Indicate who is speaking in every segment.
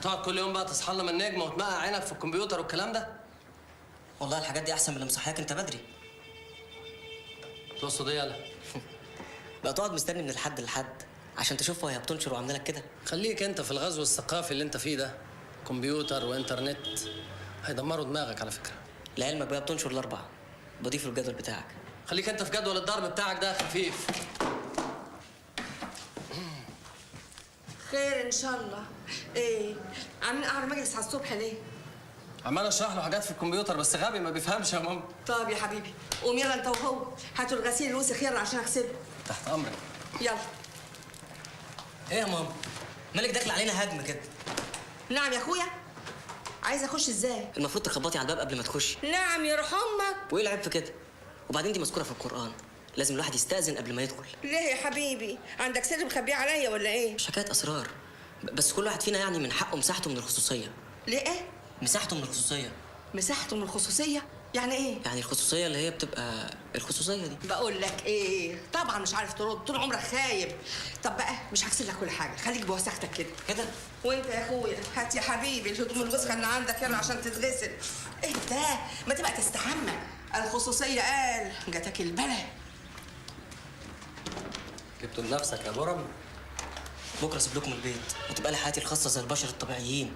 Speaker 1: هتقعد كل يوم بقى تصحى لنا من النجمه وتمقع عينك في الكمبيوتر والكلام ده؟
Speaker 2: والله الحاجات دي احسن من اللي مصحياك انت بدري.
Speaker 1: تقصد ايه يالا؟
Speaker 2: بقى تقعد مستني من الحد لحد عشان تشوفها وهي بتنشر وعامله لك كده؟
Speaker 1: خليك انت في الغزو الثقافي اللي انت فيه ده، كمبيوتر وانترنت هيدمروا دماغك على فكره.
Speaker 2: لعلمك بقى بتنشر الاربعه، بضيف الجدول بتاعك.
Speaker 1: خليك انت في جدول الضرب بتاعك ده خفيف.
Speaker 3: خير ان شاء الله. ايه عاملين قعر مجلس على الصبح ليه؟
Speaker 1: عمال اشرح له حاجات في الكمبيوتر بس غبي ما بيفهمش يا ماما.
Speaker 3: طب يا حبيبي قوم يلا انت وهو، هاتوا الغسيل الوسخ يلا عشان اغسله.
Speaker 1: تحت امرك.
Speaker 3: يلا.
Speaker 2: ايه يا ماما؟ مالك داخل علينا هجم كده؟
Speaker 3: نعم يا اخويا. عايز اخش ازاي؟
Speaker 2: المفروض تخبطي على الباب قبل ما تخشي.
Speaker 3: نعم يا روح امك.
Speaker 2: وايه العيب في كده؟ وبعدين دي مذكوره في القران، لازم الواحد يستأذن قبل ما يدخل.
Speaker 3: ليه يا حبيبي؟ عندك سر مخبيه عليا ولا ايه؟
Speaker 2: مش حكايه اسرار، بس كل واحد فينا يعني من حقه مساحته من الخصوصيه.
Speaker 3: ليه ايه؟
Speaker 2: مساحته من الخصوصيه.
Speaker 3: مساحته من الخصوصيه؟ يعني ايه؟
Speaker 2: يعني الخصوصيه اللي هي بتبقى الخصوصيه دي.
Speaker 3: بقول لك ايه، طبعا مش عارف ترد، طول عمرك خايب. طب بقى مش هغسل لك كل حاجه، خليك بوساختك كده.
Speaker 2: كده؟
Speaker 3: وانت يا اخويا هات يا حبيبي الهدوم الوسخه اللي عندك يلا عشان تتغسل. ايه ده؟ ما تبقى تستحمى. الخصوصيه قال جاتك البلا.
Speaker 1: جبته لنفسك يا برم.
Speaker 2: بكره اسيب لكم البيت وتبقى لي حياتي الخاصه زي البشر الطبيعيين.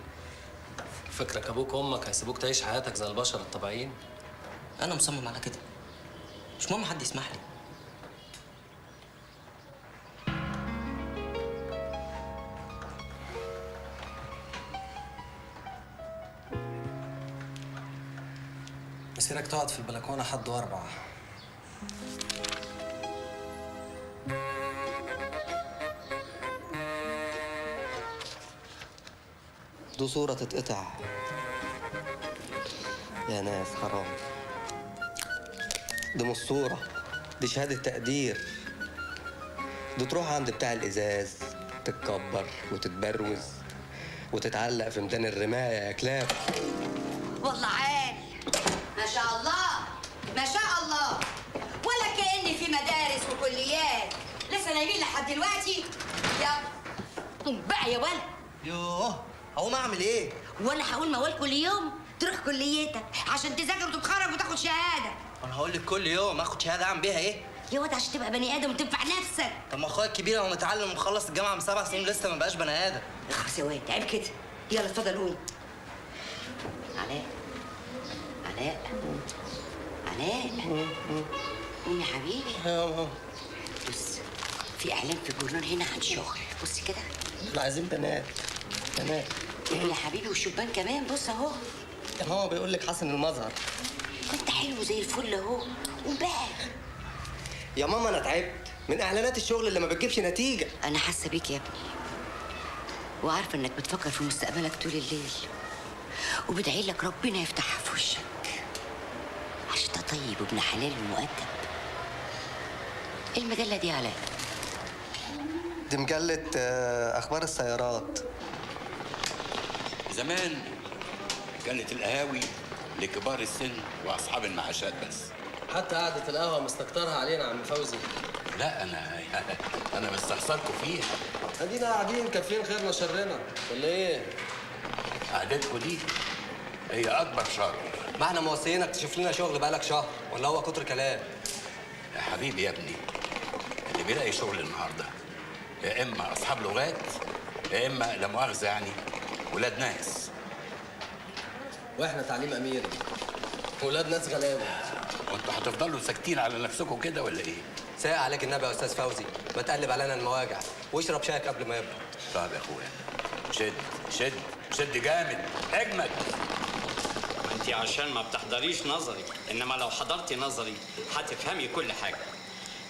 Speaker 1: فكرك ابوك وامك هيسيبوك تعيش حياتك زي البشر الطبيعيين؟
Speaker 2: انا مصمم على كده، مش مهم حد يسمح لي.
Speaker 1: مسيرك تقعد في البلكونه حد واربع.
Speaker 4: دي صورة تتقطع يا ناس، حرام. دي مش صورة، دي شهادة تقدير. دي تروح عند بتاع الإزاز تتكبر وتتبروز وتتعلق في ميدان الرماية يا كلاب.
Speaker 5: والله عال ما شاء الله ما شاء الله، ولا كأني في مدارس وكليات لسه نايمين لحد دلوقتي. يلا قوم بقى يا ولد.
Speaker 4: يوه، هقوم أعمل إيه؟
Speaker 5: وانا هقول موال كل يوم تروح كليتك عشان تذاكر وتتخرج وتاخد شهاده.
Speaker 4: أنا هقول لك كل يوم آخد شهادة أعمل بيها إيه؟
Speaker 5: يا واد عشان تبقى بني ادم وتنفع نفسك.
Speaker 4: طب ما أخويا الكبير هو متعلم ومخلص الجامعة من 7 سنين لسه ما بقاش بني آدم.
Speaker 5: اخرس يا واد عيب كده. يلا اتفضل قوم. علاء علاء علاء قوم يا حبيبي. بص في اعلان في الجورنال هنا عن شغل، بص كده.
Speaker 4: إحنا عايزين بنات بنات.
Speaker 5: يا حبيبي والشبان كمان، بص اهو.
Speaker 4: يا ماما بيقول لك حسن المظهر.
Speaker 5: انت حلو زي الفل اهو. قوم بقى.
Speaker 4: يا ماما أنا تعبت من إعلانات الشغل اللي ما بتجيبش نتيجة.
Speaker 5: انا حاسه بيك يا ابني، وعارفه انك بتفكر في مستقبلك طول الليل، وبدعي لك ربنا يفتحها في وشك عشان انت طيب وابن حلال ومؤدب. ايه المجله دي يا علاء؟
Speaker 4: دي مجلة أخبار السيارات.
Speaker 6: زمان كانت القهاوي لكبار السن واصحاب المعاشات بس.
Speaker 1: حتى قعده القهوه مستكترها علينا يا عم فوزي.
Speaker 6: لا انا بستخسركم فيها.
Speaker 1: ادينا قاعدين كافيين خيرنا شرنا ولا ايه؟
Speaker 6: قعدتكم دي هي اكبر شر.
Speaker 4: ما احنا موصيينك تشوف لنا شغل بقالك شهر، ولا هو كتر كلام؟
Speaker 6: يا حبيبي يا ابني، اللي بيلاقي شغل النهارده يا اما اصحاب لغات يا اما لا مؤاخذه يعني ولاد ناس.
Speaker 1: واحنا تعليم اميري ولاد ناس غلابه.
Speaker 6: وانتوا هتفضلوا ساكتين على نفسكم كده ولا ايه؟
Speaker 4: ساق عليك النبي يا استاذ فوزي، ما تقلب علينا المواجع واشرب شايك قبل ما يبرد.
Speaker 6: طب يا اخويا شد شد شد جامد اجمد.
Speaker 7: انت عشان ما بتحضريش نظري، انما لو حضرتي نظري هتفهمي كل حاجه.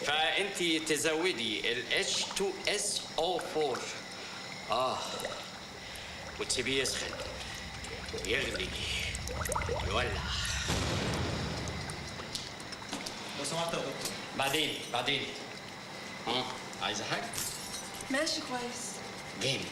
Speaker 7: فانت تزودي ال H2SO4 وتسيبيه يسخن يغلي يولع.
Speaker 8: لو سمحت يا دكتور.
Speaker 7: بعدين عايزه حاجه؟
Speaker 3: ماشي كويس.
Speaker 7: جامد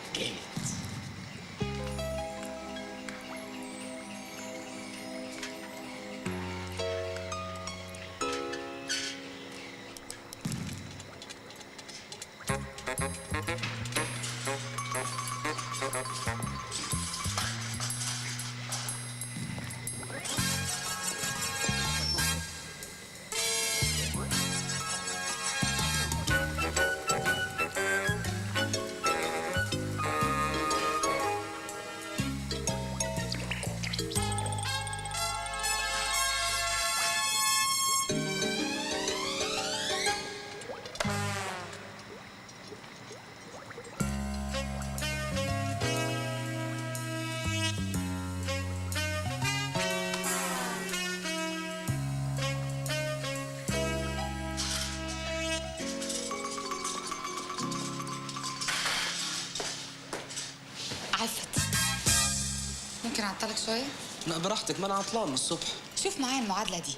Speaker 9: شويه؟
Speaker 10: لا براحتك، ما انا عطلان من الصبح.
Speaker 9: شوف معايا المعادله دي،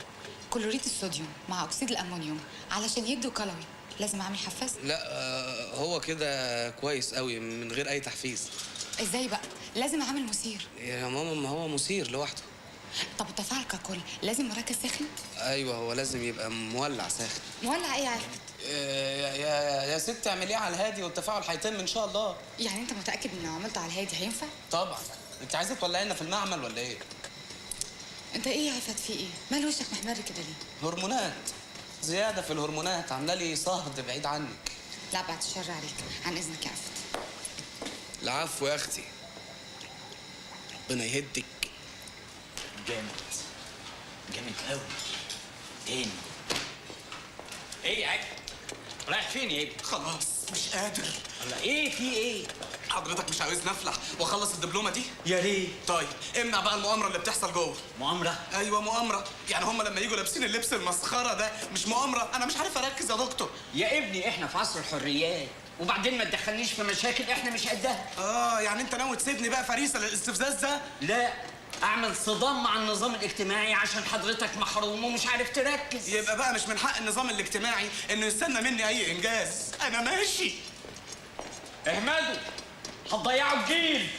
Speaker 9: كلوريد الصوديوم مع اكسيد الامونيوم علشان يدوا كلوي لازم اعمل حفاز.
Speaker 10: لا هو كده كويس قوي من غير اي تحفيز.
Speaker 9: ازاي بقى؟ لازم اعمل مثير.
Speaker 10: يا ماما ما هو مثير لوحده.
Speaker 9: طب التفاعل ككل لازم مركز ساخن؟
Speaker 10: ايوه هو لازم يبقى مولع ساخن.
Speaker 9: مولع ايه يا عفت؟
Speaker 10: يا ست اعمليه على الهادي والتفاعل هيتم ان شاء الله.
Speaker 9: يعني انت متاكد ان لو عملته على الهادي هينفع؟
Speaker 10: طبعا. انت عايزه تولعي لنا في المعمل ولا ايه؟
Speaker 9: انت ايه يا عفت في ايه؟ مال وشك محمر كده ليه؟
Speaker 10: هرمونات زياده في الهرمونات عامله لي صهد بعيد عنك.
Speaker 9: لا بعد الشر عليك، عن اذنك يا عفت.
Speaker 10: العفو يا اختي، ربنا يهدك.
Speaker 11: جامد جامد قوي. تاني.
Speaker 7: ايه يا رايح فين يا ابني؟
Speaker 10: خلاص مش قادر.
Speaker 7: ولا ايه في ايه؟
Speaker 10: حضرتك مش عاوزني افلح واخلص الدبلومه دي؟
Speaker 11: يا ريت.
Speaker 10: طيب امنع بقى المؤامره اللي بتحصل جوه.
Speaker 11: مؤامره؟
Speaker 10: ايوه مؤامره، يعني هم لما يجوا لابسين اللبس المسخره ده مش مؤامره؟ انا مش عارف اركز يا دكتور.
Speaker 11: يا ابني احنا في عصر الحريات، وبعدين ما تدخلنيش في مشاكل احنا مش قدها.
Speaker 10: يعني انت ناوي تسيبني بقى فريسه للاستفزاز ده؟
Speaker 11: لا، اعمل صدام مع النظام الاجتماعي عشان حضرتك محروم ومش عارف تركز.
Speaker 10: يبقى بقى مش من حق النظام الاجتماعي انه يستنى مني اي انجاز. انا ماشي.
Speaker 11: احمدوا، هتضيعوا الجيل.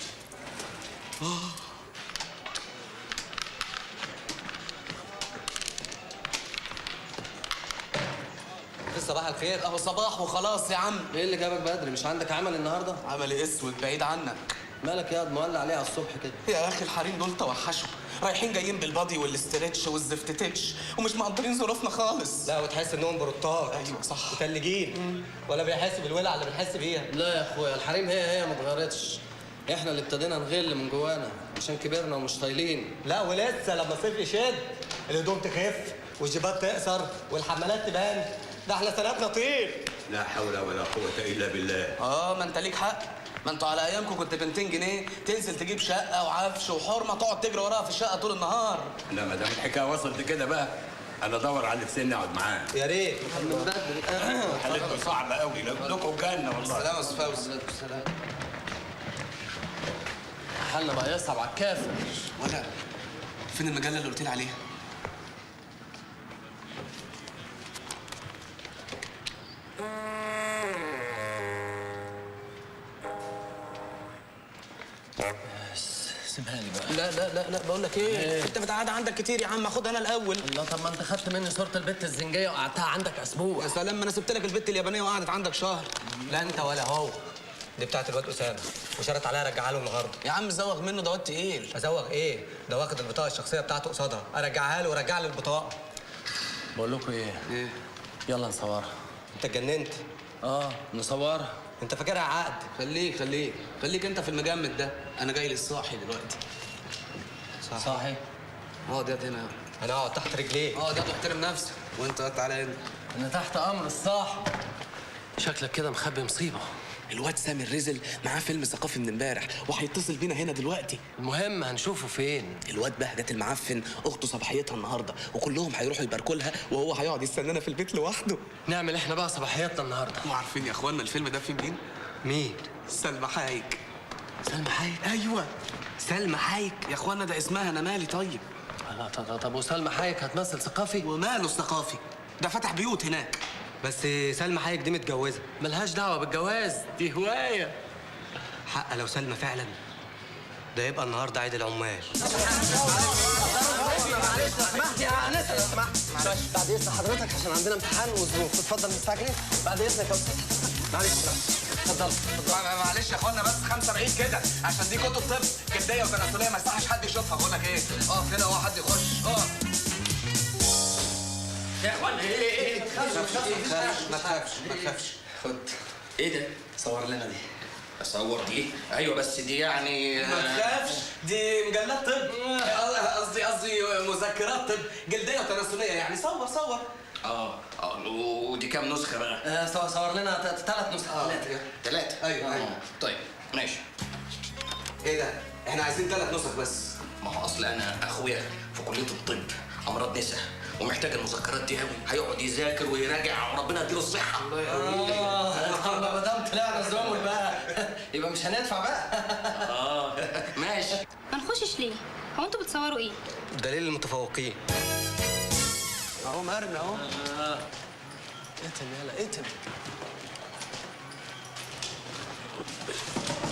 Speaker 4: صباح الخير.
Speaker 10: اهو صباح وخلاص يا عم.
Speaker 1: ايه اللي جابك بدري؟ مش عندك عمل النهارده؟
Speaker 10: عملي اسود بعيد عنك.
Speaker 1: مالك يا مولع عليه على الصبح كده؟
Speaker 10: يا اخي الحريم دول توحشوا، رايحين جايين بالبادي والاسترتش والزفتتش ومش مقدرين ظروفنا خالص.
Speaker 4: لا وتحس انهم بروتات.
Speaker 10: ايوه صح.
Speaker 4: متلجين. ولا بيحس بالولع اللي بنحس بيها.
Speaker 1: لا يا اخويا، الحريم هي ما اتغيرتش. احنا اللي ابتدينا نغل من جوانا عشان كبرنا ومش طايلين.
Speaker 4: لا ولسه لما الصيف يشد الهدوم تخف والجيبات تقصر والحمالات تبان. ده احنا سنتنا طير.
Speaker 6: لا حول ولا قوة إلا بالله.
Speaker 10: ما انت ليك حق. ما انتوا على ايامكم كنت ب 200 جنيه تنزل تجيب شقه وعفش وحرمه تقعد تجري وراها في الشقه طول النهار.
Speaker 6: لا ما دام الحكايه وصلت لكده بقى انا ادور على السن اقعد معاه.
Speaker 4: يا ريت.
Speaker 1: من بدري.
Speaker 6: حالتكم صعبه قوي، لكم جنه والله.
Speaker 10: سلام يا استاذ فوزي.
Speaker 1: سلام. حالنا بقى يصعب على الكافر.
Speaker 10: ولا فين المجله اللي قلت لي عليها؟
Speaker 1: سيبها لي بقى.
Speaker 10: لا لا لا لا بقول لك ايه؟ انت بتقعد عندك كتير يا عم، اخدها انا الاول.
Speaker 1: الله، طب ما انت خدت مني صورة البت الزنجية وقعدتها عندك اسبوع.
Speaker 10: يا سلام، ما انا سبت لك البت اليابانيه وقعدت عندك شهر.
Speaker 4: لا انت ولا هو. دي بتاعت الواد اسامه وشرط عليها رجعها له النهارده.
Speaker 10: يا عم زوغ منه، ده واد تقيل.
Speaker 4: ازوغ ايه؟ ده واخد البطاقه الشخصيه بتاعته قصادها، ارجعها له ورجع لي البطاقه.
Speaker 1: بقول لكم ايه؟ يلا نصورها.
Speaker 4: انت اتجننت؟
Speaker 1: نصورها.
Speaker 4: انت فاكرها عقد؟
Speaker 10: خليك انت في المجمد ده، انا جاي للصاحي دلوقتي.
Speaker 1: صاحي؟
Speaker 10: ده هنا.
Speaker 4: انا اقعد تحت رجليك.
Speaker 10: ده تحترم نفسك، وانت تعالى هنا.
Speaker 1: انا تحت امر الصاحي. شكلك كده مخبي مصيبه.
Speaker 10: الواد سامر رزل معاه فيلم ثقافي من امبارح وهيتصل بينا هنا دلوقتي.
Speaker 1: المهم هنشوفه فين؟
Speaker 10: الواد بهجت المعفن اخته صباحيتها النهارده وكلهم هيروحوا يباركوا لها وهو هيقعد يستنانا في البيت لوحده.
Speaker 1: نعمل احنا بقى صباحياتنا النهارده.
Speaker 10: وعارفين يا اخوانا الفيلم ده فيه مين؟
Speaker 4: مين؟
Speaker 10: سلمى حايك.
Speaker 1: سلمى حايك؟
Speaker 10: ايوه سلمى حايك يا اخوانا، ده اسمها انا مالي. طيب
Speaker 1: طب وسلمى حايك هتمثل ثقافي؟
Speaker 10: وماله الثقافي؟ ده فتح بيوت هناك.
Speaker 4: بس سلمى حايك دي متجوزه.
Speaker 1: ملهاش دعوه بالجواز، دي هوايه.
Speaker 4: حق لو سلمى فعلا ده يبقى النهارده عيد العمال.
Speaker 1: معلش لو سمحت يا انسه، لو سمحت معلش بعد اذن حضرتك عشان عندنا امتحان وظروف. اتفضل مستعجلين بعد اذنك يا استاذ. معلش اتفضل.
Speaker 10: معلش يا اخوانا بس 5 بعيد كده عشان دي كتب طب جلديه وتناسليه ما يصحش حد يشوفها. بقول لك ايه؟ اقف هنا واحد يخش.
Speaker 11: يا اخوان ايه
Speaker 10: ما تخافش.
Speaker 11: خد. ايه ده؟ صور لنا دي. اصور دي؟ ايوه بس دي يعني
Speaker 10: ما تخافش، دي مجلات طب. قصدي مذكرات طب جلديه وتناسليه، يعني صور.
Speaker 11: ودي كام نسخه بقى؟
Speaker 1: صور لنا 3 نسخ.
Speaker 11: 3.
Speaker 10: ايوه.
Speaker 11: طيب ماشي.
Speaker 10: ايه ده؟ احنا عايزين 3 نسخ بس.
Speaker 11: ما هو اصل انا اخويا في كليه الطب امراض نساء ومحتاج المذكرات دي قوي، هيقعد يذاكر ويراجع وربنا يديله الصحه.
Speaker 1: ما دام طلعنا زمل بقى يبقى مش هندفع بقى.
Speaker 11: ماشي.
Speaker 5: ما
Speaker 12: نخشش ليه؟ هو انتوا بتصوروا ايه؟
Speaker 4: دليل المتفوقين.
Speaker 1: اهو مرمي اهو. اتم يلا اتم.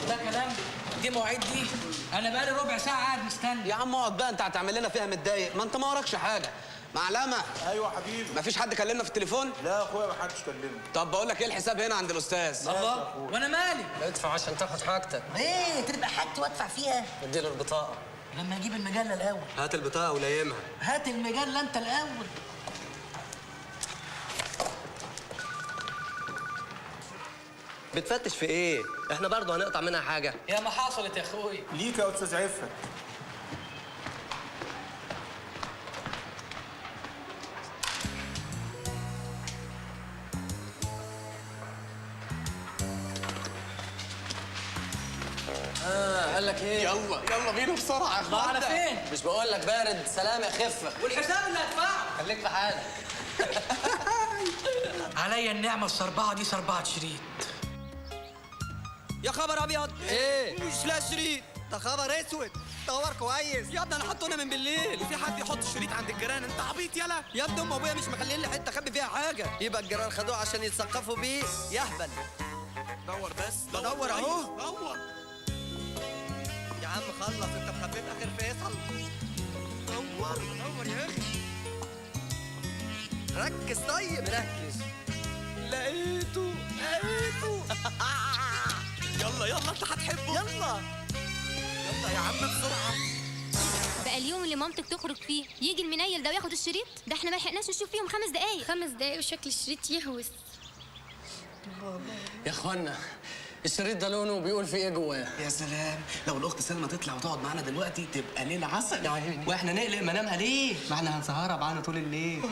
Speaker 13: ده كلام؟ دي مواعيد دي؟ انا بقالي ربع ساعه قاعد مستني.
Speaker 1: يا عم اقعد بقى، انت هتعمل لنا فيها متضايق؟ ما انت ما وراكش حاجه. معلمه.
Speaker 10: ايوه حبيبي.
Speaker 1: مفيش حد كلمنا في التليفون؟
Speaker 10: لا يا اخويا ما حدش كلمني.
Speaker 1: طب بقول لك ايه، الحساب هنا عند الاستاذ.
Speaker 13: الله، وانا مالي؟
Speaker 1: ادفع عشان تاخد حاجتك.
Speaker 13: ايه تبقى حاجتي وادفع فيها؟
Speaker 1: اديله البطاقه.
Speaker 13: لما اجيب المجله الاول.
Speaker 1: هات البطاقه وليمها.
Speaker 13: هات المجله انت الاول.
Speaker 4: بتفتش في ايه؟ احنا برضه هنقطع منها حاجه.
Speaker 13: يا ما حصلت يا اخويا.
Speaker 10: ليك يا استاذ عفت.
Speaker 1: قال لك ايه؟
Speaker 10: يلا بينا بسرعه يا اخويا.
Speaker 13: على فين؟
Speaker 1: مش بقول لك بارد، سلام يا خفه.
Speaker 13: والحساب اللي هدفعه.
Speaker 1: خليك في حالك.
Speaker 13: عليا النعمه الصربعه دي صربعه شريط.
Speaker 1: يا خبر ابيض.
Speaker 4: ايه؟
Speaker 1: مش لا شريط،
Speaker 4: ده خبر اسود. دور كويس.
Speaker 1: يا ابني انا حاطه هنا من بالليل، وفي حد يحط الشريط عند الجيران؟ انت عبيط يالا.
Speaker 4: يا ابني ام ابويا مش مخلين لي حته اخبي فيها حاجه. يبقى الجيران خدوه عشان يتثقفوا بيه. يهبل.
Speaker 1: دور بس.
Speaker 4: بدور اهو.
Speaker 1: دور
Speaker 4: يا عم خلص، انت مخبيه في اخر فيصل. دور يا اخي. ركز طيب.
Speaker 1: مركز. لقيته. يلا انت هتحبه.
Speaker 4: يلا
Speaker 1: يا عم بسرعه.
Speaker 12: بقى اليوم اللي مامتك تخرج فيه يجي المنيل ده وياخد الشريط ده، احنا ما لحقناش نشوف فيهم 5 دقايق. 5 دقايق وشكل الشريط يهوس.
Speaker 1: يا اخوانا الشريط ده لونه بيقول فيه ايه جواه؟
Speaker 11: يا سلام، لو الاخت سلمى تطلع وتقعد معانا دلوقتي تبقى ليله عسل.
Speaker 1: يا عيني.
Speaker 11: واحنا نقلق منامها ليه؟
Speaker 1: ما احنا هنسهرها معانا طول الليل.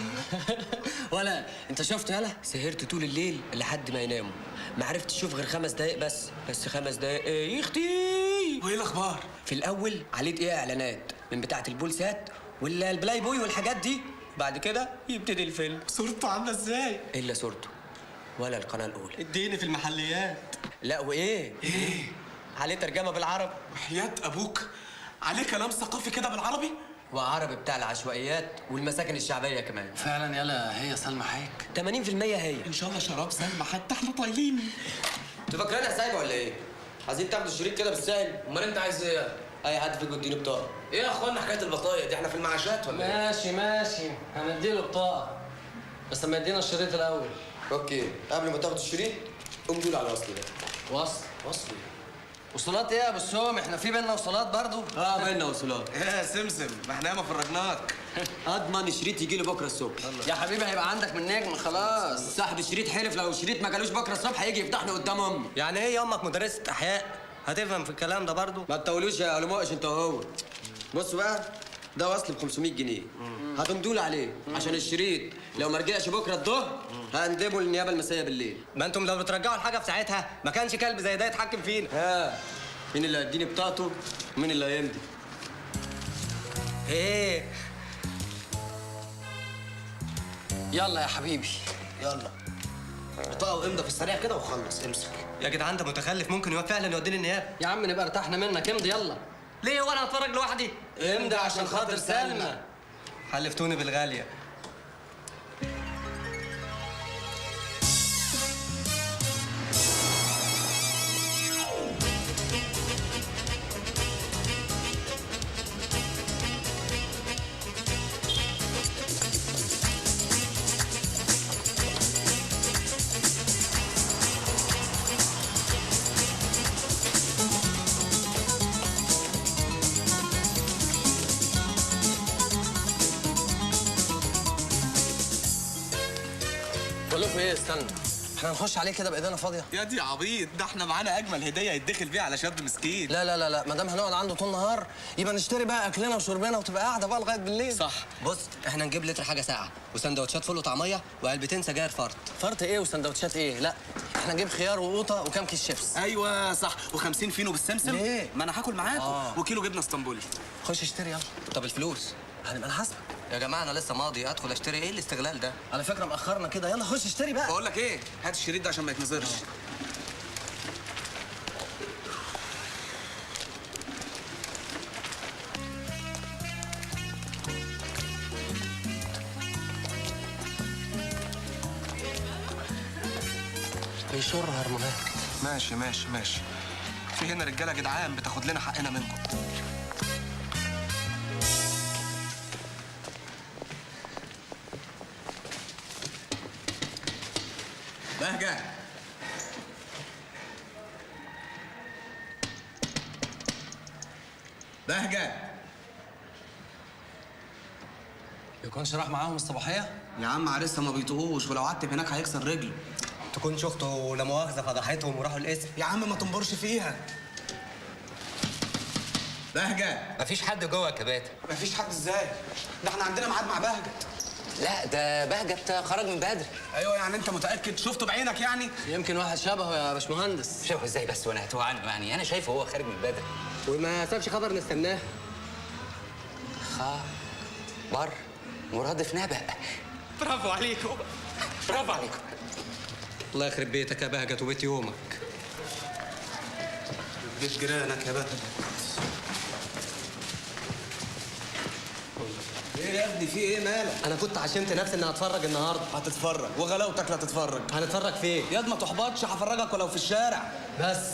Speaker 1: ولا انت شفت يالا؟
Speaker 2: سهرت طول الليل لحد ما يناموا، ما عرفتش اشوف غير 5 دقايق بس 5 دقايق ايه يا اختي.
Speaker 11: وايه الاخبار؟
Speaker 2: في الاول عليه ايه اعلانات من بتاعه البولسات ولا البلاي بوي والحاجات دي، بعد كده يبتدي الفيلم.
Speaker 11: صورته عامله ازاي؟
Speaker 2: الا صورته ولا القناه الاولى.
Speaker 11: اديني في المحليات.
Speaker 2: لا وايه؟
Speaker 11: ايه؟
Speaker 2: عليه ترجمه بالعربي.
Speaker 11: وحياة ابوك عليه كلام ثقافي كده بالعربي؟
Speaker 2: وعربي بتاع العشوائيات والمساكن الشعبيه كمان.
Speaker 1: فعلا يالا هي سلمى حاج.
Speaker 2: 80% هي.
Speaker 11: ان شاء الله شراب سلمى حتى احنا طايلين.
Speaker 2: انتوا فاكرينها سايبه ولا ايه؟ عايزين تاخدوا الشريط كده بالسهل؟
Speaker 1: امال انت عايز ايه؟
Speaker 2: اي حد فيكم يديني بطاقه.
Speaker 1: ايه يا اخوانا حكايه البطايق دي؟ احنا في المعاشات ولا ايه؟ ماشي هنديله بطاقه، بس لما يدينا الشريط الاول.
Speaker 2: اوكي، قبل ما تاخدوا الشريط قوم دول على وصل ده.
Speaker 1: وصل وصولات ايه يا ابو السوم؟ احنا في بينا وصولات برضو؟
Speaker 2: بينا وصولات.
Speaker 10: يا سمسم، ما احنا ياما فرجناك.
Speaker 2: اضمن الشريط يجي لي بكره الصبح.
Speaker 1: يا حبيبي هيبقى عندك من نجم خلاص.
Speaker 2: صاحب الشريط حلف لو الشريط ما جالوش بكره الصبح هيجي يفضحني قدام امي.
Speaker 4: يعني ايه امك مدرسه احياء؟ هتفهم في الكلام ده برضه؟
Speaker 2: ما تطولوش يا علماء انت وهو. بصوا بقى، ده وصل ب 500 جنيه. هتمدوا عليه عشان الشريط لو ما رجعش بكره الظهر هندبه للنيابه المسائيه بالليل.
Speaker 4: ما انتم لو بترجعوا الحاجه في ساعتها ما كانش كلب زي ده يتحكم فينا.
Speaker 2: مين اللي هيديني بطاقته ومين اللي هيمضي؟
Speaker 4: ايه؟
Speaker 1: يلا يا حبيبي
Speaker 11: يلا بطاقه وامضى في السريع كده وخلص. امسك
Speaker 4: يا جدعان ده متخلف، ممكن فعلا يوديني النيابه.
Speaker 1: يا عم نبقى ارتحنا منك، امضي يلا.
Speaker 4: ليه وانا هتفرج لوحدي؟
Speaker 1: امضي عشان خاطر سلمى.
Speaker 4: حلفتوني بالغاليه.
Speaker 1: بقول لكم ايه، استنى، احنا هنخش عليه كده بايدينا فاضيه؟
Speaker 10: يا دي عبيط، ده احنا معانا اجمل هديه يتدخل بيها على شاب مسكين.
Speaker 1: لا لا لا لا، ما دام هنقعد عنده طول النهار يبقى نشتري بقى اكلنا وشربنا وتبقى قاعده بقى لغايه بالليل.
Speaker 4: صح. بص احنا نجيب لتر حاجه ساقعه وسندوتشات فول وطعميه وعلبتين سجاير فرط.
Speaker 1: فرط ايه وسندوتشات ايه؟ لا احنا نجيب خيار وقوطه وكام كيس شيبس.
Speaker 10: ايوه صح، و50 فينو بالسمسم.
Speaker 1: ليه؟
Speaker 10: ما انا هاكل معاكم. وكيلو جبنه اسطنبولي.
Speaker 1: خش اشتري يلا.
Speaker 4: طب الفلوس؟
Speaker 1: هنبقى نحاسبك.
Speaker 4: يا جماعه انا لسه ماضي، ادخل اشتري ايه الاستغلال ده؟
Speaker 1: على فكره مأخرنا كده، يلا خش اشتري بقى.
Speaker 10: بقول لك ايه، هات الشريط ده عشان ما يتنظرش.
Speaker 1: بيشر هرمونات.
Speaker 10: ماشي ماشي ماشي. في هنا رجاله جدعان بتاخد لنا حقنا منكم.
Speaker 14: بهجة بهجة
Speaker 1: يكونش راح معاهم الصباحيه؟
Speaker 10: يا عم عريسها ما بيطقوش، ولو قعدت هناك هيكسر رجلي.
Speaker 4: تكون شفته لا مؤاخذه فضحتهم وراحوا القسم.
Speaker 10: يا عم ما تنبرش فيها.
Speaker 14: بهجة
Speaker 11: مفيش حد جوه يا كباتن.
Speaker 10: مفيش حد ازاي؟ ده احنا عندنا ميعاد مع بهجت.
Speaker 11: لا ده بهجت خرج من بدري.
Speaker 10: ايوه يعني انت متاكد؟ شفته بعينك يعني؟
Speaker 1: يمكن واحد شبهه يا باشمهندس.
Speaker 11: شوف ازاي بس وانا هتوه عنه يعني، انا شايفه هو خارج من بدري.
Speaker 1: وما سابش خبر نستناه.
Speaker 11: خبر مرادف نبأ. برافو عليكم، برافو عليكم.
Speaker 4: الله يخرب بيتك يا بهجت وبيت يومك.
Speaker 10: بيت جيرانك يا بهجت. ايه يا ابني في ايه مالك؟
Speaker 1: انا كنت عشمت نفسي اني هتفرج النهارده.
Speaker 10: هتتفرج وغلاوتك لا تتفرج.
Speaker 1: هنتفرج فين؟
Speaker 10: ياض ما تحبطش، هفرجك ولو في الشارع.
Speaker 1: بس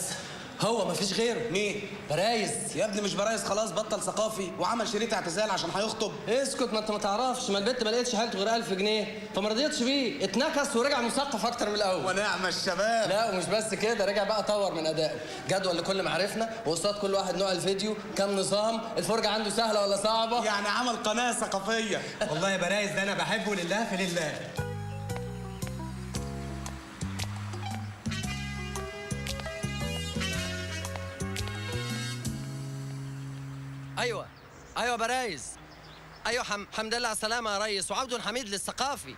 Speaker 1: هو مفيش غيره.
Speaker 10: مين؟
Speaker 1: برايز.
Speaker 10: يا ابني مش برايز، خلاص بطل ثقافي وعمل شريط اعتزال عشان هيخطب.
Speaker 1: اسكت، ما انت ما تعرفش، ما البت ما لقيتش حالته غير 1000 جنيه فما رضيتش بيه، اتنكس ورجع مثقف اكتر من الاول.
Speaker 10: ونعم الشباب.
Speaker 1: لا ومش بس كده، رجع بقى طور من ادائه، جدول لكل معرفنا وقصاد كل واحد نوع الفيديو، كام نظام، الفرجه عنده سهله ولا صعبه.
Speaker 10: يعني عمل قناه ثقافيه.
Speaker 4: والله يا برايز ده انا بحبه لله في لله.
Speaker 1: ايوه ايوه برايز. ايوه حمد لله على السلامه يا ريس، وعود حميد للثقافي.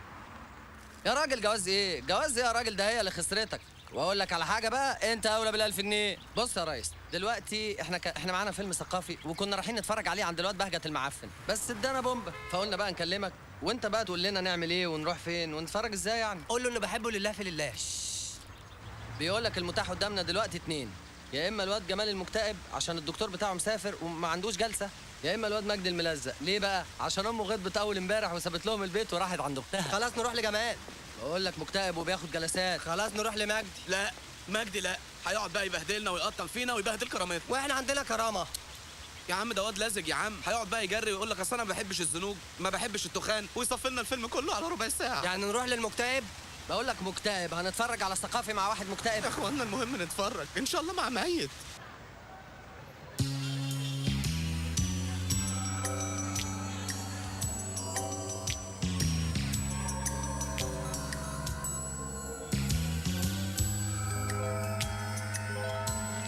Speaker 1: يا راجل جواز ايه؟ جواز ايه يا راجل؟ ده هي اللي خسرتك. واقول لك على حاجه بقى، انت اولى بال1000 جنيه. بص يا ريس، دلوقتي احنا معانا فيلم ثقافي وكنا رايحين نتفرج عليه عند الواد بهجت المعفن، بس ادانا بومبا، فقلنا بقى نكلمك وانت بقى تقول لنا نعمل ايه ونروح فين ونتفرج ازاي يعني.
Speaker 4: قول له انه بحبه لله في لله.
Speaker 1: بيقول لك المتاح قدامنا دلوقتي 2، يا اما الواد جمال المكتئب عشان الدكتور بتاعه مسافر وما عندوش جلسه، يا اما الواد مجدي الملزق. ليه بقى؟ عشان امه غضبت اول امبارح وسابت لهم البيت وراحت عند اختها.
Speaker 4: خلاص نروح لجمال.
Speaker 1: بقول لك مكتئب وبياخد جلسات.
Speaker 4: خلاص نروح لمجدي.
Speaker 14: لا مجدي لا، هيقعد بقى يبهدلنا ويقطم فينا ويبهدل كرامتنا.
Speaker 4: واحنا عندنا كرامه.
Speaker 14: يا عم ده واد لزج يا عم، هيقعد بقى يجري ويقول لك اصل انا ما بحبش الزنوج، ما بحبش التخان، ويصفي لنا الفيلم كله على ربع ساعه.
Speaker 4: يعني نروح للمكتئب؟
Speaker 1: بقول لك مكتئب، هنتفرج على ثقافي مع واحد مكتئب.
Speaker 14: يا اخوانا المهم نتفرج، ان شاء الله مع ميت.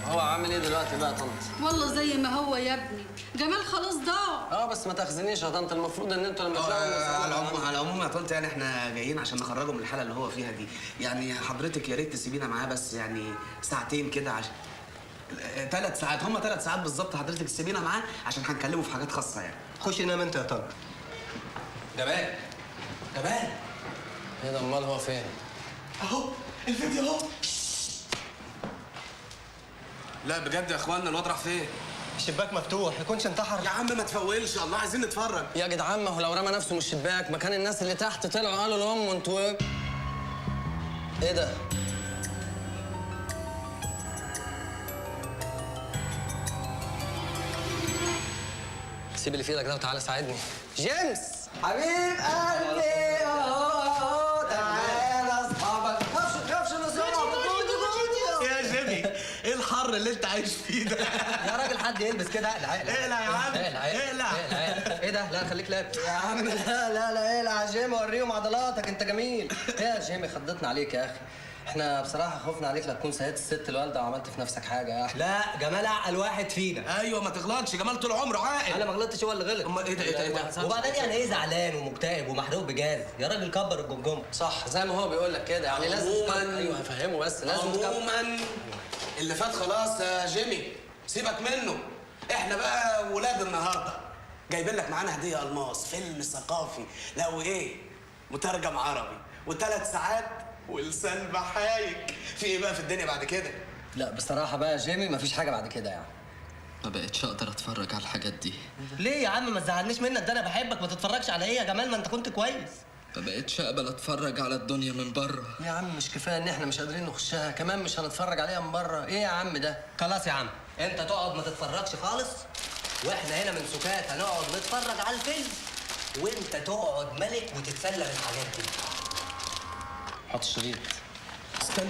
Speaker 1: هو عامل ايه دلوقتي بقى يا طنط؟
Speaker 15: والله زي ما هو يا ابني، جمال خلاص ضاع.
Speaker 1: بس ما تاخذنيش يا طنط، المفروض ان انتوا لما
Speaker 10: على العموم يا طنط يعني احنا جايين عشان نخرجه من الحاله اللي هو فيها دي، يعني حضرتك يا ريت تسيبينا معاه بس يعني ساعتين كده عشان 3 ساعات، هم 3 ساعات بالظبط حضرتك تسيبينا معاه عشان هنكلمه في حاجات خاصه يعني.
Speaker 4: خش نام انت يا طنط.
Speaker 10: جمال جمال
Speaker 1: ايه ده؟ امال هو فين؟
Speaker 10: اهو الفيديو اهو. لا بجد يا اخوانا الواد راح فين؟
Speaker 4: الشباك مفتوح، يكونش انتحر.
Speaker 10: يا عم ما تفولش، الله عايزين نتفرج.
Speaker 1: يا جدعان ما هو لو رمى نفسه من الشباك مكان الناس اللي تحت طلعوا قالوا لهم انتوا ايه ده؟ سيب اللي في ايدك ده وتعالى ساعدني. جيمس حبيب قلبي اهو تعالى اصحابك. خافش
Speaker 10: يا جيمي ايه الحر اللي انت عايش فيه ده؟
Speaker 4: يا راجل حد يلبس كده.
Speaker 10: اقلع يا عم اقلع.
Speaker 4: ايه ده؟ لا خليك لابس
Speaker 1: يا عم. لا اقلع يا جيمي، وريهم عضلاتك، انت جميل. ايه يا جيمي خضتنا عليك يا اخي. احنا بصراحه خفنا عليك لا تكون سيدت الست الوالده وعملت في نفسك حاجه يا اخي.
Speaker 4: لا جمال اعقل واحد فينا.
Speaker 10: ايوه ما تغلطش، جمال طول عمره عاقل.
Speaker 4: انا ما غلطتش، هو اللي غلط.
Speaker 10: امال ايه ده ايه ده؟
Speaker 4: وبعدين يعني ايه زعلان ومكتئب ومحروق بجاز؟ يا راجل كبر الجمجمه.
Speaker 1: صح زي ما هو بيقول لك كده، يعني لازم ايوه هفهمه بس لازم
Speaker 10: عموما اللي فات خلاص يا جيمي سيبك منه. احنا بقى ولاد النهارده جايبين لك معانا هديه الماس، فيلم ثقافي لا وايه مترجم عربي و3 ساعات ولسان بحايك. في ايه بقى في الدنيا بعد كده؟
Speaker 1: لا بصراحه بقى يا جيمي مفيش حاجه بعد كده يعني.
Speaker 7: ما بقتش اقدر اتفرج على الحاجات دي.
Speaker 4: ليه يا عم؟ ما تزعلنيش منك، ده انا بحبك. ما تتفرجش على ايه يا جمال؟ ما انت كنت كويس.
Speaker 16: ما بقتش اقبل اتفرج على الدنيا من بره.
Speaker 1: يا عم مش كفايه ان احنا مش قادرين نخشها، كمان مش هنتفرج عليها من بره؟ ايه يا عم ده؟
Speaker 4: خلاص يا عم، انت تقعد ما تتفرجش خالص، واحنا هنا من سكات هنقعد نتفرج على الفيلم، وانت تقعد ملك وتتسلى بالحاجات دي.
Speaker 1: حط الشريط.
Speaker 10: استنى.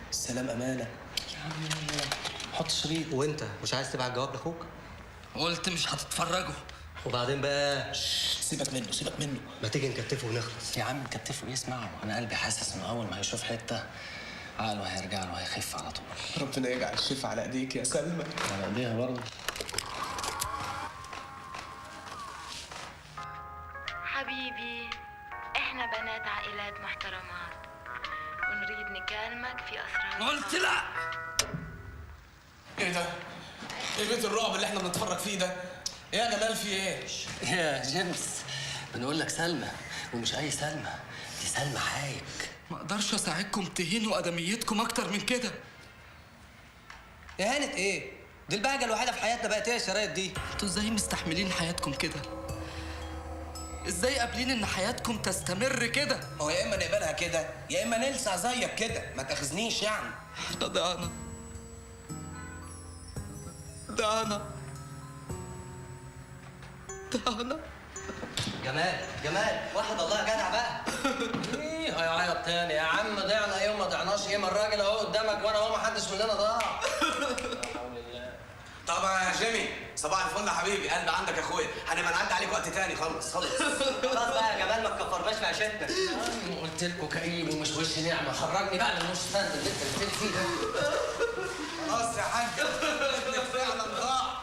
Speaker 10: السلام امانه.
Speaker 1: يا عم حط الشريط.
Speaker 4: وانت مش عايز تبعت جواب لاخوك؟
Speaker 16: قلت مش هتتفرجوا.
Speaker 4: وبعدين بقى
Speaker 10: سيبك منه سيبك منه.
Speaker 4: ما تيجي نكتفه ونخلص.
Speaker 1: يا عم نكتفه ايه؟ اسمعوا، انا قلبي حاسس انه اول ما هيشوف حته عقله هيرجع له وهيخف على طول.
Speaker 10: ربنا يجعل الشفا على ايديك يا سلمى.
Speaker 1: على ايديها برضه.
Speaker 17: حبيبي، احنا بنات عائلات محترمات ونريد نكلمك في اسرار.
Speaker 16: قلت لا.
Speaker 10: ايه ده؟ ايه بيت الرعب اللي احنا بنتفرج فيه ده؟ ايه يا جمال في ايه؟
Speaker 1: يا جيمس بنقول لك سلمى، ومش اي سلمى، دي سلمى حايك.
Speaker 16: ما اقدرش اساعدكم تهينوا ادميتكم اكتر من كده.
Speaker 4: اهانة ايه؟ دي البهجة الوحيدة في حياتنا بقت ايه الشرايط دي؟
Speaker 16: انتوا ازاي مستحملين حياتكم كده؟ ازاي قابلين ان حياتكم تستمر كده؟
Speaker 10: هو يا اما نقبلها كده يا اما نلسع زيك كده، ما تاخذنيش يعني.
Speaker 16: ده انا
Speaker 4: جمال واحد الله يا جدع بقى.
Speaker 1: ايه هيعيط تاني يا عم؟ ضيعنا ايه وما ضيعناش ايه؟ ما الراجل اهو قدامك وانا اهو ما حدش مننا ضاع.
Speaker 10: طبعا يا جيمي، صباح الفل يا حبيبي، قلب عندك يا اخويا، هنبقى نعدي عليك وقت تاني. خلص
Speaker 4: خلاص بقى يا جمال، ما تكفرناش في عيشتنا.
Speaker 1: قلت لكم كئيب ومش وش نعمه، خرجني بقى من وش فند اللي انت بتقول فيه ده.
Speaker 10: خلاص يا حاج، ابنك فعلا ضاع.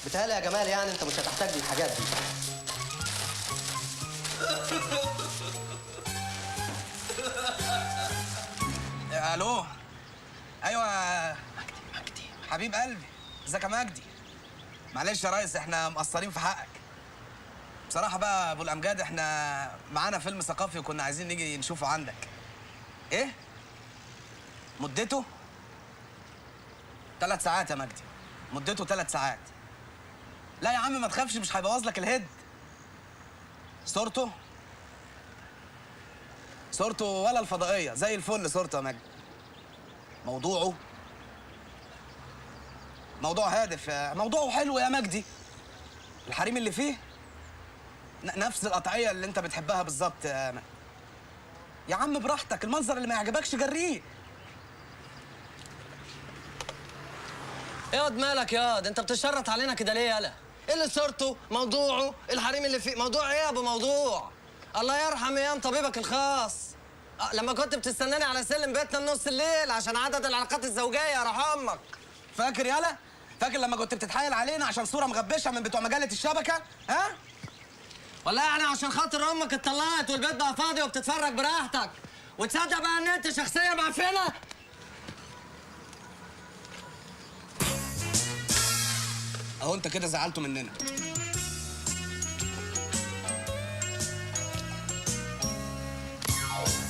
Speaker 4: بتهيألي يا جمال يعني انت مش هتحتاج للحاجات دي.
Speaker 10: الو. ايوه مجدي حبيب قلبي، ازيك يا مجدي؟ معلش يا ريس احنا مقصرين في حقك بصراحه. بقى ابو الامجاد احنا معانا فيلم ثقافي وكنا عايزين نيجي نشوفه عندك. ايه مدته؟ 3 ساعات يا مجدي، مدته 3 ساعات. لا يا عم ما تخافش، مش هيبوظ لك الهيد. صورته ولا الفضائيه زي الفل. صورته يا مجدي. موضوع هادف، موضوعه حلو يا مجدي. الحريم اللي فيه نفس القطعيه اللي انت بتحبها بالظبط يا مجدي. يا عم براحتك، المنظر اللي ما يعجبكش جريه.
Speaker 1: ياض مالك ياض؟ انت بتشرط علينا كده ليه يالا؟ ايه اللي صورته؟ موضوعه؟ الحريم اللي فيه؟ موضوع ايه يا ابو موضوع؟ الله يرحم ايام طبيبك الخاص لما كنت بتستناني على سلم بيتنا من نص الليل عشان عدد العلاقات الزوجيه. يا رحم امك.
Speaker 10: فاكر يالا؟ فاكر لما كنت بتتحايل علينا عشان صوره مغبشه من بتوع مجله الشبكه؟ ها؟
Speaker 1: والله يعني عشان خاطر امك اتطلقت والبيت بقى فاضي وبتتفرج براحتك، وتصدق بقى ان انت شخصيه معفنه؟
Speaker 10: اهو انت كده زعلته مننا.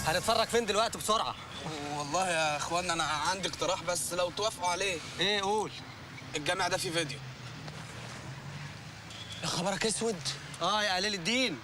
Speaker 4: هنتفرج فين دلوقتي بسرعه؟
Speaker 10: والله يا اخوانا انا عندي اقتراح بس لو توافقوا عليه.
Speaker 4: ايه قول.
Speaker 10: الجامع ده فيه فيديو.
Speaker 1: يا خبرك اسود.
Speaker 4: يا قليل الدين.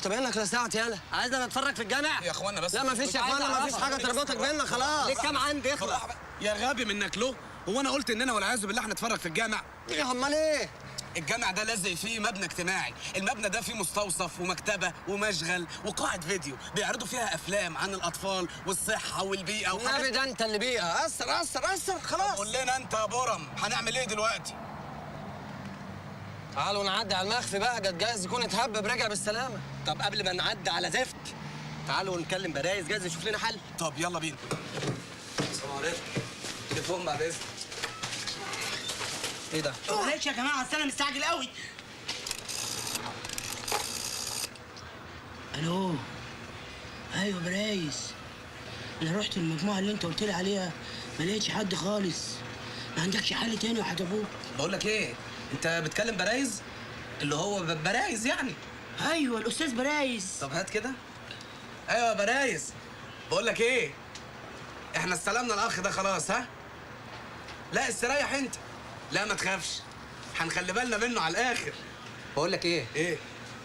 Speaker 1: طب انك لساعة يالا عايزنا نتفرج في الجامع؟
Speaker 10: يا اخوانا بس
Speaker 1: لا مفيش يا اخوانا، مفيش حاجه تربطك بينا خلاص.
Speaker 4: ليه كام عندي اخلص.
Speaker 10: يا غبي منك له، هو انا قلت اننا والعياذ بالله هنتفرج في الجامع؟
Speaker 1: ايه امال ايه؟
Speaker 10: الجامع ده لازق فيه مبنى اجتماعي، المبنى ده فيه مستوصف ومكتبه ومشغل وقاعه فيديو بيعرضوا فيها افلام عن الاطفال والصحه والبيئه
Speaker 1: النبي ده انت اللي بيئه. اسر خلاص.
Speaker 10: قول لنا انت يا برم هنعمل ايه دلوقتي؟
Speaker 1: تعالوا نعدي على المخفي بقى، جايز يكون اتهبب رجع بالسلامه.
Speaker 4: طب قبل ما نعدي على زفت تعالوا نكلم برايز جايز يشوف لنا حل.
Speaker 10: طب يلا بينا. السلام عليكم. تليفون بعد اذنك.
Speaker 4: ايه ده؟
Speaker 13: معلش يا جماعه اصل انا مستعجل قوي.
Speaker 18: الو. ايوه برايز، انا رحت المجموعه اللي انت قلت لي عليها ما لقيتش حد خالص. ما عندكش حل تاني وحد ابوك؟
Speaker 10: بقول لك ايه، انت بتكلم برايز اللي هو برايز يعني؟
Speaker 18: ايوه الاستاذ برايز.
Speaker 10: طب هات كده. ايوه برايز، بقول لك ايه، احنا استلمنا الاخ ده خلاص. ها لا استريح انت، لا ما تخافش، هنخلي بالنا منه على الاخر.
Speaker 4: بقول لك ايه؟
Speaker 10: ايه؟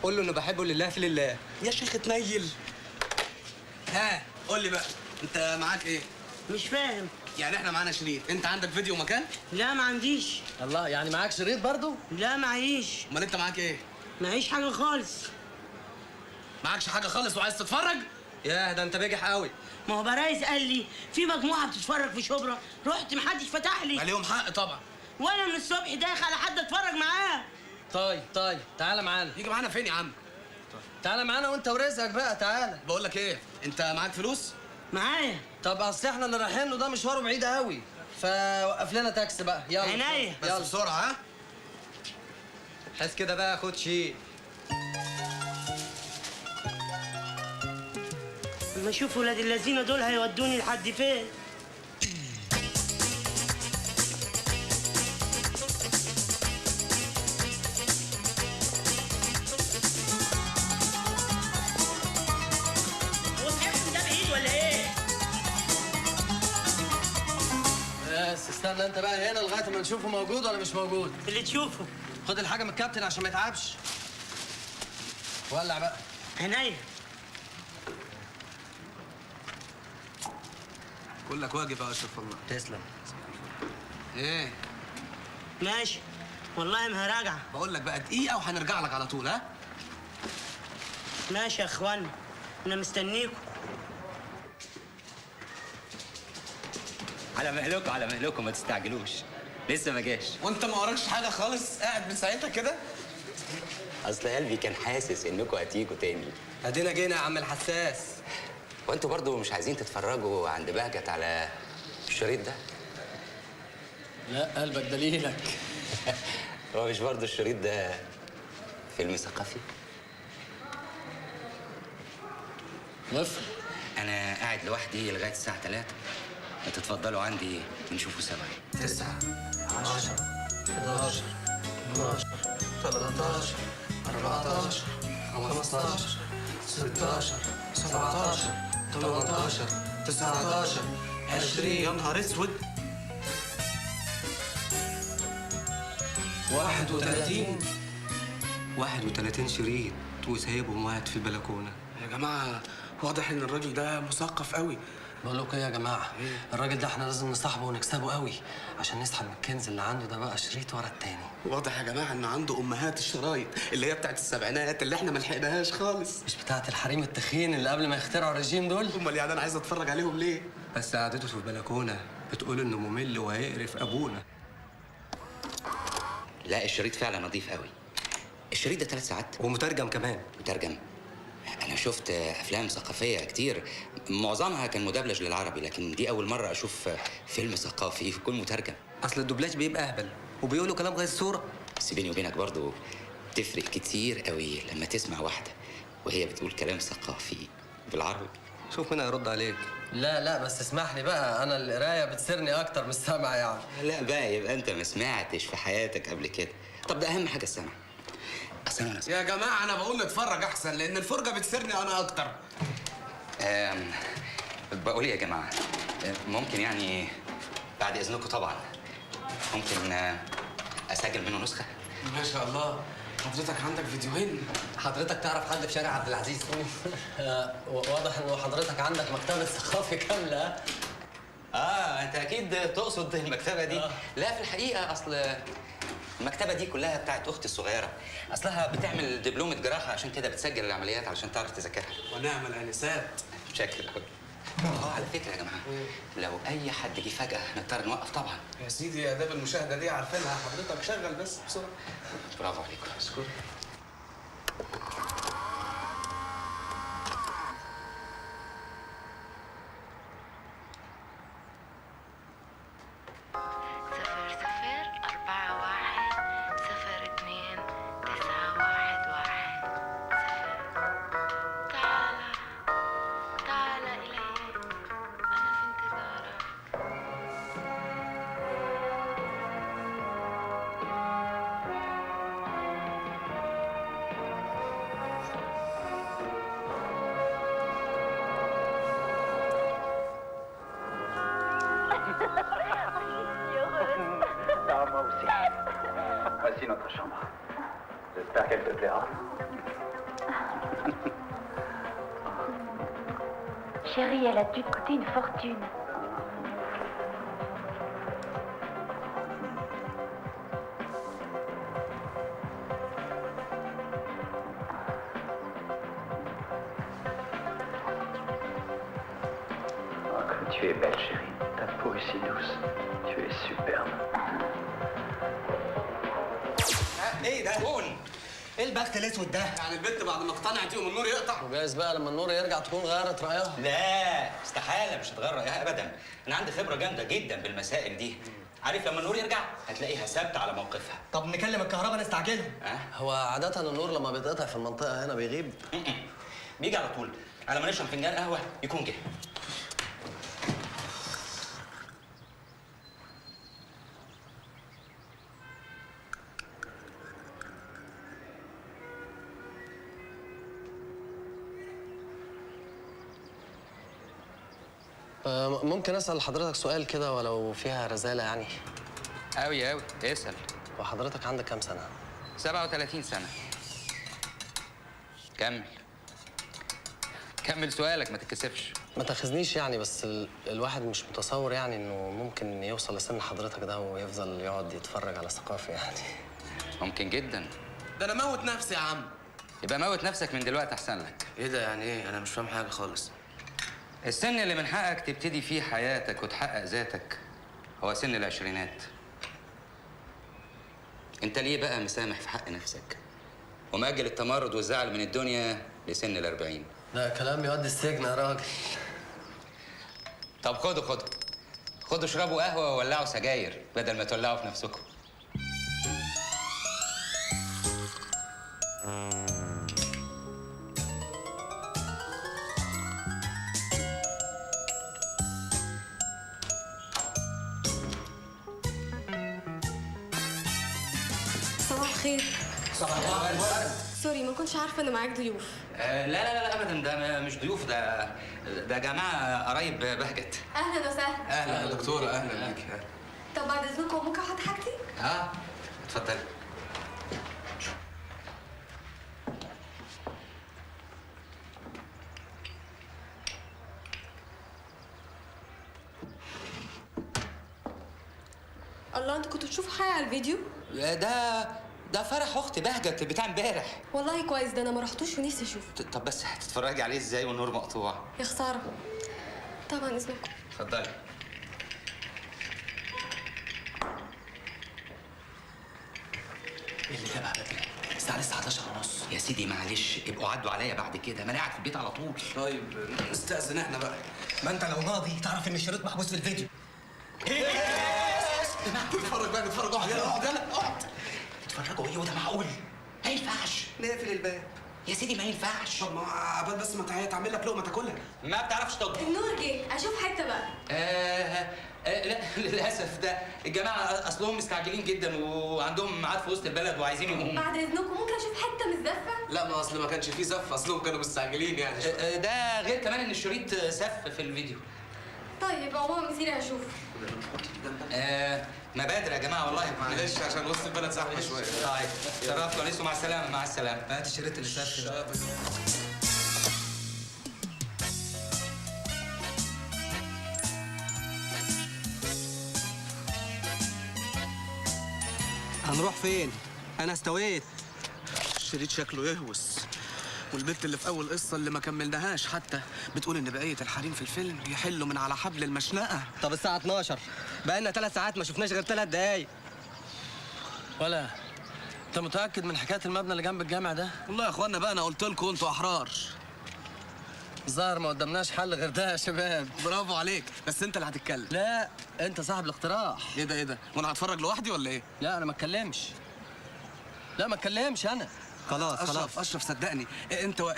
Speaker 4: قول له انه بحبه لله في لله.
Speaker 10: يا شيخ اتنيل. ها قول لي بقى، انت معاك ايه؟
Speaker 18: مش فاهم.
Speaker 10: يعني احنا معانا شريط، انت عندك فيديو مكان؟
Speaker 18: لا ما عنديش.
Speaker 1: الله، يعني معاك شريط برضو؟
Speaker 18: لا معيش.
Speaker 10: امال انت معاك ايه؟
Speaker 18: معيش حاجه خالص.
Speaker 10: معكش حاجه خالص وعايز تتفرج؟
Speaker 4: ياه ده انت بجح قوي.
Speaker 18: ما هو برايس قال لي في مجموعه بتتفرج في شبرا، رحت محدش فتح لي.
Speaker 10: عليهم حق طبعا.
Speaker 18: وانا من الصبح داخل على حد اتفرج معاه.
Speaker 1: طيب تعالى معانا.
Speaker 10: يجي معانا فين يا عم؟
Speaker 1: تعالى معانا وانت ورزقك بقى، تعالى.
Speaker 10: بقول لك ايه، انت معاك فلوس؟
Speaker 18: معايا.
Speaker 1: طب اصل احنا اللي رايحين له ده مشواره بعيد قوي، فوقف لنا تاكسي بقى. يلا
Speaker 18: عينيا.
Speaker 10: بس بسرعه. ها
Speaker 4: حس كده بقى، خد شيء.
Speaker 18: اما اشوف ولاد الذين دول هيودوني لحد فين. هو صاحبكم ده بعيد ولا ايه؟
Speaker 1: بس استنى انت بقى هنا لغايه ما نشوفه موجود ولا مش موجود.
Speaker 18: اللي تشوفه.
Speaker 1: خد الحاجه من الكابتن عشان ما يتعبش. ولع بقى.
Speaker 18: عينيا.
Speaker 10: بقول لك واجب يا اشرف والله.
Speaker 1: تسلم.
Speaker 10: ايه؟
Speaker 18: ماشي والله ما هراجع.
Speaker 10: بقول لك بقى دقيقه وهنرجع لك على طول. ها
Speaker 18: ماشي يا اخوانا، انا مستنيكم.
Speaker 19: على مهلكم ما تستعجلوش، لسه ما جاش.
Speaker 10: وانت ما وراكش حاجه خالص، قاعد من ساعتها كده؟
Speaker 19: اصل قلبي كان حاسس انكم هتيجوا تاني.
Speaker 4: ادينا جينا يا عم الحساس.
Speaker 19: وانتوا برضو مش عايزين تتفرجوا عند بهجت على الشريط ده؟
Speaker 1: لا قلبك دليلك.
Speaker 19: هو مش برضو الشريط ده فيلم ثقافي؟
Speaker 1: وفق.
Speaker 19: انا قاعد لوحدي لغايه الساعه 3. تتفضلوا عندي ونشوفوا سوا.
Speaker 4: 9 10 11 12 13 14 15 16 17 18 19 20.
Speaker 10: يا نهار اسود.
Speaker 4: 31 شريط وسايبهم واحد في البلكونه.
Speaker 10: يا جماعه واضح ان الراجل ده مثقف قوي.
Speaker 1: بقول لكم ايه يا جماعه، الراجل ده احنا لازم نصاحبه ونكسبه قوي عشان نسحب من الكنز اللي عنده ده بقى شريط ورا التاني.
Speaker 10: واضح يا جماعه ان عنده امهات الشرايط اللي هي بتاعت السبعينات اللي احنا ما لحقناهاش خالص.
Speaker 1: مش بتاعت الحريم التخين اللي قبل ما يخترعوا الرجيم دول؟
Speaker 10: امال يعني انا عايز اتفرج عليهم ليه؟
Speaker 4: بس قعدته في البلكونه بتقول انه ممل وهيقرف ابونا.
Speaker 19: لا الشريط فعلا نظيف قوي. الشريط ده 3 ساعات
Speaker 4: ومترجم كمان.
Speaker 19: مترجم؟ أنا شفت أفلام ثقافية كتير معظمها كان مدبلج للعربي، لكن دي أول مرة أشوف فيلم ثقافي يكون مترجم.
Speaker 4: أصل الدبلاج بيبقى أهبل وبيقولوا كلام غير الصورة.
Speaker 19: بس بيني وبينك برضو تفرق كتير قوي لما تسمع واحدة وهي بتقول كلام ثقافي بالعربي.
Speaker 4: شوف مين هيرد عليك.
Speaker 1: لا بس اسمح لي بقى، أنا القراية بتسرني أكتر من السمع يعني.
Speaker 19: لا بقى يبقى أنت ما سمعتش في حياتك قبل كده. طب ده أهم حاجة السمع.
Speaker 10: يا جماعه انا بقول نتفرج احسن لان الفرجه بتسرني انا اكتر.
Speaker 19: بقول يا جماعه ممكن يعني بعد اذنكم طبعا ممكن اسجل منه نسخه؟
Speaker 10: ما شاء الله حضرتك عندك فيديوهين.
Speaker 1: حضرتك تعرف حد في شارع عبد العزيز؟ واضح انه حضرتك عندك مكتبه ثقافي كامله.
Speaker 19: انت اكيد تقصد المكتبه دي. لا في الحقيقه اصل المكتبة دي كلها بتاعت أختي الصغيرة، أصلها بتعمل دبلومة جراحة عشان كده بتسجل العمليات علشان تعرف تذاكرها.
Speaker 10: ونعم الآنسات.
Speaker 19: شكرا قوي. على فكرة يا جماعة لو أي حد جه فجأة نضطر نوقف طبعا.
Speaker 10: يا سيدي آداب المشاهدة دي عارفينها حضرتك، شغل بس بسرعة.
Speaker 19: برافو عليكم.
Speaker 10: اشكرك.
Speaker 20: Voici notre chambre. J'espère qu'elle te plaira.
Speaker 17: Chérie, elle a dû te coûter une fortune.
Speaker 20: Oh, que tu es belle, chérie. Ta peau est si douce. Tu es superbe.
Speaker 10: ايه ده؟ قول ايه البخت الاسود ده؟ يعني البنت بعد ما اقتنعت يوم النور يقطع.
Speaker 1: وجايز بقى لما النور يرجع تكون غيرت رايها.
Speaker 19: لا استحاله مش هتغير رايها ابدا. انا عندي خبره جامده جدا بالمسائل دي. عارف لما النور يرجع هتلاقيها ثابته على موقفها.
Speaker 10: طب نكلم الكهرباء نستعجلهم.
Speaker 1: هو عادة النور لما بيتقطع في المنطقة هنا بيغيب؟
Speaker 19: بيجي على طول. على ما نشرب فنجان قهوه يكون جه.
Speaker 1: ممكن اسال حضرتك سؤال كده ولو فيها رزاله يعني؟
Speaker 19: قوي قوي اسال.
Speaker 1: وحضرتك عندك كام سنه؟
Speaker 19: 37 سنه. كمل سؤالك ما تتكسفش.
Speaker 1: ما تاخذنيش يعني، بس الواحد مش متصور يعني انه ممكن يوصل لسن حضرتك ده ويفضل يقعد يتفرج على ثقافي يعني.
Speaker 19: ممكن جدا.
Speaker 10: ده انا موت نفسي يا عم.
Speaker 19: يبقى موت نفسك من دلوقتي احسن لك.
Speaker 4: ايه ده يعني ايه؟ انا مش فاهم حاجه خالص.
Speaker 19: السن اللي من حقك تبتدي فيه حياتك وتحقق ذاتك هو سن العشرينات. انت ليه بقى مسامح في حق نفسك ومأجل التمرد والزعل من الدنيا لسن ال40؟
Speaker 1: ده كلام يودي السجن يا راجل.
Speaker 19: طب خدوا اشربوا قهوه وولعوا سجاير بدل ما تولعوا في نفسكم.
Speaker 21: صباح الخير.
Speaker 19: صباح الخير.
Speaker 21: سوري ما كنتش عارفه ان معاك ضيوف.
Speaker 19: لا ابدا، ده مش ضيوف، ده جماعه قرايب بهجت.
Speaker 21: اهلا وسهلا.
Speaker 19: اهلا يا دكتوره، اهلا بيك.
Speaker 21: طب بعد اذنكم ممكن احط حاجتي؟
Speaker 19: اتفضلي.
Speaker 21: الله انتوا كنتوا بتشوفوا حاجه على الفيديو؟
Speaker 19: ده فرح اختي بهجت بتاع امبارح.
Speaker 21: والله كويس، ده انا ما رحتوش ونفسي اشوفه.
Speaker 19: طب بس هتتفرجي عليه ازاي والنور مقطوع؟
Speaker 21: يا خساره. طبعا اذنكم.
Speaker 19: اتفضلي.
Speaker 11: اللي ده بقى بدري، الساعة لسه 11:30.
Speaker 19: يا سيدي معلش ابقوا عدوا عليا بعد كده، ما انا قاعد في البيت على طول.
Speaker 10: طيب نستأذن احنا بقى.
Speaker 18: ما انت لو ماضي تعرف ان الشريط محبوس في الفيديو.
Speaker 10: نتفرج بقى، نتفرج. اقعد يلا، اقعد يلا، اقعد.
Speaker 19: اتفرجوا ايه وده معقول؟ ما ينفعش.
Speaker 10: نقفل الباب.
Speaker 19: يا سيدي ما ينفعش.
Speaker 10: طب ما عبال بس ما تعمل لك لقمه تاكلها.
Speaker 19: ما بتعرفش تطبخ.
Speaker 21: النور جه، اشوف حته بقى.
Speaker 19: لا للاسف، ده الجماعه اصلهم مستعجلين جدا وعندهم ميعاد في وسط البلد وعايزين يقوموا.
Speaker 21: بعد اذنكم ممكن اشوف حته من الزفه؟
Speaker 10: لا ما اصل ما كانش فيه زف، اصلهم كانوا مستعجلين يعني.
Speaker 19: ده غير كمان ان الشريط سف في الفيديو.
Speaker 21: طيب عموما مسيري هشوف.
Speaker 19: مبادر يا جماعه والله.
Speaker 10: معلش عشان وسط البلد زحمه شويه.
Speaker 19: طيب شرفتوا انسوا، مع السلامه. مع السلامه.
Speaker 18: هات الشريط اللي سف ده. هنروح فين؟ انا استويت.
Speaker 10: الشريط شكله يهوس، والبنت اللي في اول قصه اللي ما كملناهاش حتى بتقول ان بقيه الحريم في الفيلم يحلوا من على حبل المشنقه.
Speaker 18: طب الساعه 12 بقالنا 3 ساعات ما شفناش غير 3 دقايق.
Speaker 1: ولا انت متاكد من حكايه المبنى اللي جنب الجامع ده؟
Speaker 10: والله يا اخوانا بقى انا قلت لكم انتوا احرار.
Speaker 1: الظاهر ما قدامناش حل غير ده يا شباب.
Speaker 10: برافو عليك، بس انت اللي هتتكلم.
Speaker 1: لا انت صاحب الاقتراح.
Speaker 10: ايه ده وانا هتفرج لوحدي ولا ايه؟
Speaker 1: لا انا ما اتكلمش. لا ما اتكلمش انا.
Speaker 10: خلاص اشرف صدقني،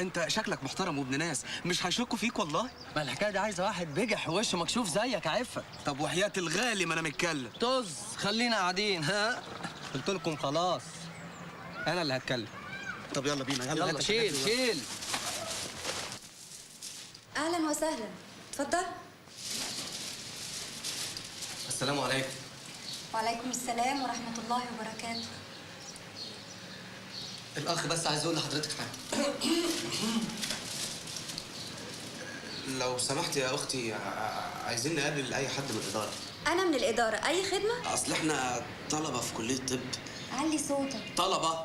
Speaker 10: انت شكلك محترم وابن ناس، مش هيشكوا فيك والله.
Speaker 1: ما الحكايه دي عايزه واحد بجح ووشه مكشوف زيك يا عفه.
Speaker 10: طب وحياه الغالي ما انا متكلم.
Speaker 1: طز خلينا قاعدين. ها
Speaker 18: قلت لكم خلاص انا اللي هتكلم.
Speaker 10: طب يلا بينا،
Speaker 1: يلا شيل.
Speaker 21: اهلا وسهلا، اتفضل.
Speaker 4: السلام عليكم.
Speaker 21: وعليكم السلام ورحمه الله وبركاته.
Speaker 4: الاخ بس عايز اقول لحضرتك حاجه.
Speaker 10: لو سمحت يا اختي، عايزين نقابل اي حد من الاداره.
Speaker 21: انا من الاداره، اي خدمه؟
Speaker 10: اصل احنا طلبه في كليه طب.
Speaker 21: علي صوتك.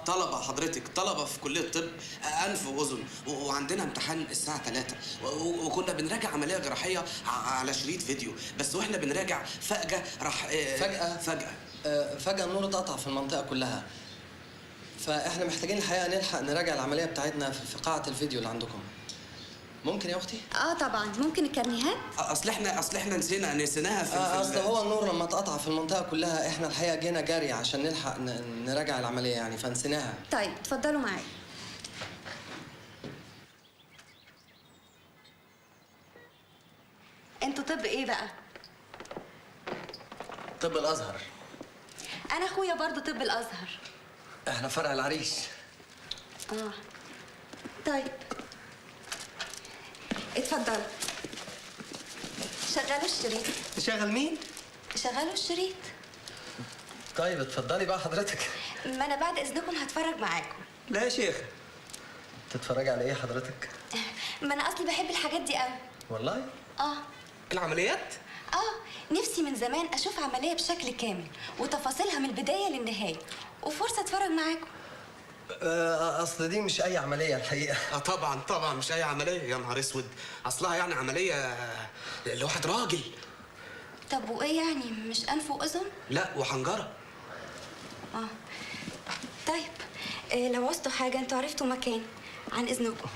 Speaker 10: طلبه حضرتك، طلبه في كليه طب انف واذن، وعندنا امتحان الساعه 3 وكنا بنراجع عمليه جراحيه على شريط فيديو، بس واحنا بنراجع فجاه راح
Speaker 1: فجأة النور اتقطع في المنطقة كلها. فاحنا محتاجين الحقيقة نلحق نراجع العملية بتاعتنا في قاعة الفيديو اللي عندكم. ممكن يا اختي؟
Speaker 21: طبعا، ممكن الكارنيهات؟
Speaker 10: اصل احنا نسيناها في
Speaker 1: اصل هو النور لما اتقطع في المنطقة كلها احنا الحقيقة جينا جري عشان نلحق نراجع العملية يعني، فنسيناها.
Speaker 21: طيب اتفضلوا معايا. انتوا طب ايه بقى؟
Speaker 1: طب الازهر.
Speaker 21: انا اخويا برضو طب الازهر.
Speaker 1: احنا فرع العريش.
Speaker 21: طيب اتفضلوا شغلوا الشريط.
Speaker 1: نشغل مين؟
Speaker 21: شغلوا الشريط.
Speaker 1: طيب اتفضلي بقى حضرتك.
Speaker 21: ما انا بعد اذنكم هتفرج معاكم.
Speaker 1: لا يا شيخ. تتفرجي على ايه حضرتك؟
Speaker 21: ما انا اصلي بحب الحاجات دي قوي.
Speaker 1: والله؟
Speaker 10: العمليات؟
Speaker 21: نفسي من زمان اشوف عمليه بشكل كامل وتفاصيلها من البدايه للنهايه، وفرصه اتفرج معاكم.
Speaker 1: اصل دي مش اي عمليه الحقيقه.
Speaker 10: طبعا مش اي عمليه، يا نهار اسود. اصلها يعني عمليه لواحد راجل.
Speaker 21: طب وايه يعني، مش انف واذن؟
Speaker 10: لا، وحنجره.
Speaker 21: طيب لو عوزتوا حاجه انتوا عرفتوا مكان، عن اذنكم.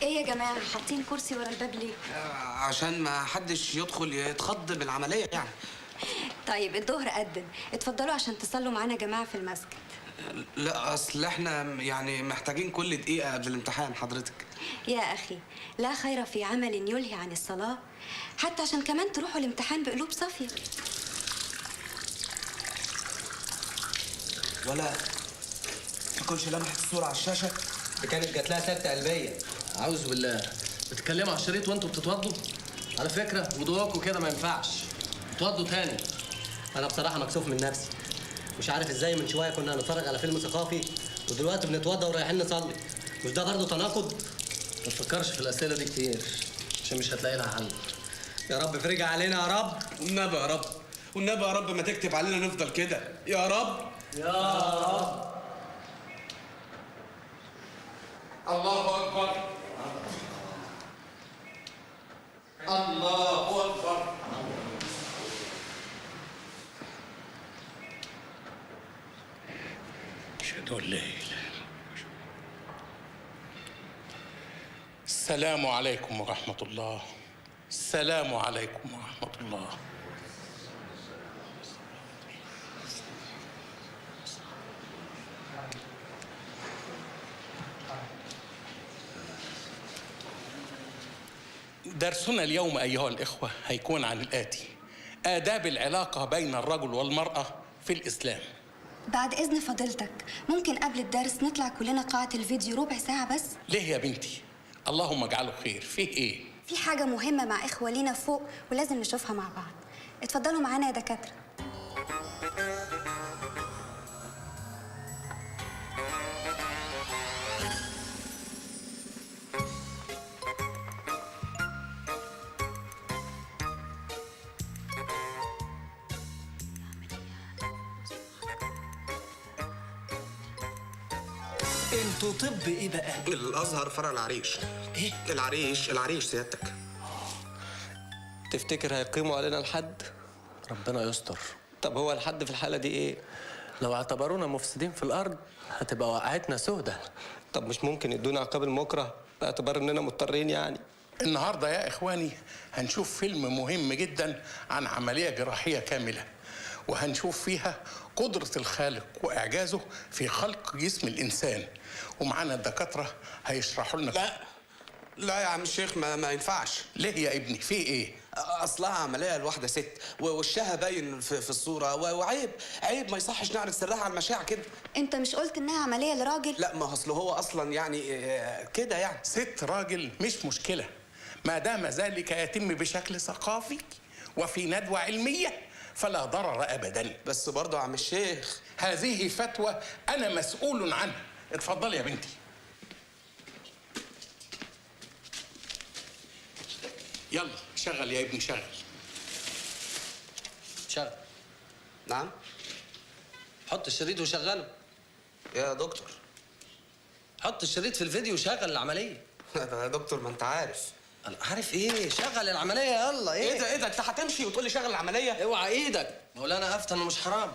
Speaker 21: ايه يا جماعه، حاطين كرسي ورا الباب ليه؟
Speaker 10: عشان ما حدش يدخل يتخض بالعمليه يعني.
Speaker 21: طيب الظهر قدم، اتفضلوا عشان تصلوا معانا يا جماعه في المسجد.
Speaker 10: لا، اصل احنا يعني محتاجين كل دقيقه قبل الامتحان حضرتك.
Speaker 21: يا اخي لا خير في عمل يلهي عن الصلاه، حتى عشان كمان تروحوا الامتحان بقلوب صافيه.
Speaker 10: ولا تكونش لمحت الصوره على الشاشه؟
Speaker 1: دي كانت جات لها سكتة قلبية. أعوذ بالله. بتتكلموا على الشريط وانتوا بتتوضوا؟ على فكرة وضوءكوا كده ما ينفعش. اتوضوا تاني.
Speaker 4: انا بصراحه مكسوف من نفسي. مش عارف ازاي من شويه كنا هنتفرج على فيلم ثقافي ودلوقتي بنتوضى ورايحين نصلي. مش ده برضه تناقض؟
Speaker 1: ما تفكرش في الأسئلة دي كتير عشان مش هتلاقي لها حل.
Speaker 4: يا رب فرجع علينا يا رب.
Speaker 10: والنبي يا رب، والنبي يا رب ما تكتب علينا نفضل كده يا رب.
Speaker 1: يا رب.
Speaker 6: الله أكبر. الله أكبر. أشهد أن لا إله إلا الله. السلام عليكم ورحمة الله. السلام عليكم ورحمة الله. درسنا اليوم أيها الإخوة هيكون عن الآتي: آداب العلاقة بين الرجل والمرأة في الإسلام.
Speaker 21: بعد إذن فضيلتك ممكن قبل الدرس نطلع كلنا قاعة الفيديو ربع ساعة بس؟
Speaker 6: ليه يا بنتي؟ اللهم اجعله خير. فيه إيه؟
Speaker 21: في حاجة مهمة مع إخوة لينا فوق ولازم نشوفها مع بعض. اتفضلوا معانا يا دكاترة.
Speaker 1: انتوا طب ايه بقى؟
Speaker 10: الازهر فرع العريش.
Speaker 1: ايه؟
Speaker 10: العريش سيادتك.
Speaker 4: تفتكر هيقيموا علينا الحد؟
Speaker 1: ربنا يستر.
Speaker 4: طب هو الحد في الحالة دي ايه؟
Speaker 1: لو اعتبرونا مفسدين في الأرض هتبقى وقعتنا سودة.
Speaker 4: طب مش ممكن يدونا عقاب المكره باعتبار اننا مضطرين يعني؟
Speaker 6: النهارده يا إخواني هنشوف فيلم مهم جدا عن عملية جراحية كاملة، وهنشوف فيها قدرة الخالق وإعجازه في خلق جسم الإنسان، ومعانا الدكاترة هيشرحوا لنا.
Speaker 10: لا يا عم الشيخ، ما ينفعش.
Speaker 6: ليه يا ابني؟ في إيه؟
Speaker 10: اصلها عمليه لواحده ست ووشها باين في الصوره، وعيب ما يصحش نعرض سرها على المشاع كده.
Speaker 21: انت مش قلت انها عمليه لراجل؟
Speaker 10: لا، ما اصل هو اصلا يعني كده يعني.
Speaker 6: ست راجل مش مشكله ما دام ذلك يتم بشكل ثقافي وفي ندوه علميه فلا ضرر ابدا.
Speaker 10: بس برضه يا عم الشيخ
Speaker 6: هذه فتوى انا مسؤول عنها. اتفضلي يا بنتي. يلا شغل يا ابني شغل.
Speaker 1: شغل.
Speaker 10: نعم.
Speaker 1: حط الشريط وشغله.
Speaker 10: يا دكتور
Speaker 1: حط الشريط في الفيديو وشغل العمليه.
Speaker 10: يا دكتور ما انت عارف.
Speaker 1: عارف ايه؟ شغل العمليه يلا.
Speaker 10: ايه ده انت هتمشي وتقول لي شغل العمليه؟
Speaker 1: اوعى ايدك، مولانا افتن ومش حرام.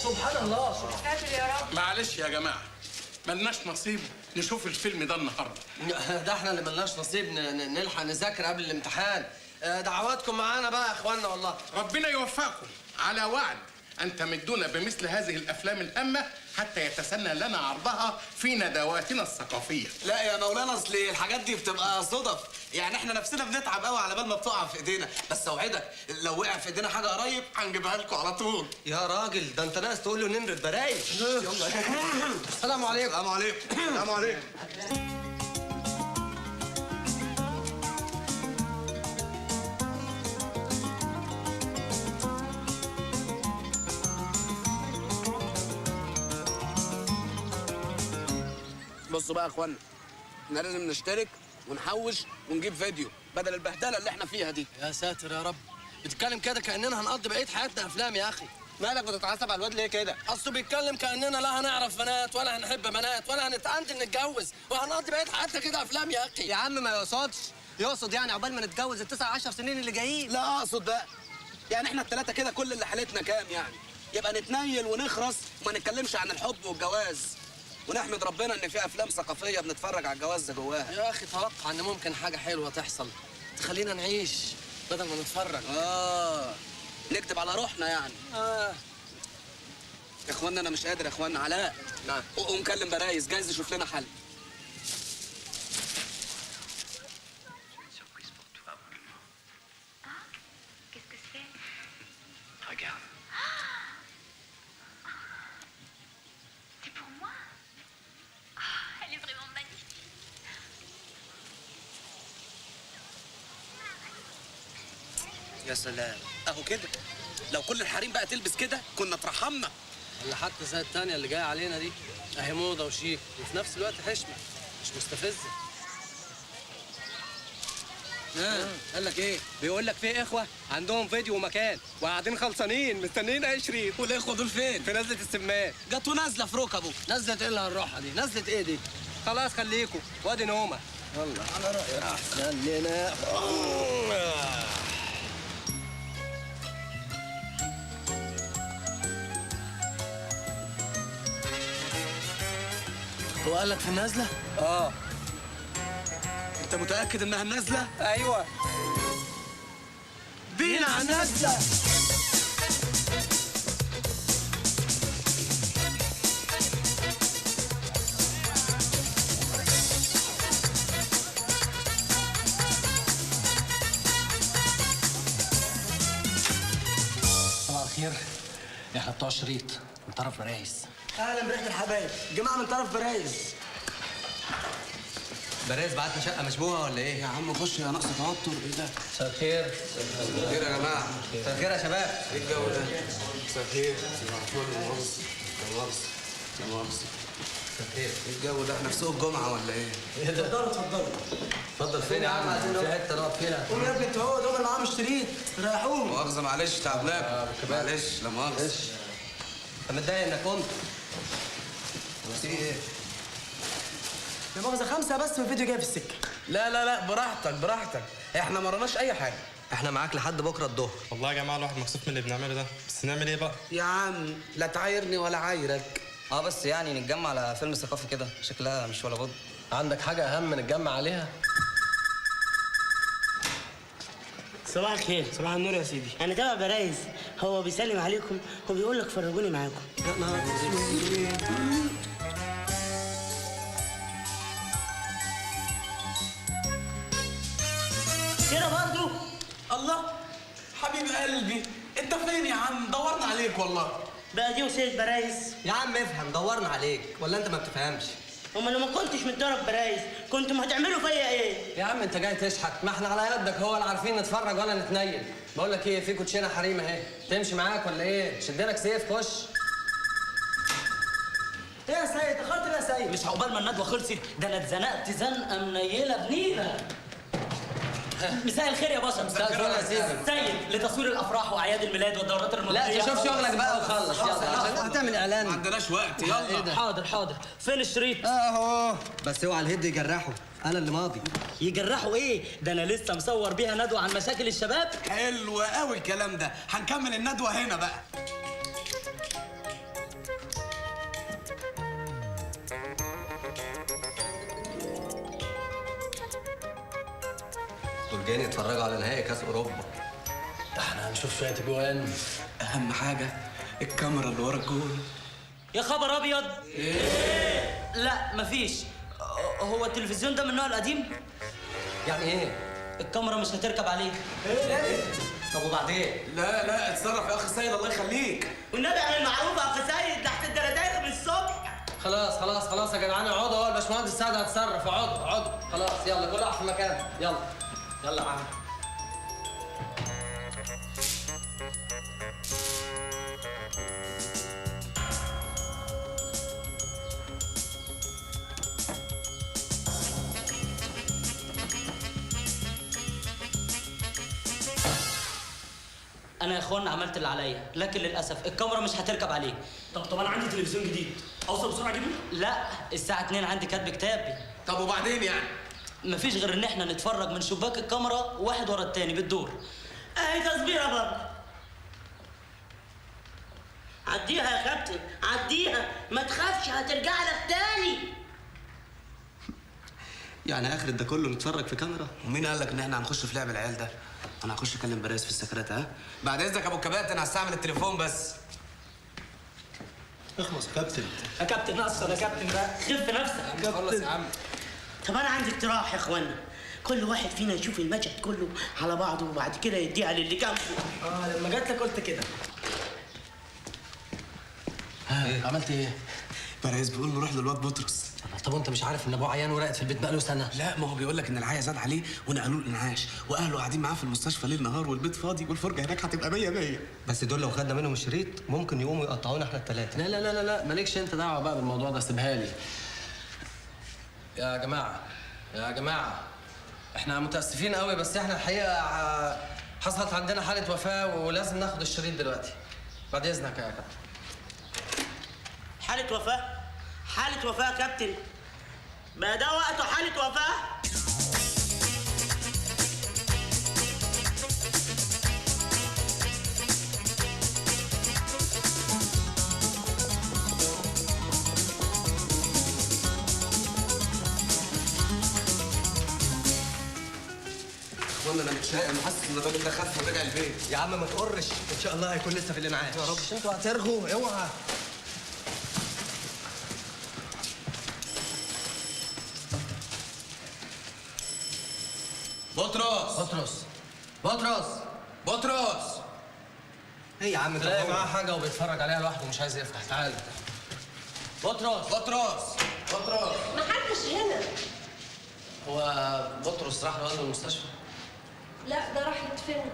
Speaker 1: سبحان الله.
Speaker 3: ساتر يا رب.
Speaker 6: معلش يا جماعه ملناش نصيب نشوف الفيلم ده النهارده.
Speaker 1: ده احنا اللي ملناش نصيب نلحق نذاكر قبل الامتحان. دعواتكم معانا بقى يا اخوانا والله.
Speaker 6: ربنا يوفقكم على وعد أن تمدونا بمثل هذه الأفلام الهامة حتى يتسنى لنا عرضها في ندواتنا الثقافية.
Speaker 10: لا يا مولانا، أصل الحاجات دي بتبقى صدف، يعني إحنا نفسنا بنتعب قوي على بال ما بتقع في إيدينا، بس أوعدك لو وقع في إيدينا حاجة قريب هنجيبها لكم على طول.
Speaker 1: يا راجل ده أنت ناقص تقول له نمرة برايش. يلا. السلام عليكم.
Speaker 10: السلام عليكم. السلام عليكم. بصوا بقى يا اخوانا، احنا لازم نشترك ونحوش ونجيب فيديو بدل البهدله اللي احنا فيها دي.
Speaker 1: يا ساتر يا رب، بتتكلم كده كاننا هنقضي بقيه حياتنا افلام يا اخي.
Speaker 10: مالك بتتعصب على الواد ليه كده؟
Speaker 1: اصله بيتكلم كاننا لا هنعرف بنات ولا هنحب بنات ولا هنتقندل نتجوز وهنقضي بقيه حياتنا كده افلام يا اخي.
Speaker 2: يا عم ما يقصدش، يقصد يعني عقبال ما نتجوز ال9 10 سنين اللي جايين.
Speaker 10: لا اقصد بقى يعني احنا الثلاثه كده كل اللي حالتنا كام يعني؟ يبقى نتنيل ونخرس وما نتكلمش عن الحب والجواز، ونحمد ربنا ان في افلام ثقافيه بنتفرج على الجواز ده جواها.
Speaker 1: يا اخي توقع ان ممكن حاجه حلوه تحصل تخلينا نعيش بدل ما نتفرج.
Speaker 10: نكتب على روحنا يعني. يا اخوانا انا مش قادر يا اخوانا. علاء.
Speaker 1: نعم.
Speaker 10: قوم كلم برايز جايز يشوف لنا حل. يا سلام، اهو كده لو كل الحريم بقى تلبس كده كنا اترحمنا.
Speaker 1: ولا حتى زي التانية اللي جايه علينا دي، اهي موضه وشيك وفي نفس الوقت حشمه مش مستفزه.
Speaker 2: قال لك ايه؟ بيقول لك في اخوه عندهم فيديو ومكان وقاعدين خلصانين مستنيين اي شريط.
Speaker 10: والاخوه دول فين؟
Speaker 2: في نزله السمان.
Speaker 10: جت ونازله في ركبه.
Speaker 1: نزلت ايه اللي هنروحها دي؟ نزلت ايه دي؟
Speaker 2: خلاص خليكم وادي نومه.
Speaker 1: يلا على رايك احسن لنا. هو قال لك في النازله؟
Speaker 10: انت متاكد انها النازله؟
Speaker 2: ايوه.
Speaker 10: بينا على النازله.
Speaker 1: صباح الخير، احنا بتوع شريط من طرف برايز.
Speaker 18: اهلا بريحه الحبايب، جماعه من طرف برايز.
Speaker 2: برايز بعتنا شقه مشبوهه ولا ايه؟
Speaker 10: يا عم خش يا ناقص توتر. ايه ده؟
Speaker 1: مساء الخير.
Speaker 10: مساء الخير يا جماعه.
Speaker 2: مساء الخير يا شباب.
Speaker 10: ايه الجو ده؟ مساء الخير. صباح الفل. لا مؤاخذه. لا مؤاخذه. لا مؤاخذه.
Speaker 2: مساء الخير.
Speaker 10: ايه الجو ده؟ احنا في سوق الجمعه ولا ايه؟
Speaker 18: اتفضلوا اتفضلوا.
Speaker 1: اتفضل فين يا عم؟ في حته نقف فيها.
Speaker 18: قوم يا ابني انت هو دول اللي معاهم الشريط، ريحوهم.
Speaker 10: مؤاخذه معلش تعبناكم. معلش لا مؤاخذه.
Speaker 2: انت متضايق انك قمت؟
Speaker 10: في ايه؟
Speaker 18: لا مؤاخذه 5 بس من الفيديو جاي في السكه.
Speaker 10: لا براحتك براحتك، احنا ما رناش اي حاجه.
Speaker 2: احنا معاك لحد بكره الظهر.
Speaker 8: والله يا جماعه الواحد مكسوف من اللي بنعمله ده، بس نعمل ايه بقى؟
Speaker 10: يا عم لا تعايرني ولا عايرك.
Speaker 19: بس يعني نتجمع على فيلم ثقافي كده شكلها مش ولا بد.
Speaker 1: عندك حاجه اهم نتجمع عليها؟
Speaker 18: صباح الخير. صباح النور يا سيدي. انا تابع برايز، هو بيسلم عليكم وبيقول لك فرجوني معاكم. يا نهار اسود.
Speaker 10: الله حبيب قلبي، انت فين يا عم؟ دورنا عليك والله.
Speaker 18: بقى دي وسيلة برايز.
Speaker 4: يا عم افهم، دورنا عليك ولا انت ما بتفهمش؟
Speaker 18: اما لو ما كنتش متدرب برايز كنتم هتعملوا فيا ايه؟
Speaker 1: يا عم انت جاي تشحت، ما احنا على قدك هو، لا عارفين نتفرج ولا نتنيل. بقول لك ايه، في كوتشينه حريم اهي، تمشي معاك ولا ايه؟ شد لك سيف خش.
Speaker 18: ايه يا سيد؟ اخرت ليه يا سيد؟
Speaker 13: مش عقبال ما الندوه خلصت، ده انا اتزنقت زنقه منيله بنيله. مساء الخير يا باشا.
Speaker 1: مساء الفل يا سيدي.
Speaker 13: سيد لتسوير الافراح واعياد الميلاد والدورات المرضيه.
Speaker 1: لا تشوف شغلك بقى وخلص يلا عشان هتعمل اعلان.
Speaker 10: ما عندناش وقت يلا.
Speaker 13: حاضر. فين الشريط؟
Speaker 4: اهو. بس اوعى الهد يجرحه، انا اللي ماضي.
Speaker 13: يجرحوا ايه؟ ده انا لسه مصور بيها ندوه عن مشاكل الشباب.
Speaker 10: حلو قوي الكلام ده، هنكمل الندوه هنا بقى.
Speaker 4: دول جايين يتفرجوا على نهائي كاس اوروبا.
Speaker 13: ده احنا هنشوف شويه اجوان.
Speaker 10: اهم حاجه الكاميرا اللي ورا الجول.
Speaker 13: يا خبر ابيض. ايه؟ لا مفيش. هو التلفزيون ده من النوع القديم؟
Speaker 1: يعني ايه؟
Speaker 13: الكاميرا مش هتركب عليه.
Speaker 10: ايه؟
Speaker 1: طب وبعدين؟
Speaker 10: لا اتصرف يا اخي سيد الله يخليك.
Speaker 18: والنبي اعمل معروف يا اخي سيد، تحت الدردايق من الصبح.
Speaker 1: خلاص يا جدعان اقعدوا، هو الباشمهندس سعد هتصرف. اقعدوا خلاص، يلا كل واحد في مكانه. يلا يا عم.
Speaker 13: انا يا اخوانا عملت اللي عليا، لكن للاسف الكاميرا مش هتركب عليه. طب انا عندي تلفزيون جديد، اوصل بسرعه اجيبه؟ لا الساعه 2 عندي كاتب كتابي.
Speaker 10: طب وبعدين يعني؟
Speaker 13: مفيش غير ان احنا نتفرج من شباك الكاميرا واحد ورا التاني بالدور.
Speaker 18: اهي تصبيره برضه. عديها يا كابتن عديها، ما تخافش هترجع لك تاني.
Speaker 4: يعني اخر ده كله نتفرج في كاميرا؟
Speaker 10: ومين قال لك ان احنا هنخش في لعب العيال ده؟ انا هخش اكلم برايز في السكرات. ها بعد اذنك يا ابو الكباتن، انا هستعمل التليفون بس.
Speaker 4: اخلص يا كابتن.
Speaker 13: يا كابتن اقصر يا كابتن بقى، خف نفسك.
Speaker 10: خلص يا عم.
Speaker 18: طب انا عندي اقتراح يا اخوانا، كل واحد فينا يشوف المشهد كله على بعضه وبعد كده يديها للي جنبه.
Speaker 13: لما جات لك قلت كده.
Speaker 10: إيه؟
Speaker 13: عملت ايه؟
Speaker 10: برايز بيقول نروح للواد بطرس.
Speaker 1: طب وانت مش عارف ان ابوه عيان وراقد في البيت بقاله سنه؟
Speaker 10: لا ما هو بيقول لك ان العيا زاد عليه ونقلوه الانعاش، واهله قاعدين معاه في المستشفى ليل نهار والبيت فاضي، والفرجه هناك هتبقى 100.
Speaker 4: بس دول لو خدنا منهم الشريط ممكن يقوموا يقطعونا احنا الثلاثه.
Speaker 1: لا مالكش انت دعوه بقى بالموضوع ده، سيبها لي. يا جماعه احنا متاسفين قوي، بس احنا الحقيقه حصلت عندنا حاله وفاه ولازم ناخد الشريط دلوقتي. بعد اذنك يا كابتن.
Speaker 18: حالة وفاة يا كابتن، بقى ده وقته حالة وفاة.
Speaker 10: وانا متشائم، انا حاسس ان الراجل ده خف ورجع البيت.
Speaker 4: يا عم ما تقرش، ان شاء الله هيكون لسه في الانعاش.
Speaker 1: يا رب انتوا هترغوا، اوعى.
Speaker 10: بطرس.
Speaker 4: ايه يا عم
Speaker 1: تلاقي معاه حاجه وبيتفرج عليها لوحده ومش عايز يفتح. تعال بطرس.
Speaker 15: محدش هنا.
Speaker 1: هو بطرس راح لوالده المستشفى؟
Speaker 15: لا ده راح يدفن.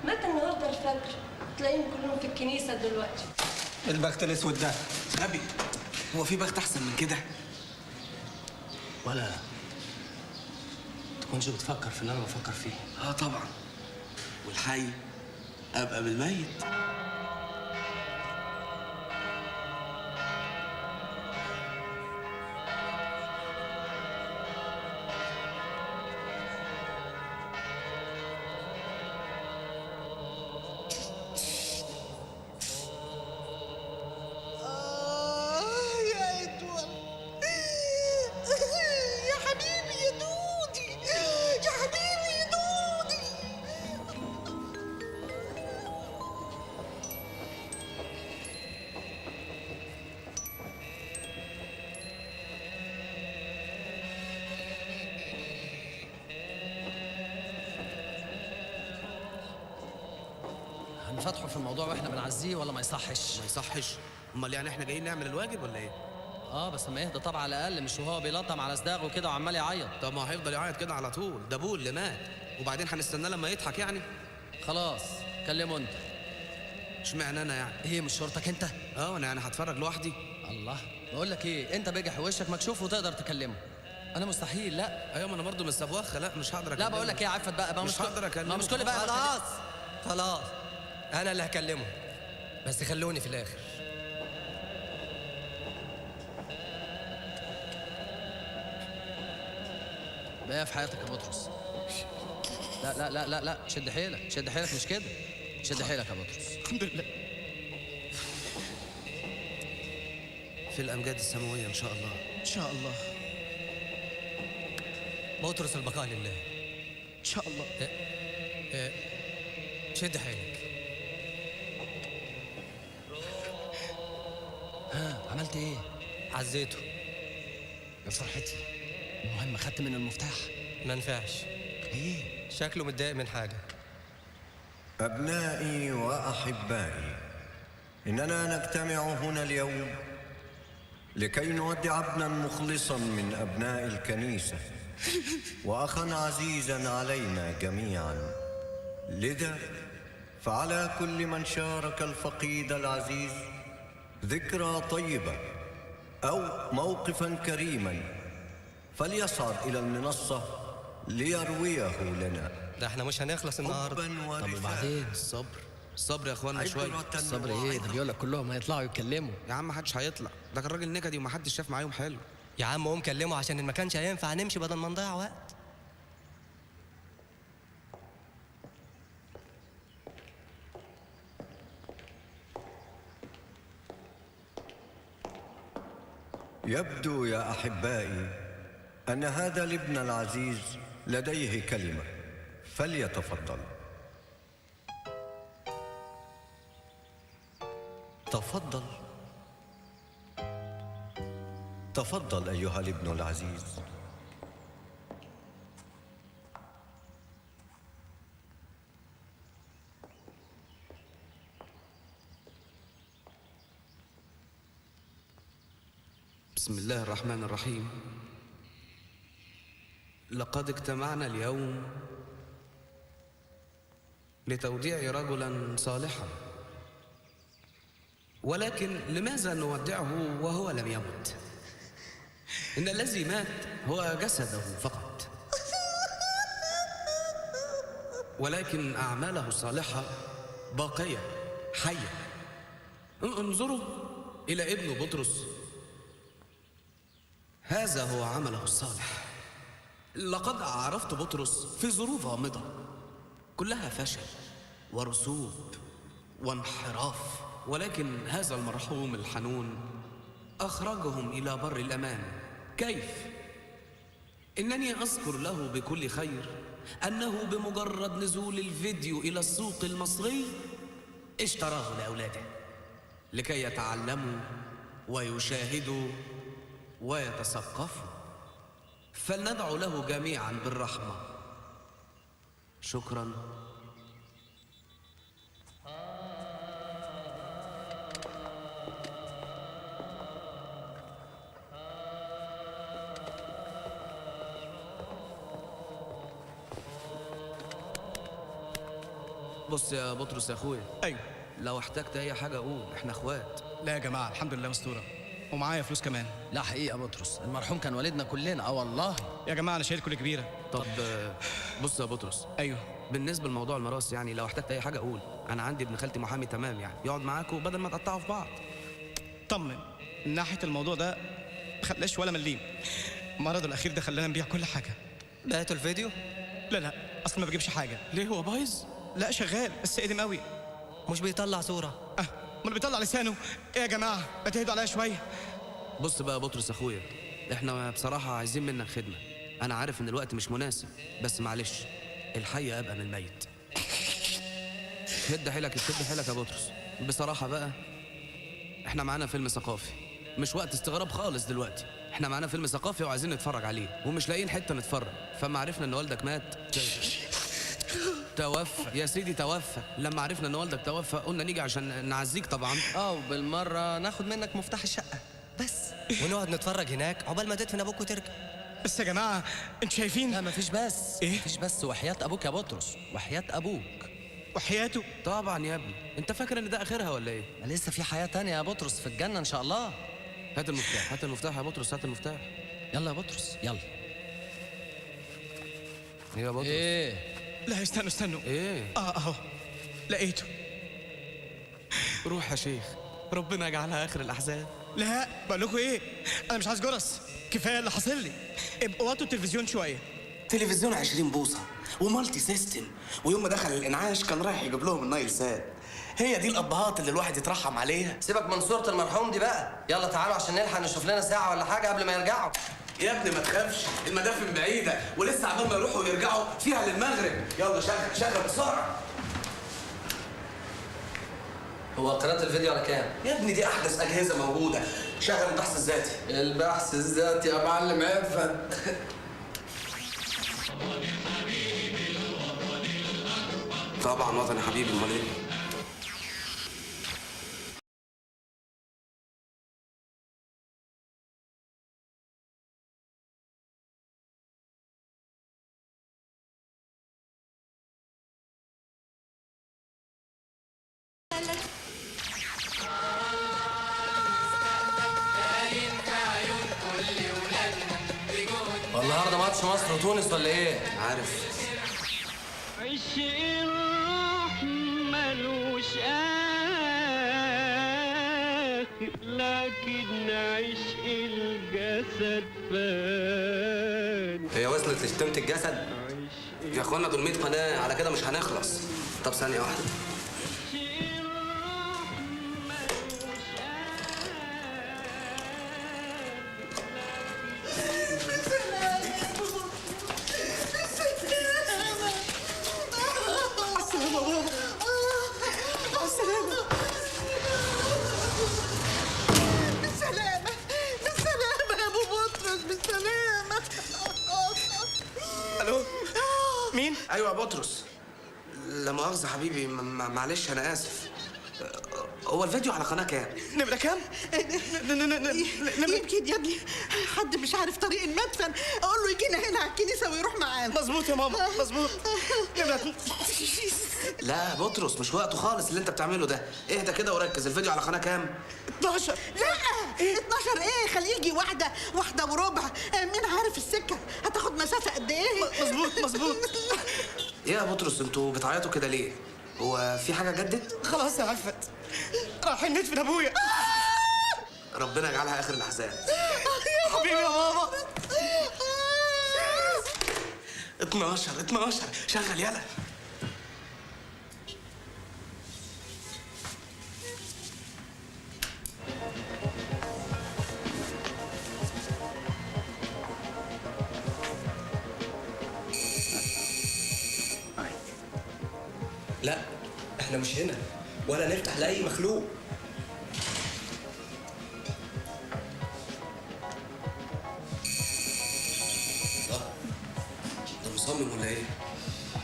Speaker 1: مات
Speaker 15: النهارده الفجر، تلاقيهم كلهم في الكنيسه دلوقتي.
Speaker 4: البخت الاسود ده
Speaker 10: غبي، هو في بخت احسن من كده؟
Speaker 1: ولا تكونش بتفكر في اللي انا بفكر فيه؟
Speaker 10: طبعا، والحي ابقى بالميت.
Speaker 1: فتحه في الموضوع واحنا بنعزيه ولا ما يصحش؟
Speaker 10: ما يصحش. امال يعني احنا جايين نعمل الواجب ولا ايه؟
Speaker 1: بس ما يهدى طبعا على الاقل، مش وهو بيلطم على صداغه كده وعمال يعيط.
Speaker 10: طب ما هيفضل يعيط كده على طول، ده ابوه اللي مات، وبعدين هنستناه لما يضحك يعني؟
Speaker 1: خلاص كلمه انت.
Speaker 10: اشمعنى انا يعني؟
Speaker 1: ايه مش شرطك انت؟
Speaker 10: انا يعني هتفرج لوحدي؟
Speaker 1: الله، بقول لك ايه، انت بجح وشك مكشوف وتقدر تكلمه. انا مستحيل. لا
Speaker 10: ايوه، ما انا برضه مش سبوخه. لا مش هقدر اكلمه.
Speaker 1: لا بقول لك ايه يا عفت بقى
Speaker 10: مش هقدر اكلمه.
Speaker 1: ما مش كل بقى
Speaker 4: خلاص خلاص، انا اللي هكلمه، بس خلوني في الاخر.
Speaker 1: بقى في حياتك يا بطرس. لا لا لا لا لا، شد حيلك شد حيلك، مش كده، شد حيلك يا بطرس.
Speaker 10: الحمد لله. في الامجاد السماويه ان شاء الله.
Speaker 18: ان شاء الله.
Speaker 4: بطرس البقاء لله.
Speaker 18: ان شاء الله.
Speaker 4: شد حيلك.
Speaker 1: عملت ايه؟
Speaker 4: عزيته.
Speaker 1: يا فرحتي. المهم خدت من المفتاح؟
Speaker 4: ما نفعش.
Speaker 1: ايه؟
Speaker 4: شكله متضايق من حاجه.
Speaker 9: أبنائي وأحبائي، إننا نجتمع هنا اليوم لكي نودع ابنا مخلصا من أبناء الكنيسة وأخا عزيزا علينا جميعا. لذا فعلى كل من شارك الفقيد العزيز ذكرى طيبة أو موقفا كريما فليصعد إلى المنصة ليرويه لنا.
Speaker 4: ده احنا مش هنخلص النهارده.
Speaker 1: طب وبعدين؟
Speaker 10: الصبر يا اخوانا شويه.
Speaker 1: الصبر ايه؟ ده بيقول لك كلهم هيطلعوا يتكلموا.
Speaker 10: يا عم محدش هيطلع، ده كان راجل نكدي ومحدش شاف معاهم حلو.
Speaker 4: يا عم قوم كلمه عشان ما كانش هينفع نمشي بدل ما نضيع وقت.
Speaker 9: يبدو يا أحبائي أن هذا الابن العزيز لديه كلمة، فليتفضل. تفضل تفضل أيها الابن العزيز.
Speaker 10: بسم الله الرحمن الرحيم. لقد اجتمعنا اليوم لتوديع رجلا صالحا، ولكن لماذا نودعه وهو لم يمت؟ إن الذي مات هو جسده فقط، ولكن أعماله الصالحة باقية حية. انظروا إلى ابن بطرس، هذا هو عمله الصالح. لقد عرفت بطرس في ظروف غامضة كلها فشل ورسوب وانحراف، ولكن هذا المرحوم الحنون أخرجهم إلى بر الأمان. كيف؟ إنني أذكر له بكل خير أنه بمجرد نزول الفيديو إلى السوق المصري اشتراه لأولاده لكي يتعلموا ويشاهدوا ويتثقفوا. فلندعو له جميعا بالرحمة. شكرا. بص يا بطرس يا اخويا.
Speaker 22: ايوه.
Speaker 10: لو احتجت اي حاجه قول، احنا اخوات.
Speaker 22: لا يا جماعه الحمد لله مستوره، ومعايا فلوس كمان.
Speaker 1: لا حقيقة بطرس، المرحوم كان والدنا كلنا. والله
Speaker 22: يا جماعه انا شايل كل كبيره.
Speaker 10: طب بص يا بطرس.
Speaker 22: ايوه.
Speaker 10: بالنسبه لموضوع الميراث يعني لو احتجت اي حاجه قول، انا عندي ابن خالتي محامي تمام يعني يقعد معاكوا بدل ما تقطعوا في بعض.
Speaker 22: طمن، من ناحيه الموضوع ده ما خلاش ولا مليم. مرضه الاخير ده خلانا نبيع كل حاجه.
Speaker 4: بعتوا الفيديو؟
Speaker 22: لا اصلا ما بجيبش حاجه.
Speaker 10: ليه هو بايظ؟
Speaker 22: لا شغال بس قديم قوي.
Speaker 4: مش بيطلع صوره؟
Speaker 22: امال بيطلع لسانه. ايه يا جماعه ما تهدوا عليا شويه.
Speaker 10: بص بقى يا بطرس اخويا، احنا بصراحه عايزين منك خدمه. انا عارف ان الوقت مش مناسب، بس معلش الحي ابقى من الميت. شد حيلك شد حيلك يا بطرس. بصراحه بقى احنا معانا فيلم ثقافي، مش وقت استغراب خالص دلوقتي. احنا معانا فيلم ثقافي وعايزين نتفرج عليه ومش لاقيين حته نتفرج، فما عرفنا ان والدك مات
Speaker 14: توفى يا سيدي، توفى. لما عرفنا ان والدك توفى قلنا نيجي عشان نعزيك طبعا.
Speaker 1: وبالمره ناخد منك مفتاح الشقه بس،
Speaker 4: ونقعد نتفرج هناك عقبال ما تدفن ابوك وترجع.
Speaker 22: بس يا جماعه انتوا شايفين؟
Speaker 1: لا مفيش بس. ايه؟ مفيش بس، وحياه ابوك يا بطرس، وحياه ابوك.
Speaker 22: وحياته؟
Speaker 14: طبعا يا ابني، انت فاكر ان ده اخرها ولا ايه؟
Speaker 1: ما لسه في حياه تانية يا بطرس في الجنه ان شاء الله.
Speaker 14: هات المفتاح، هات المفتاح يا بطرس، هات المفتاح.
Speaker 1: يلا يا بطرس يلا.
Speaker 14: يا بطرس.
Speaker 1: ايه؟
Speaker 22: لا استنوا.
Speaker 14: ايه؟
Speaker 22: اهو لقيته.
Speaker 14: روح يا شيخ، ربنا يجعلها اخر الاحزان.
Speaker 22: لا بقول لكم ايه، انا مش عايز جرس، كفايه اللي حاصل لي. ابقوا وطوا التلفزيون شويه.
Speaker 10: تلفزيون 20 بوصه ومالتي سيستم، ويوم ما دخل الانعاش كان رايح يجيب لهم النايل سات. هي دي الابهات اللي الواحد يترحم عليها.
Speaker 1: سيبك من صوره المرحوم دي بقى، يلا تعالوا عشان نلحق نشوف لنا ساعه ولا حاجه قبل ما يرجعوا.
Speaker 10: يا ابني ما تخافش، المدافن بعيده ولسه عبال ما يروحوا ويرجعوا فيها للمغرب. يلا شغل بسرعه.
Speaker 1: هو قناه الفيديو على كام؟
Speaker 10: يا ابني دي احدث اجهزه موجوده. شغل البحث الذاتي.
Speaker 1: البحث الذاتي يا معلم عفت.
Speaker 10: طبعا وطني يا حبيبي، امال ايه؟
Speaker 1: والنهارده ماتش مصر وتونس ولا ايه؟
Speaker 10: عارف.
Speaker 5: عشق الروح ملوش آخر، لكن عشق الجسد فاني.
Speaker 10: هي وصلت لشتمة الجسد؟ يا اخوانا دول 100 قناه، على كده مش هنخلص. طب ثانيه واحده.
Speaker 22: مين؟
Speaker 10: ايوه يا بطرس. لا مؤاخذة حبيبي، معلش انا اسف. هو الفيديو على قناة كام؟
Speaker 22: نمرة كام؟
Speaker 3: يمكن يا ابني حد مش عارف طريق المدفن، اقول له يجينا هنا على الكنيسه ويروح معانا.
Speaker 22: مظبوط يا ماما، مظبوط.
Speaker 10: لا بطرس مش وقته خالص اللي انت بتعمله ده. اهدى كده وركز. الفيديو على قناة كام؟
Speaker 22: 12.
Speaker 3: لا 12 ايه، خليه يجي واحده وربع. مين عارف السكه هتاخد مسافه قد ايه.
Speaker 22: مظبوط.
Speaker 10: ايه يا بطرس انتوا بتعيطوا كده ليه؟ هو في حاجه جدت؟
Speaker 22: خلاص يا عفت، رايحين ندفن ابويا.
Speaker 10: ربنا يجعلها اخر الاحزان.
Speaker 22: حبيبي يا ماما.
Speaker 10: 12 شغل يلا.
Speaker 4: لا احنا مش هنا ولا نفتح لاي مخلوق.
Speaker 10: ده مصمم ولا ايه؟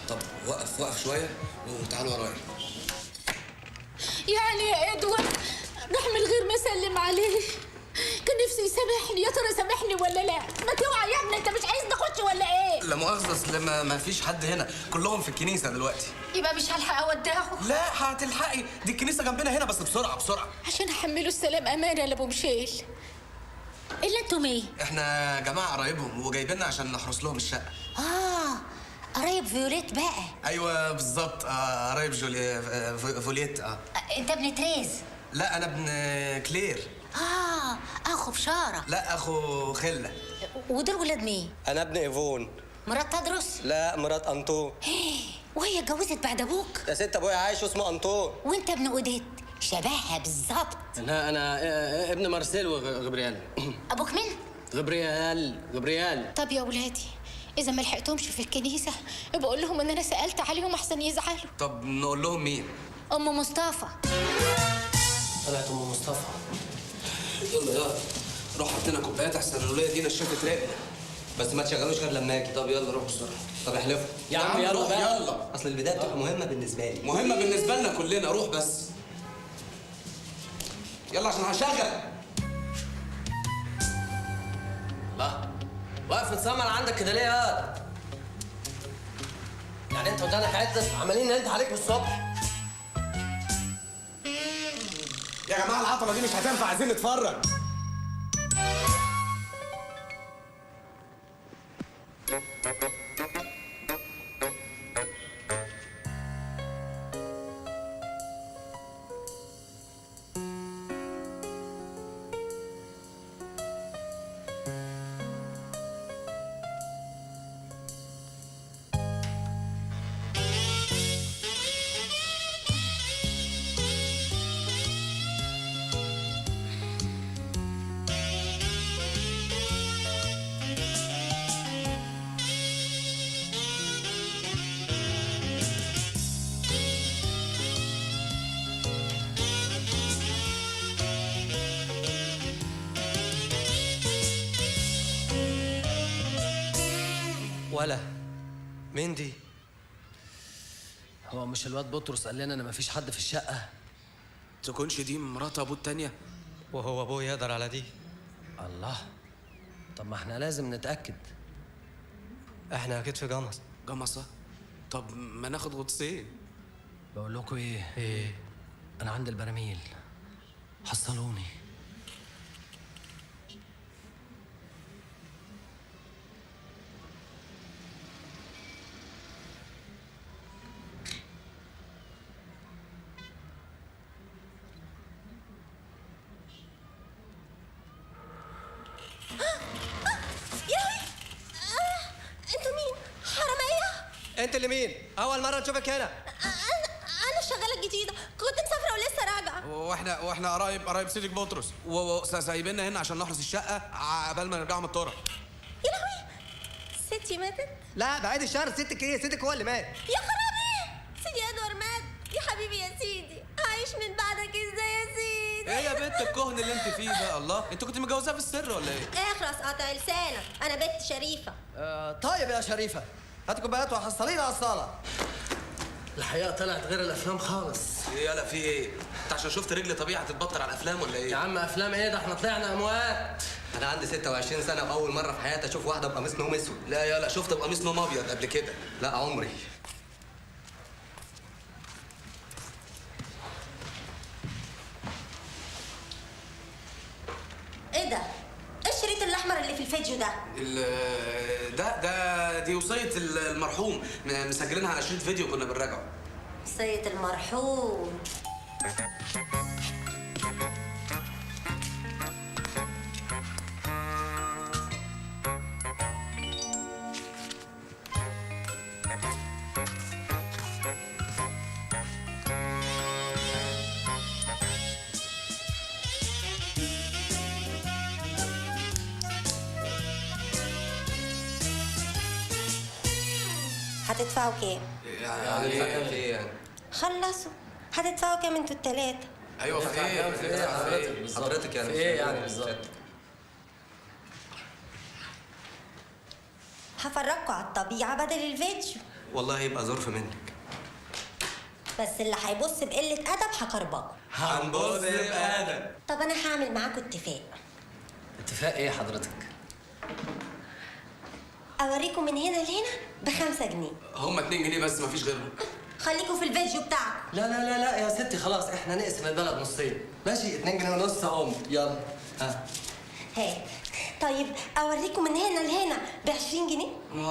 Speaker 10: طب وقف شويه وتعالوا ورايا.
Speaker 12: يعني يا ادوارد راح من غير ما اسلم عليه. كان نفسي يسامحني، يا ترى سامحني ولا لا؟ ما توعى يا ابني، انت مش عايز نخش ولا ايه؟
Speaker 10: لا مؤاخذة، اصل ما فيش حد هنا، كلهم في الكنيسة دلوقتي.
Speaker 12: يبقى مش هلحق اودعه.
Speaker 10: لا هتلحقي، دي الكنيسة جنبنا هنا، بس بسرعة.
Speaker 12: عشان احمله السلام امانة لابو مشيل. الا انتم ايه؟
Speaker 10: احنا جماعة قرايبهم وجايبيننا عشان نحرس لهم الشقة.
Speaker 12: قرايب فيوليت بقى.
Speaker 10: ايوه بالظبط، قرايب فيوليت.
Speaker 12: انت ابن تريز؟
Speaker 10: لا انا ابن كلير.
Speaker 12: اخو بشارة.
Speaker 10: لا اخو خلة.
Speaker 12: ودول ولاد مين؟
Speaker 4: انا ابن ايفون.
Speaker 12: مرات تدرس؟
Speaker 4: لا مرات انطون.
Speaker 12: وهي اتجوزت بعد ابوك؟
Speaker 4: يا ست ابويا عايش واسمه انطون.
Speaker 12: وانت ابن اوديت، شبهها بالظبط.
Speaker 1: انا ابن مارسيل وغبريال.
Speaker 12: ابوك مين؟
Speaker 1: غبريال.
Speaker 12: طب يا ولادي، اذا ما لحقتهمش في الكنيسه بقول لهم ان انا سالت عليهم احسن يزعلوا.
Speaker 10: طب نقول لهم مين؟
Speaker 12: ام مصطفى.
Speaker 1: طلعت ام مصطفى.
Speaker 10: يلا روح هات لنا كوبايات احسن الوليه دي نشفت رقنا.
Speaker 4: بس ما تشغلوش غير لما اجي.
Speaker 2: طب يلا روح بسرعه.
Speaker 4: طب احلفوا
Speaker 10: يا عم يلا
Speaker 4: روح
Speaker 10: بقى.
Speaker 4: يلا. اصل البدايه بتبقى مهمه بالنسبه لي.
Speaker 10: مهمه بالنسبه لنا كلنا، روح بس. يلا عشان هشغل.
Speaker 1: الله، واقف متسمر عندك كده ليه يا يعني انت قدامك عدة عمالين ننده عليك من الصبح.
Speaker 10: يا جماعه العطله دي مش هتنفع، عايزين نتفرج.
Speaker 1: ولا مين دي؟ هو مش الواد بطرس قال لنا ان مفيش حد في الشقه؟
Speaker 14: تكونش دي مرات ابوه التانية؟
Speaker 4: وهو ابوه يقدر على دي؟
Speaker 1: الله، طب ما احنا لازم نتاكد.
Speaker 4: احنا اكيد في جمص.
Speaker 14: جمصة؟ طب ما ناخد غطسين.
Speaker 1: بقول لكم ايه؟ انا عندي البراميل، حصلوني.
Speaker 12: انتوا مين؟ حرامية؟
Speaker 4: انت اللي مين؟ اول مره نشوفك هنا.
Speaker 12: انا الشغالة الجديدة، كنت مسافرة ولسه راجعة.
Speaker 14: واحنا قرايب سيدك بطرس وسايبيننا هنا عشان نحرس الشقه عبال ما نرجعوا من الطرق.
Speaker 12: يا لهوي، ستي ماتت؟
Speaker 4: لا بعيد الشر، ستك ايه؟ ستك هو اللي مات.
Speaker 12: يا خرابي، سيدي ادوار مات. يا حبيبي يا سيدي، عايش من بعدك ازاي يا سيدي؟
Speaker 14: ايه يا بنت الكهن اللي انت فيه ده؟ الله، انت كنت متجوزاه في السر ولا ايه؟
Speaker 12: اخرس قطع لسانك، انا بنت شريفة.
Speaker 1: طيب يا شريفه، هات كوبايات وحصلينا على الصاله. الحقيقه طلعت غير الافلام خالص.
Speaker 14: ايه يالا في ايه؟ انت عشان شفت رجل طبيعي هتتبطل على الافلام ولا ايه؟
Speaker 1: يا عم افلام ايه ده؟ احنا طلعنا اموات.
Speaker 4: انا عندي 26 سنه واول مره في حياتي اشوف واحده بقميص نوم اسود.
Speaker 14: لا يالا شفت بقميص نوم ابيض قبل كده.
Speaker 4: لا عمري.
Speaker 12: ايه ده؟ ايه الشريط الاحمر اللي في الفيديو ده؟
Speaker 14: دي وصيه المرحوم، مسجلينها على شريط فيديو كنا بنراجعه.
Speaker 12: وصيه المرحوم. هتدفعوا كام؟
Speaker 4: يعني ايه يعني؟
Speaker 12: خلصوا. هتدفعوا كام انتوا التلاتة؟
Speaker 14: ايوه في ايه؟
Speaker 4: حضرتك يعني
Speaker 1: في ايه يعني بالظبط؟
Speaker 12: هفرجكوا على الطبيعة بدل الفيديو.
Speaker 4: والله يبقى ظرف منك.
Speaker 12: بس اللي هيبص بقلة أدب هكربجه.
Speaker 14: هنبص بأدب.
Speaker 12: طب أنا هعمل معاكوا اتفاق.
Speaker 1: اتفاق ايه حضرتك؟
Speaker 12: أوريكم من هنا لهنا ب5 جنيه.
Speaker 14: هم 2 جنيه بس مفيش غيرهم.
Speaker 12: خليكوا في الفيديو بتاعكم.
Speaker 1: لا يا ستي خلاص، احنا نقسم البلد نصين. ماشي، 2 جنيه ونص يا ام. يلا ها.
Speaker 12: هات. طيب أوريكم من هنا لهنا ب20 جنيه؟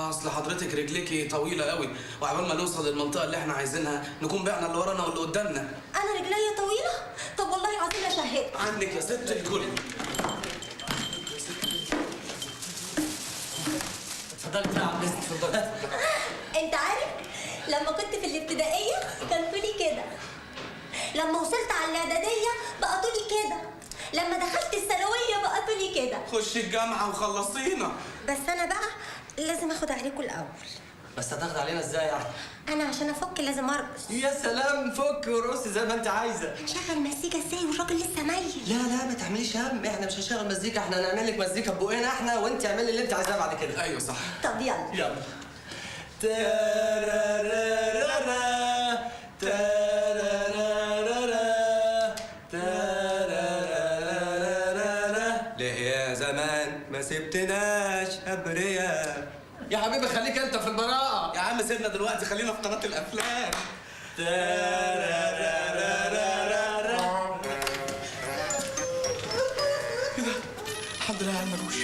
Speaker 14: اصل حضرتك رجليكي طويله قوي، وعبال ما نوصل للمنطقه اللي احنا عايزينها نكون بعنا اللي ورانا واللي قدامنا.
Speaker 12: أنا رجليا طويلة؟ طب والله العظيم أشهدك.
Speaker 14: عنك يا ست الكل.
Speaker 1: اتفضلي يا عم، اتفضلي.
Speaker 12: أنت عارف لما كنت في الابتدائية كان طولي كده، لما وصلت على الإعدادية بقى طولي كده، لما دخلت الثانوية بقى طولي كده.
Speaker 14: خش الجامعه وخلصينا.
Speaker 12: بس أنا بقى لازم آخد عليكم الأول.
Speaker 1: بس هتاخد علينا ازاي يعني؟
Speaker 12: انا عشان افك لازم ارقص.
Speaker 1: يا سلام، فك ورقصي زي ما انت عايزه.
Speaker 12: هنشغل مزيكا ازاي والراجل لسه ميت؟
Speaker 1: لا ما تعمليش هم، احنا مش هنشغل مزيكا، احنا هنعمل لك مزيكا ببقنا احنا، وانت اعملي اللي انت عايزاه بعد كده.
Speaker 14: ايوه صح.
Speaker 12: طب يلا
Speaker 1: يلا.
Speaker 4: ليه يا زمان ما سبتناش ابرياء؟
Speaker 1: يا حبيبي خليك انت في البراءة.
Speaker 14: يا عم سيبنا دلوقتي، خلينا في قناه الافلام. كده الحمد لله على المجوش.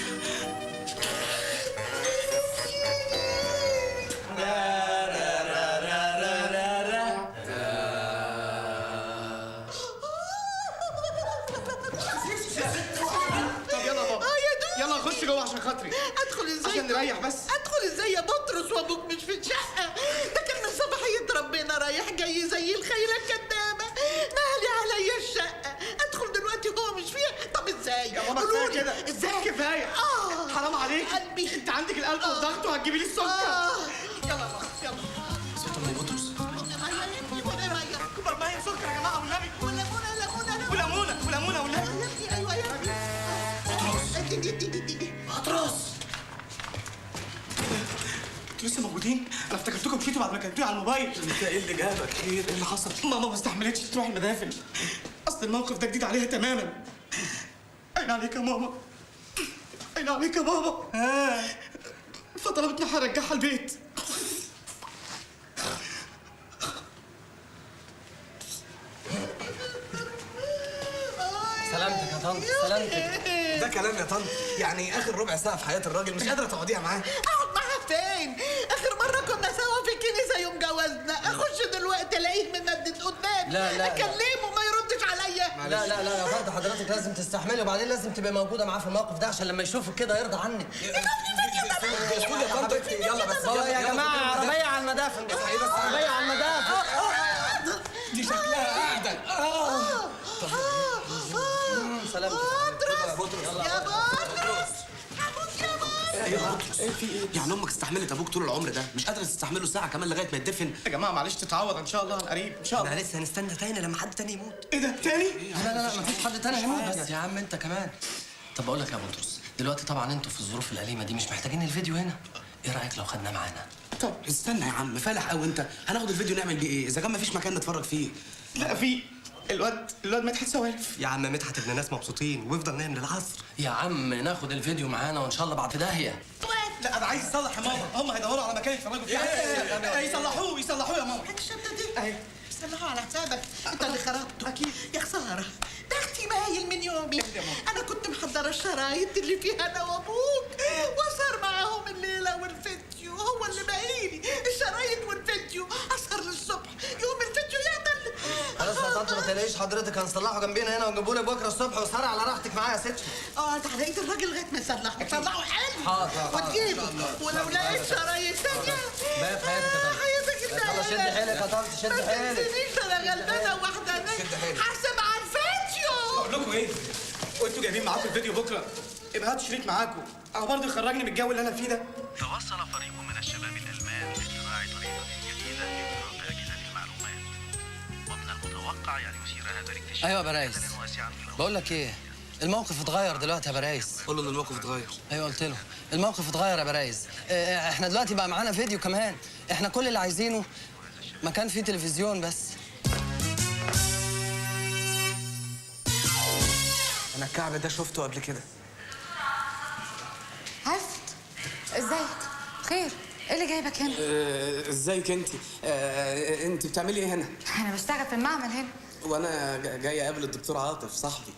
Speaker 22: طب يلا بابا يلا نخش جوه عشان خاطري.
Speaker 3: ادخل ازاي؟
Speaker 22: عشان نريح بس.
Speaker 3: ادخل ازاي يا بطرس وابوك مش في الشقه؟ ده كان من صباحيه ربنا رايح جاي زي الخيله الكدابه، مالي عليا الشقه، ادخل دلوقتي هو مش فيها؟ طب ازاي؟
Speaker 22: يا ماما
Speaker 3: قولوا
Speaker 22: كفايه
Speaker 3: لي
Speaker 22: كده.
Speaker 3: ازاي؟
Speaker 22: كفايه. حرام عليك.
Speaker 3: قلبي
Speaker 22: انت عندك القلب والضغط وهتجيبي لي السكر.
Speaker 3: يلا ماما يلا.
Speaker 14: ست ام بطرس.
Speaker 22: كوبر ميه سكر يا جماعه والنبي. وليمونه والنبي.
Speaker 3: ايوه يا
Speaker 22: بطرس انتوا لسه موجودين؟ انا افتكرتكم مشيتوا بعد ما كلمتوني على الموبايل.
Speaker 14: انت ايه اللي جابك؟ خير، ايه اللي حصل؟
Speaker 22: ماما ما استحملتش تروح المدافن. اصل الموقف ده جديد عليها تماما. عين عليك يا ماما، عين عليك يا بابا. فطلبتني هرجعها البيت.
Speaker 1: سلامتك يا طنط، سلامتك.
Speaker 14: ده كلام يا طنط؟ يعني اخر ربع ساعه في حياه الراجل مش قادره تقعديها معاه؟
Speaker 3: اقعد معاها فين؟ اخر مره كنا سوا في الكنيسه يوم جوازنا، اخش دلوقتي الاقيه ممدد قدامي.
Speaker 1: لا.
Speaker 3: اكلمه ما يردش عليا.
Speaker 1: لا يا طنط، حضرتك لازم تستحملي، وبعدين لازم تبقى موجوده معاه في الموقف ده عشان لما يشوفك كده يرضى عنك.
Speaker 14: يلا بس
Speaker 1: يا جماعه، عربيه على المدافن، عربيه على المدافن.
Speaker 14: دي شكلها قاعده.
Speaker 1: سلامتك
Speaker 3: يا بطرس يا بطرس.
Speaker 14: ايه يا بطرس؟ في ايه؟ يعني امك استحملت ابوك طول العمر ده، مش قادره تستحمله ساعه كمان لغايه ما يتدفن؟
Speaker 22: يا جماعه معلش تتعوض ان شاء الله عن قريب ان شاء الله.
Speaker 1: احنا لسه هنستنى تاني لما حد تاني يموت.
Speaker 22: ايه ده تاني؟
Speaker 1: لا مفيش حد تاني هيموت. بس يا عم انت كمان. طب بقول لك يا بطرس، دلوقتي طبعا انتوا في الظروف الأليمة دي مش محتاجين الفيديو هنا. ايه رايك لو خدناه معانا؟
Speaker 14: طب استنى يا عم، فالح قوي انت. هناخد الفيديو نعمل بيه ايه اذا كان مفيش مكان نتفرج فيه؟
Speaker 22: لا في. الواد مدحت سوالف.
Speaker 4: يا عم مدحت ابن ناس مبسوطين ويفضل نايم للعصر.
Speaker 1: يا عم ناخد الفيديو معانا وان شاء الله بعد داهيه.
Speaker 22: لا انا عايز اصلح يا ماما، هم هيدوروا على مكان يتفرجوا فيه. يصلحوه يا ماما.
Speaker 3: الشنطه دي اهي صلحوها على حسابك، انت اللي خربته. اكيد يا خساره، ده اختي مايل من يومي. انا كنت محضره الشرايط اللي فيها انا وابوك، واسهر معاهم الليله والفيديو هو اللي باقيلي. الشرايط والفيديو اسهر للصبح، يوم الفيديو يعمل.
Speaker 1: خلاص يا طنط ما تلاقيش حضرتك، هنصلحه جنبينا هنا ونجيبه لك بكره الصبح، واسهري على راحتك معايا يا ست.
Speaker 3: اقعد على ايد الراجل لغايه ما يصلحه، صلحه حلو
Speaker 1: حاضر
Speaker 3: وتجيبه. ولو لقيت شرايط ثانيه
Speaker 1: بقى في حياتك يا طنط.
Speaker 3: حياتك انت.
Speaker 1: خلاص شد حيلك يا طنط، شد حيلك.
Speaker 3: ما تنسينيش انا غلبانه وحدانيه، حاسب على الفيديو.
Speaker 22: بقول لكم ايه؟ وانتوا جايبين معاكم الفيديو بكره، يبقى هاتوا شريك معاكم، اهو برضه يخرجني من الجو اللي انا فيه ده.
Speaker 7: توصل فريق من الشباب الألمان لاختراع طريقة جديدة لاختراق أجهزة المعلومات، ومن المتوقع يعني يثير هذا الاكتشاف.
Speaker 1: ايوه يا برايس، بقول لك ايه، الموقف اتغير دلوقتي يا برايس.
Speaker 14: قول له ان الموقف اتغير.
Speaker 1: ايوه قلت له الموقف اتغير يا برايس. احنا دلوقتي بقى معانا فيديو كمان. احنا كل اللي عايزينه مكان فيه تلفزيون بس.
Speaker 14: انا الكعب ده شفته قبل كده.
Speaker 16: عفت، ازيك؟ خير، ايه اللي جايبك هنا؟
Speaker 14: ازيك انت؟ انت بتعملي ايه هنا؟
Speaker 16: انا بشتغل في المعمل هنا.
Speaker 14: وانا جاي اقابل الدكتور عاطف صاحبي.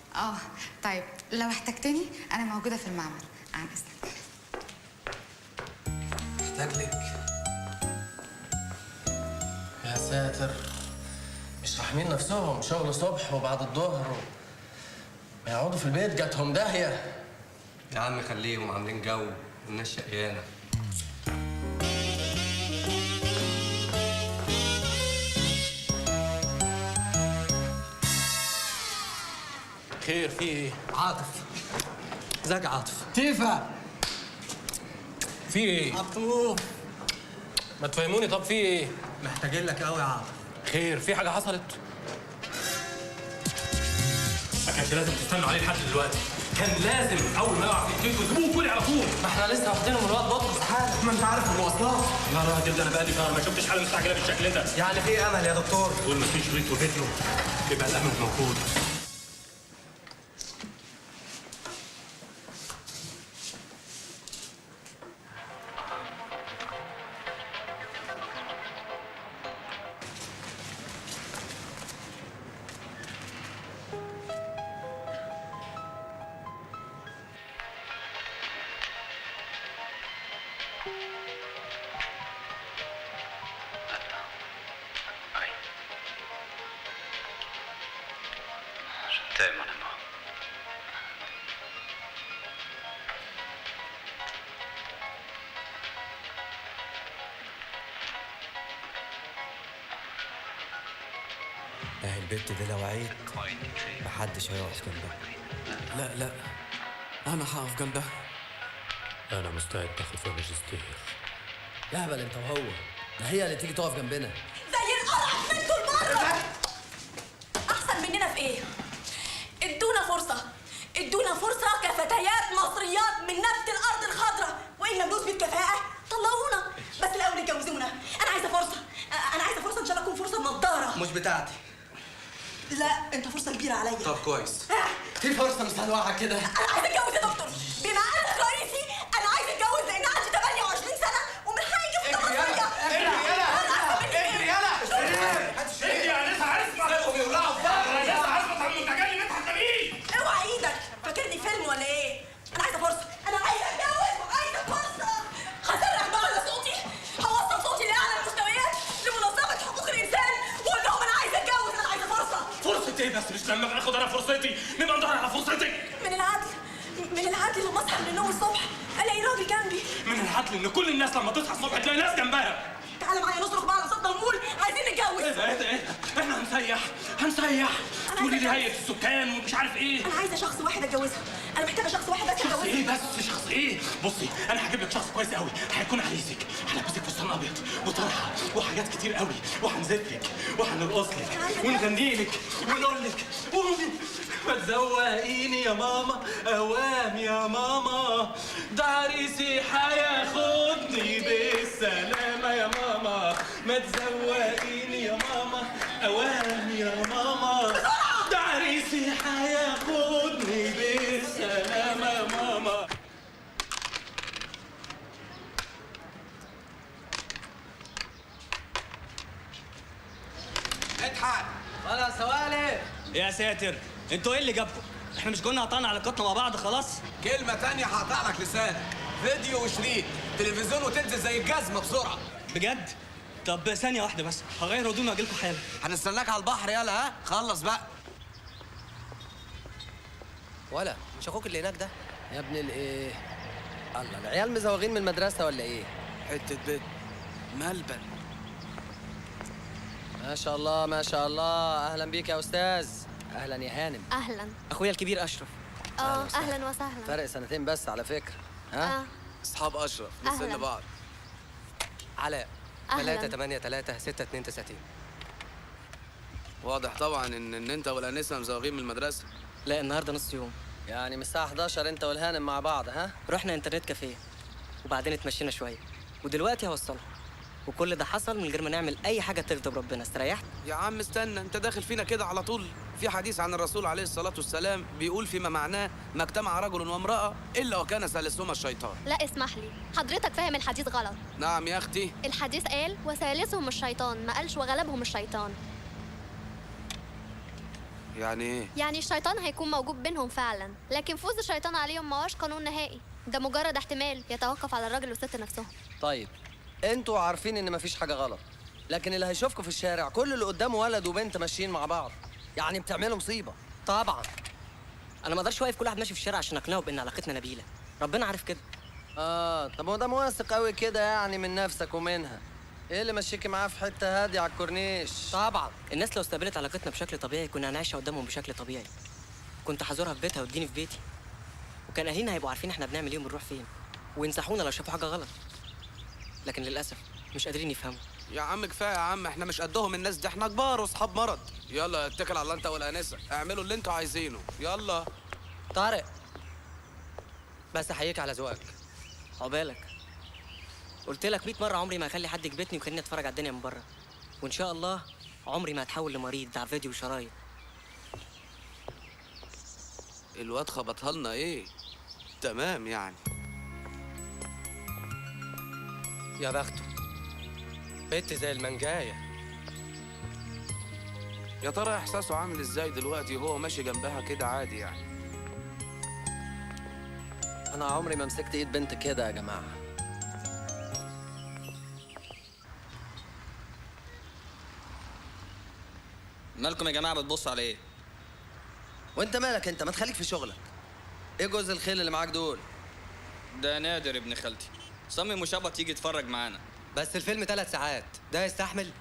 Speaker 16: طيب لو احتجتني انا موجوده في المعمل، عن اذنك.
Speaker 1: محتاج لك. يا ساتر، مش راحمين نفسهم، شغل صبح وبعد الظهر يقعدوا في البيت، جاتهم داهيه.
Speaker 4: يا عم خليهم عاملين جو، الناس شقيانه.
Speaker 22: خير في ايه؟
Speaker 1: عاطف. ازيك يا عاطف؟
Speaker 22: تيفا.
Speaker 1: في ايه؟
Speaker 22: عطوف.
Speaker 17: ما تفهموني طب في ايه؟
Speaker 20: محتاجين لك قوي يا عم.
Speaker 17: خير، في حاجه حصلت؟ ما كانش لازم تستنوا عليه لحد دلوقتي، كان لازم اول ما يقع في ايديكم تجيبوه كل على طول.
Speaker 22: ما احنا لسه واخدينه من الوقت بطرس حالا.
Speaker 17: ما انت عارف المواصلات. يا راجل ده انا بقالي شهر ما شفتش حاله مستعجله بالشكل ده.
Speaker 20: يعني في امل يا دكتور؟
Speaker 17: طول ما في شريط وفيديو يبقى الامل موجود.
Speaker 7: t'aime, mon amour.
Speaker 20: اهي البت دي لو عيت محدش هيقف جنبها.
Speaker 17: لا لا، انا هقف جنبها. انا مستعد اخد فيها ماجستير.
Speaker 1: يهبل انت وهو، ده هي اللي تيجي تقف جنبنا.
Speaker 12: زي القرع منكم المره. احسن مننا في ايه؟ ادونا فرصه كفتيات مصريات من نبت الارض الخضراء، وان لم نثبت كفاءه طلعونا. بس الاول اتجوزونا. انا عايزه فرصه ان شاء الله تكون فرصه نضاره.
Speaker 2: مش بتاعتي.
Speaker 12: لا انت فرصه كبيره عليا.
Speaker 2: طب كويس. في فرصه مش هنوقعك كده.
Speaker 12: انا عايزه اتجوز يا دكتور. بما انك رئيسي انا عايزه اتجوز لان عندي 28 سنه ومن حقي في الجوازيه.
Speaker 17: اجري يا ناس عارفه سيبهم يولعوا في بعض. يا ناس عارفه طب المتجلي مدحت نبيل.
Speaker 12: اوعى ايدك، فاكرني فيلم ولا ايه؟ انا عايزه فرصه، انا عايزه اتجوز وعايزه فرصه. هسرح بقى على صوتي، هوصل صوتي لاعلى المستويات لمنظمه حقوق الانسان واقول لهم انا عايزه اتجوز، انا عايزه فرصه.
Speaker 17: فرصة ايه بس؟ مش لما اخد انا فرصتي نبقى ندور على فرصتك.
Speaker 12: من العدل لما اصحى من النوم الصبح الاقي راجل جنبي.
Speaker 17: من العدل ان كل الناس لما تصحى الصبح تلاقي ناس جنبها.
Speaker 12: تعالى معايا نصرخ بقى على صوتنا ونقول عايزين نتجوز.
Speaker 17: ايه ده احنا هنسيح تقولي لي هيئة السكان ومش عارف ايه.
Speaker 12: انا عايزه شخص واحد اتجوزها، انا محتاجه شخص واحد بس اتجوزها.
Speaker 17: شخص ايه بس؟ شخص ايه؟ بصي انا هجيب لك شخص كويس قوي، هيكون عريسك، هلبسك فستان ابيض وطرحه وحاجات كتير قوي، وهنزف لك وهنرقص لك ونغني لك ونقول لك ما تزوقيني يا ماما، اوام يا ماما، ده عريسي هياخدني بالسلامه يا ماما، ما تزوقيني يا ماما، اوام يا ماما، ده عريسي هياخدني بالسلامه يا ماما.
Speaker 10: اضحك
Speaker 1: ولا سوالف.
Speaker 13: يا ساتر، انتوا ايه اللي جابكم؟ احنا مش كنا قطعنا علاقتنا مع بعض خلاص؟
Speaker 10: كلمة تانية هقطع لك لسانك. فيديو وشريط، تلفزيون وتنزل زي الجزمة بسرعة.
Speaker 13: بجد؟ طب ثانية واحدة بس، هغير هدومي واجيلكوا حالا.
Speaker 10: هنستناك على البحر يلا. ها خلص بقى.
Speaker 1: ولا مش اخوك اللي هناك ده؟ يا ابن الايه؟ الله، العيال مزوغين من المدرسة ولا ايه؟
Speaker 10: حتة بيت ملبن.
Speaker 1: ما شاء الله ما شاء الله، اهلا بيك يا استاذ. اهلا يا هانم.
Speaker 23: اهلا.
Speaker 13: اخويا الكبير اشرف.
Speaker 23: اهلا وسهلا.
Speaker 1: فرق سنتين بس على فكرة. ها؟
Speaker 10: اصحاب اشرف من سن بعض.
Speaker 2: علاء 383 629.
Speaker 10: واضح طبعا ان انت والانسه مزوغين من المدرسه.
Speaker 13: لا النهارده نص يوم.
Speaker 1: يعني من الساعة 11 انت والهانم مع بعض ها؟
Speaker 13: رحنا انترنت كافيه وبعدين اتمشينا شويه ودلوقتي هوصلها، وكل ده حصل من غير ما نعمل اي حاجه تغضب ربنا. استريحت؟
Speaker 10: يا عم استنى، انت داخل فينا كده على طول. في حديث عن الرسول عليه الصلاه والسلام بيقول فيما معناه ما اجتمع رجل وامراه الا وكان ثالثهما الشيطان.
Speaker 23: لا اسمح لي، حضرتك فاهم الحديث غلط.
Speaker 10: نعم يا اختي.
Speaker 23: الحديث قال وثالثهم الشيطان، ما قالش وغلبهم الشيطان.
Speaker 10: يعني ايه؟
Speaker 23: يعني الشيطان هيكون موجود بينهم فعلا، لكن فوز الشيطان عليهم ما هوش قانون نهائي، ده مجرد احتمال يتوقف على الراجل والست نفسهم.
Speaker 1: طيب انتوا عارفين ان مفيش حاجة غلط، لكن اللي هيشوفكوا في الشارع كل اللي قدامه ولد وبنت ماشيين مع بعض، يعني بتعملوا مصيبة.
Speaker 13: طبعا انا ما اقدرش واقف كل واحد ماشي في الشارع عشان اقنعه بان علاقتنا نبيله، ربنا عارف كده.
Speaker 1: طب هو ده واثق قوي كده يعني من نفسك ومنها؟ ايه اللي مشيكي معاه في حته هاديه على الكورنيش؟
Speaker 13: طبعا الناس لو استقبلت علاقتنا بشكل طبيعي كنا هنعيشها قدامهم بشكل طبيعي. كنت هزورها في بيتها وتجيني في بيتي، وكان اهالينا هيبقوا عارفين احنا بنعمل ايه وبنروح فين، وينصحونا لو شافوا حاجه غلط. لكن للاسف
Speaker 6: مش قادرين يفهموا.
Speaker 14: يا عم كفايه يا عم، احنا مش قدهم الناس دي، احنا كبار واصحاب مرض. يلا اتكل على الله انت والانسه، اعملوا اللي انتوا عايزينه. يلا.
Speaker 6: طارق، بس احييك على ذوقك. عقبالك. قلت لك 100 مره عمري ما هخلي حد يكبتني ويخليني اتفرج على الدنيا من بره، وان شاء الله عمري ما هتحول لمريض بتاع فيديو وشرايط.
Speaker 14: الواد خبطها لنا ايه؟ تمام يعني.
Speaker 6: يا بخته، بنت زي المنجايه.
Speaker 14: يا ترى احساسه عامل ازاي دلوقتي وهو ماشي جنبها كده عادي يعني؟
Speaker 1: انا عمري ما مسكت ايد بنت كده يا جماعه.
Speaker 11: مالكم يا جماعه بتبصوا على ايه؟
Speaker 1: وانت مالك انت؟ ما تخليك في شغلك. ايه جوز الخيل اللي معاك دول؟
Speaker 11: ده نادر ابن خالتي، صمم وشبط يجي يتفرج معانا.
Speaker 6: بس الفيلم 3 ساعات، ده يستحمل؟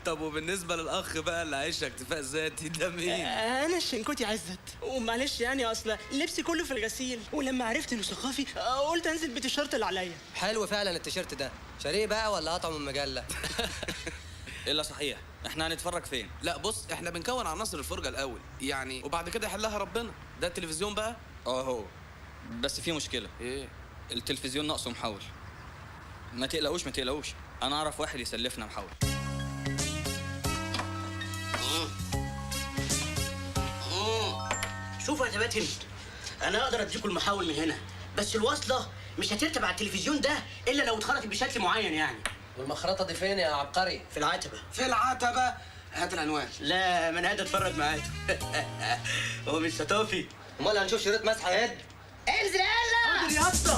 Speaker 14: طب وبالنسبه للاخ بقى اللي عايش اكتفاء ذاتي ده مين؟
Speaker 18: انا الشنكوتي عزت، ومعلش يعني اصل لبسي كله في الغسيل، ولما عرفت انه ثقافي قلت انزل بالتيشيرت اللي عليا.
Speaker 6: حلو فعلا التيشيرت ده، شاريه بقى ولا قطعه من مجله؟
Speaker 11: الا صحيح، احنا هنتفرج فين؟
Speaker 14: لا بص، احنا بنكون عناصر الفرجه الاول يعني، وبعد كده يحلها ربنا. ده التلفزيون بقى؟
Speaker 11: اهو. بس في مشكله.
Speaker 14: ايه؟
Speaker 11: التلفزيون ناقصه محول. ما تقلقوش ما تقلقوش، انا اعرف واحد يسلفنا محول.
Speaker 18: شوفوا يا ثبات هند، انا اقدر اديكم المحاول من هنا، بس الوصله مش هترتب على التلفزيون ده الا لو اتخرطت بشكل معين يعني.
Speaker 1: والمخرطه دي فين يا عبقري؟
Speaker 18: في العتبه.
Speaker 10: في العتبه؟ هات العنوان.
Speaker 18: لا، ما انا قاعد اتفرج معاكم. هو مش ثقافي؟
Speaker 6: امال هنشوف شريط مسح يد؟
Speaker 18: انزل يلا. حاضر يا اسطى.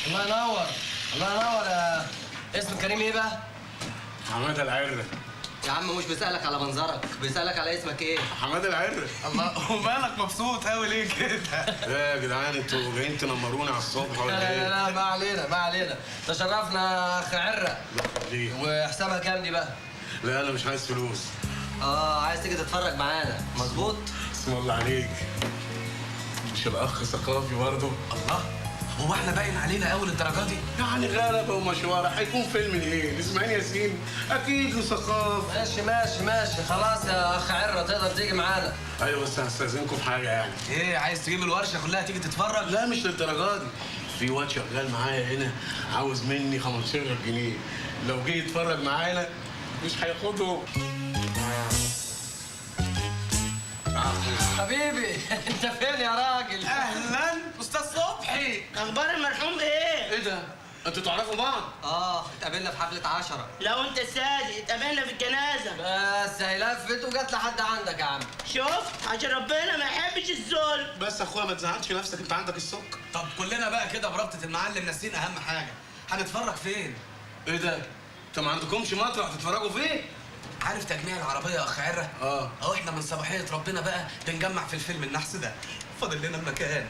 Speaker 1: الله ينور، الله ينور. يا اسم كريم ايه بقى؟
Speaker 21: حماده العرة.
Speaker 1: يا عم مش بيسألك على منظرك، بيسألك على اسمك ايه؟
Speaker 21: حماده العرة.
Speaker 14: الله، ومالك مبسوط قوي ليه كده؟
Speaker 21: لا يا جدعان، انتوا جايين تنمروني على الصبح ولا ايه؟
Speaker 1: لا ما علينا ما علينا، تشرفنا اخ عرة.
Speaker 21: ليه؟
Speaker 1: وحسابها كام دي بقى؟
Speaker 21: لا انا مش عايز فلوس.
Speaker 1: عايز تيجي تتفرج معانا، مظبوط؟
Speaker 21: اسم الله عليك. مش الاخ ثقافي برضه؟
Speaker 10: الله، هو احنا باين علينا اول الدرجه دي؟
Speaker 21: يعني غلبه ومشواره، هيكون فيلم ايه؟ اسماعيل ياسين؟ اكيد وثقافي.
Speaker 1: ماشي ماشي ماشي، خلاص يا اخ عرة تقدر تيجي معانا.
Speaker 21: ايوه بس هستاذنكم في حاجه يعني.
Speaker 10: ايه، عايز تجيب الورشه كلها تيجي تتفرج؟
Speaker 21: لا مش للدرجه دي. في واد شغال معايا هنا عاوز مني 15 جنيه، لو جه يتفرج معانا مش هياخدهم.
Speaker 1: حبيبي انت فين يا راجل؟
Speaker 10: اهلا استاذ صبحي.
Speaker 18: اخبار المرحوم ايه؟
Speaker 21: ايه ده؟ انتوا تعرفوا بعض؟
Speaker 1: اتقابلنا في حفلة 10.
Speaker 18: لو انت صادق اتقابلنا في الجنازه.
Speaker 1: بس هي لفت وجت لحد عندك يا عم.
Speaker 18: شفت؟ عشان ربنا ما يحبش الظلم.
Speaker 21: بس يا اخويا ما تزعلش نفسك، انت عندك السكر.
Speaker 10: طب كلنا بقى كده بربطه المعلم ناسين اهم حاجه، هنتفرج فين؟
Speaker 21: ايه ده؟ انتوا ما عندكمش مطرح تتفرجوا فيه؟
Speaker 10: عارف تجميع العربيه يا اخ عره؟ اهو احنا من صباحيه ربنا بقى بنجمع في الفيلم النحس ده، فاضل لنا المكان.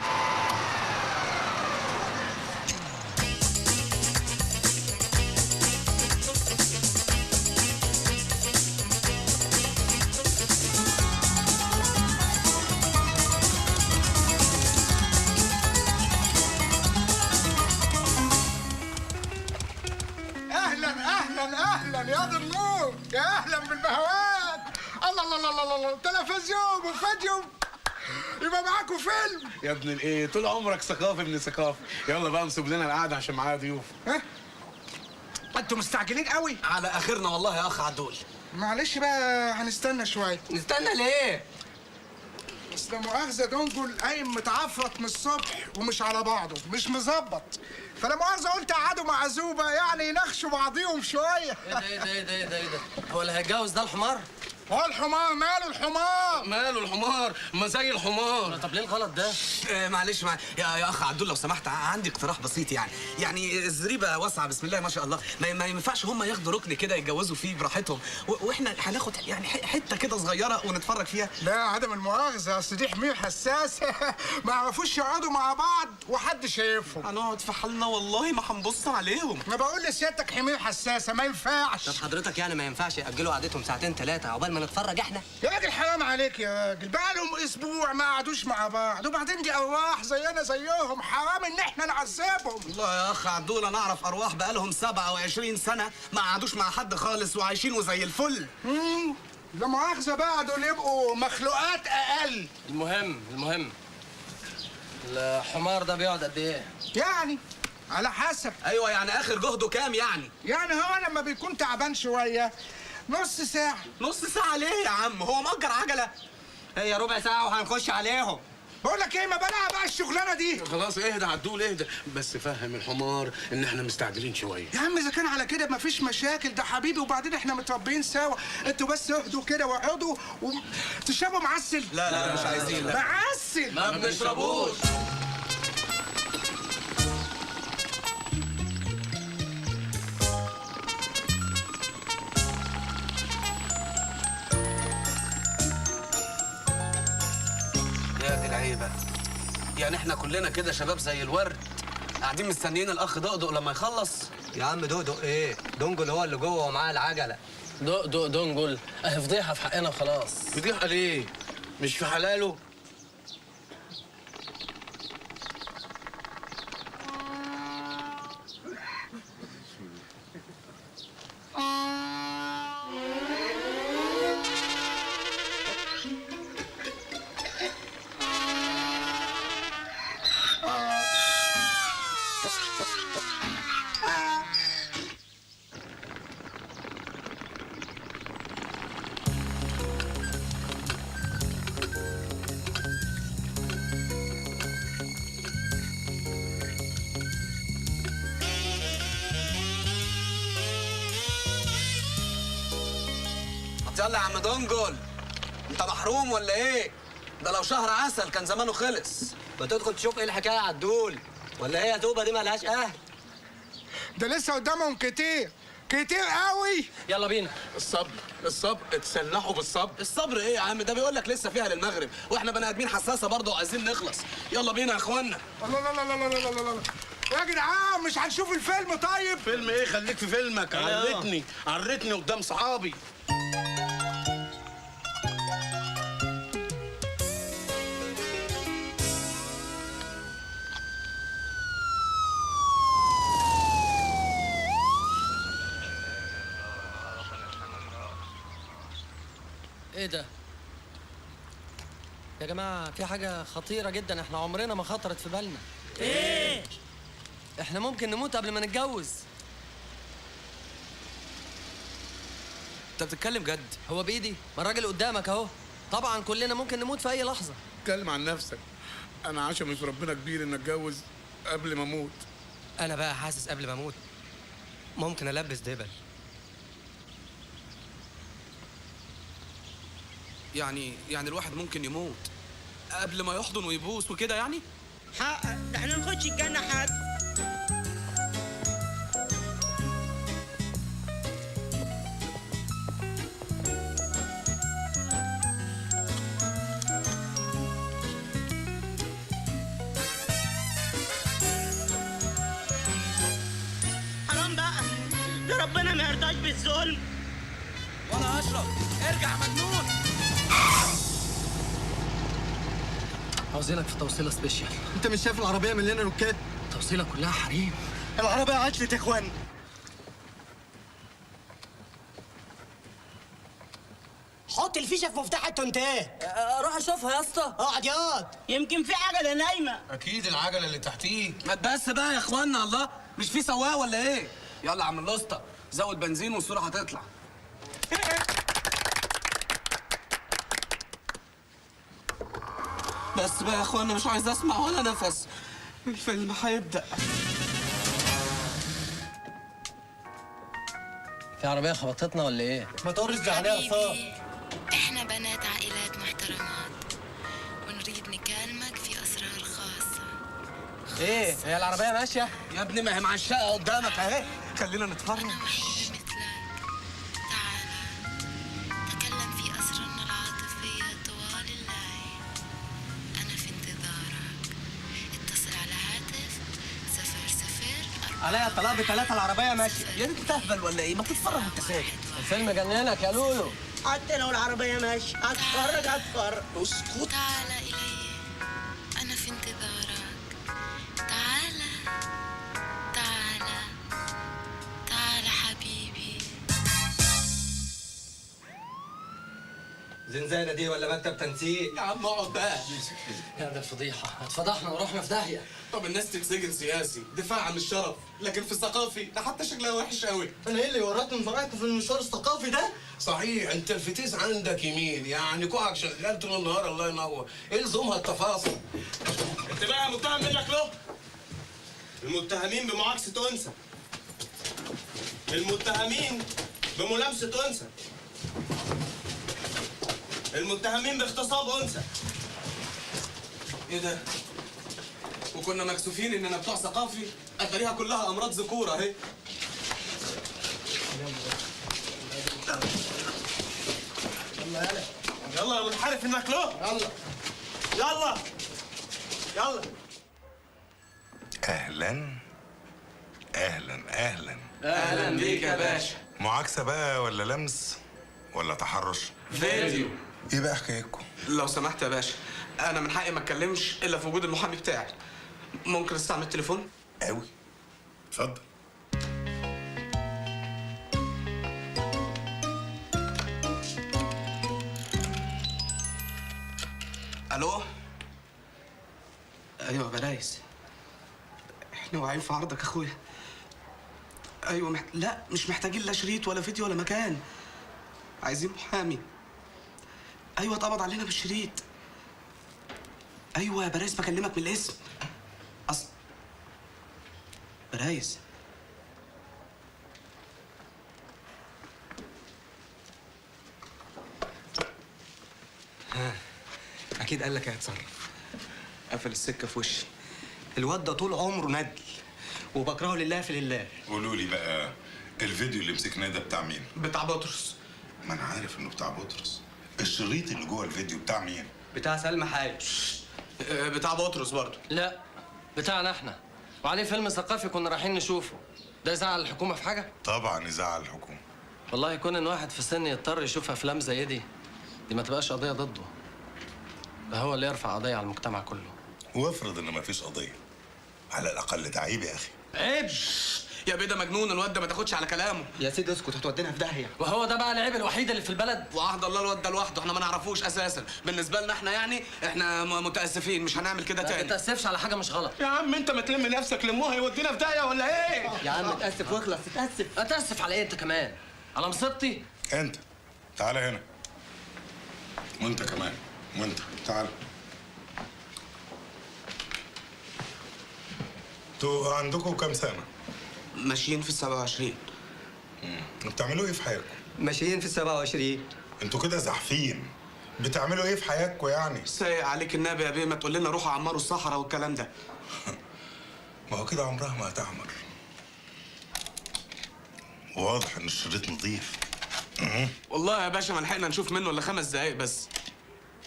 Speaker 24: اهلا يا ضي النور، يا اهلا بالبهوات. الله الله الله الله، تلفزيون وفيديو، يبقى معاكم فيلم.
Speaker 21: يا ابن الايه، طول عمرك ثقافي ابن ثقافي. يلا بقى نسيب لنا القعده عشان معايا ضيوف.
Speaker 24: انتوا مستعجلين قوي
Speaker 10: على اخرنا والله يا اخ عدول.
Speaker 24: معلش بقى هنستنى شويه.
Speaker 10: نستنى ليه؟
Speaker 24: اصل مؤاخذه دونجل قايم متعفرط من الصبح ومش على بعضه، مش مظبط، فلا مؤاخذه قلت قعدوا مع عزوبه يعني يناقشوا بعضيهم شويه.
Speaker 1: ايه ده هو اللي هيتجوز ده الحمار؟
Speaker 24: هو الحمار ماله الحمار؟
Speaker 21: ماله الحمار؟ ما زي الحمار.
Speaker 1: طب ليه الغلط ده؟
Speaker 10: معلش يا اخ عدول لو سمحت، عندي اقتراح بسيط يعني الزريبه واسعه بسم الله ما شاء الله، ما ينفعش هم ياخدوا ركن كده يتجوزوا فيه براحتهم، واحنا هناخد يعني حته كده صغيره ونتفرج فيها.
Speaker 24: لا عدم المؤاخذه، اصل دي حمير حساسه ما يعرفوش يقعدوا مع بعض وحد شايفهم.
Speaker 10: هنقعد في حالنا والله ما هنبص عليهم.
Speaker 24: ما بقول لسيادتك حمير حساسه ما ينفعش.
Speaker 4: طب حضرتك يعني ما ينفعش ياجلوا قعدتهم ساعتين ثلاثه عقبال ما نتفرج احنا؟
Speaker 24: يا راجل حرام عليك يا راجل، بقى لهم اسبوع ما قعدوش مع بعض، وبعدين دي ارواح زينا زيهم، حرام ان احنا نعذبهم.
Speaker 10: والله يا اخ عدول انا اعرف ارواح بقالهم 27 سنه ما قعدوش مع حد خالص وعايشين وزي الفل.
Speaker 24: لا مؤاخذه بقى دول يبقوا مخلوقات اقل.
Speaker 1: المهم الحمار ده بيقعد قد ايه؟
Speaker 24: يعني على حسب.
Speaker 10: ايوه يعني اخر جهده كام يعني؟
Speaker 24: يعني هو لما بيكون تعبان شويه نص ساعه.
Speaker 10: نص ساعه ليه يا عم؟ هو مأجر عجله؟
Speaker 4: هي ربع ساعه وهنخش عليهم.
Speaker 24: بقول لك ايه، ما بلاها بقى الشغلانه دي.
Speaker 21: خلاص اهدى عدول اهدى، بس فهم الحمار ان احنا مستعجلين شويه.
Speaker 24: يا عم اذا كان على كده مفيش مشاكل، ده حبيبي، وبعدين احنا متربيين سوا، انتوا بس اهدوا كده واقعدوا وتشربوا معسل.
Speaker 10: لا مش عايزين. لا
Speaker 24: معسل
Speaker 10: ما بنشربوش. يا دي العيبه، يعني احنا كلنا كده شباب زي الورد قاعدين مستنيين الاخ دقدق لما يخلص.
Speaker 4: يا عم دقدق ايه؟ دنجل هو اللي جوه ومعاه العجله.
Speaker 1: دقدق دنجل اهي فضيحه في حقنا وخلاص.
Speaker 21: فضيحه ليه؟ مش في حلاله؟
Speaker 10: يلا يا عم دنجل، انت محروم ولا ايه؟ ده لو شهر عسل كان زمانه خلص.
Speaker 4: ما تدخل تشوف ايه الحكايه يا عدول، ولا هي توبه دي مالهاش اهل؟
Speaker 24: ده لسه قدامهم كتير كتير قوي.
Speaker 1: يلا بينا.
Speaker 21: الصبر اتسلحوا بالصبر.
Speaker 10: الصبر ايه يا عم؟ ده بيقول لك لسه فيها للمغرب، واحنا بني ادمين حساسه برضه وعايزين نخلص. يلا بينا يا اخوانا.
Speaker 24: لا لا لا لا لا لا لا يا جدعان، مش هنشوف الفيلم طيب؟
Speaker 21: فيلم ايه؟ خليك في فيلمك. عرتني قدام صحابي.
Speaker 1: ايه ده؟ يا جماعة في حاجة خطيرة جدا احنا عمرنا ما خطرت في بالنا.
Speaker 13: ايه؟
Speaker 1: احنا ممكن نموت قبل ما نتجوز.
Speaker 10: انت بتتكلم جد؟
Speaker 1: هو بايدي؟ ما الراجل قدامك اهو. طبعا كلنا ممكن نموت في اي لحظة.
Speaker 21: اتكلم عن نفسك. انا عشان مش ربنا كبير ان اتجوز قبل ما اموت.
Speaker 6: انا بقى حاسس قبل ما اموت ممكن البس دبل.
Speaker 14: يعني الواحد ممكن يموت قبل ما يحضن ويبوس وكده يعني؟
Speaker 18: حقق، ده احنا نخش الجنة حد. حرام بقى، ده ربنا ما يرضاش بالظلم.
Speaker 14: ولا اشرف ارجع مجنون.
Speaker 1: عاوزينك في توصيلة سبيشال.
Speaker 22: انت مش شايف العربيه مليانه ركاب؟
Speaker 1: توصيلة كلها حريم.
Speaker 22: العربيه عطلت يا اخوان.
Speaker 18: حط الفيشه في مفتاح التونتيه.
Speaker 6: روح اشوفها يا اسطى.
Speaker 18: اقعد ياض، يمكن في عجله نايمه.
Speaker 21: اكيد العجله اللي تحتيه.
Speaker 10: ما تبس بقى يا اخوانا، الله مش في سواق ولا ايه؟ يلا يا عم الاسطى زود بنزين والصوره هتطلع. بس بقى يا اخوانا مش عايز اسمع ولا نفس، الفيلم هيبدأ.
Speaker 1: في عربية خبطتنا ولا ايه؟
Speaker 22: ما تقرش عليها صار.
Speaker 8: احنا بنات عائلات محترمات ونريد نكلمك في اسرار خاصة.
Speaker 1: ايه؟ هي العربية ماشية؟
Speaker 10: يا ابني ما هي معشقة قدامك اهي، خلينا نتفرج.
Speaker 8: تكلم في اسرارنا العاطفية طوال الليل. انا في انتظارك. اتصل على
Speaker 2: عليا طلاق ب3 العربيه ماشيه.
Speaker 10: يا انت تهبل ولا ايه؟ ما تتفرج انت ساكت.
Speaker 1: الفيلم جننك يا لولو.
Speaker 18: حتى لو العربيه ماشيه هتفرج.
Speaker 10: اسكت.
Speaker 8: تعال إلي، أنا في انتظارك. تعال تعال تعال حبيبي.
Speaker 4: زنزانه دي ولا مكتب تنسيق؟
Speaker 10: يا عم اقعد بقى.
Speaker 1: يا ده الفضيحه، اتفضحنا ورحنا في داهيه.
Speaker 10: طب الناس تتسجن سياسي دفاع عن الشرف، لكن في الثقافي ده حتى شكلها وحش قوي.
Speaker 18: انا ايه اللي ورطني من فرقت في المشوار الثقافي ده؟
Speaker 21: صحيح انت الفتيس عندك يمين، يعني كوعك شغال طول النهار. الله ينور. الزمها التفاصيل.
Speaker 17: انت بقى متهم منك له؟ المتهمين بمعاكسة أنثى. المتهمين بملامسة أنثى. المتهمين باغتصاب أنثى.
Speaker 10: ايه ده؟ وكنا مكسوفين اننا بتوع ثقافي، اتاريها كلها امراض ذكوره اهي.
Speaker 17: يلا يا منحرف انك له. يلا يلا.
Speaker 5: اهلا اهلا اهلا.
Speaker 10: اهلا بيك يا باشا.
Speaker 5: معاكسه بقى ولا لمس ولا تحرش؟
Speaker 10: فيديو.
Speaker 5: ايه بقى حكايتكم؟
Speaker 10: لو سمحت يا باشا، انا من حقي ما اتكلمش الا في وجود المحامي بتاعي. ممكن استعمل التليفون؟
Speaker 5: قوي. اتفضل.
Speaker 10: الو. ايوه يا بلايس، احنا واقعين في عرضك يا اخويا. ايوه لا مش محتاجين لا شريط ولا فيديو ولا مكان، عايزين محامي. ايوه اتقبض علينا بالشريط. ايوه يا برايس بكلمك من الاسم. برايس.
Speaker 4: اكيد قال لك هيتصرف.
Speaker 10: قفل السكه في وشي.
Speaker 4: الواد ده طول عمره ندل وبكرهه لله في لله.
Speaker 5: قولوا لي بقى، الفيديو اللي مسكناه ده بتاع مين؟
Speaker 10: بتاع بطرس.
Speaker 5: ما انا عارف انه بتاع بطرس. الشريط اللي جوه الفيديو بتاع مين؟
Speaker 4: بتاع سلمى حاج.
Speaker 10: بتاع بطرس برضه.
Speaker 1: لا بتاعنا احنا، وعليه فيلم ثقافي كنا رايحين نشوفه. ده يزعل الحكومه في حاجه؟
Speaker 5: طبعا يزعل الحكومه.
Speaker 1: والله يكون ان واحد في سن يضطر يشوف افلام زي دي ما تبقاش قضيه ضده. ده هو اللي يرفع قضيه على المجتمع كله.
Speaker 5: وافرض ان مفيش قضيه، على الاقل ده عيب يا اخي.
Speaker 10: عيب يا بيه، ده مجنون الواد ده، ما تاخدش على كلامه.
Speaker 4: يا سيدي اسكت هتودينا في داهيه.
Speaker 1: وهو ده بقى العيب الوحيد اللي في البلد.
Speaker 10: وعهد الله الواد ده لوحده، احنا ما نعرفوش اساسا. بالنسبه لنا احنا يعني احنا متاسفين، مش هنعمل كده تاني.
Speaker 1: ما تتاسفش على حاجه مش غلط.
Speaker 17: يا عم انت ما تلم نفسك، لموها يودينا في داهيه ولا ايه؟
Speaker 4: يا عم اتاسف واخلص.
Speaker 1: اتاسف على ايه انت كمان؟ على مصيبتي؟
Speaker 5: انت تعالى هنا. وانت كمان. وانت تعال. انتوا عندكم كام سنه؟
Speaker 10: ماشيين في 27.
Speaker 5: بتعملوا ايه في حياتكم؟
Speaker 4: ماشيين في 27.
Speaker 5: انتوا كده زحفين. بتعملوا ايه في حياتكم يعني؟
Speaker 10: سايق عليك النبي يا بيه، ما تقول لنا روحوا عمروا الصحراء والكلام ده.
Speaker 5: ما هو كده عمرها ما هتعمر. واضح ان الشريط نظيف.
Speaker 10: والله يا باشا ما لحقنا نشوف منه الا 5 دقايق بس.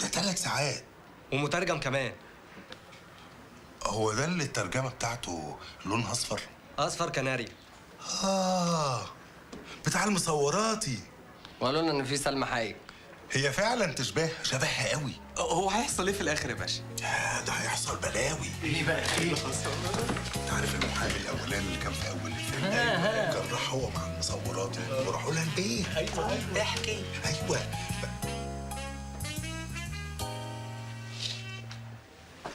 Speaker 5: ده 3 ساعات
Speaker 4: ومترجم كمان.
Speaker 5: هو ده اللي الترجمه بتاعته لونها اصفر؟
Speaker 4: اصفر كناري.
Speaker 5: بتاع المصوراتي.
Speaker 1: وقالوا لنا ان في سلمى حايك.
Speaker 5: هي فعلا تشبه شبهها قوي.
Speaker 10: هو هيحصل ايه في الاخر يا باشا؟
Speaker 5: ده هيحصل بلاوي.
Speaker 10: ايه بقى ايه؟
Speaker 5: انت عارف المحامي الاولاني اللي كان في اول الفيلم ده كان راح هو مع المصورات وراحوا لها البيت.
Speaker 10: ايوه احكي.
Speaker 5: ايوه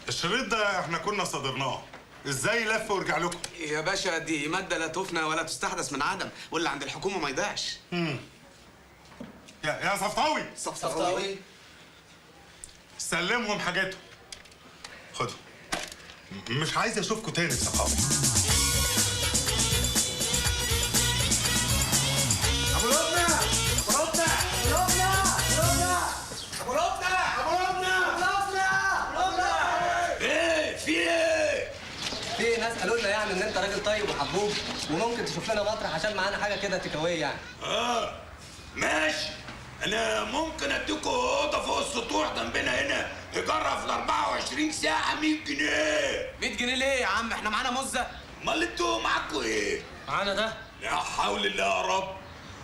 Speaker 5: الشريط ده احنا كنا صادرناه، ازاي لف ورجع لكم؟
Speaker 10: يا باشا دي ماده لا تفنى ولا تستحدث من عدم، واللي عند الحكومه ما يضيعش.
Speaker 5: يا صفطاوي.
Speaker 10: صفطاوي
Speaker 5: سلمهم حاجاتهم. خدوا. مش عايز اشوفكم تاني صحابي.
Speaker 17: ابو لبنى ابو لبنى ابو لبنى ابو لبنى ابو لبنى ابو لبنى.
Speaker 4: ايه في ايه؟ في ناس قالوا لنا يعني ان انت راجل طيب وحبوب وممكن تشوف لنا مطرح عشان معانا حاجه كده تكاويه يعني.
Speaker 21: ماشي. انا ممكن اديكوا اوضه فوق السطوح جنبنا هنا ايجارها في ال 24 ساعه 100 جنيه.
Speaker 10: 100 جنيه ليه يا عم؟ احنا معانا مزه.
Speaker 3: امال انتوا معاكوا ايه؟
Speaker 1: معانا ده؟
Speaker 3: لا حول الله يا رب.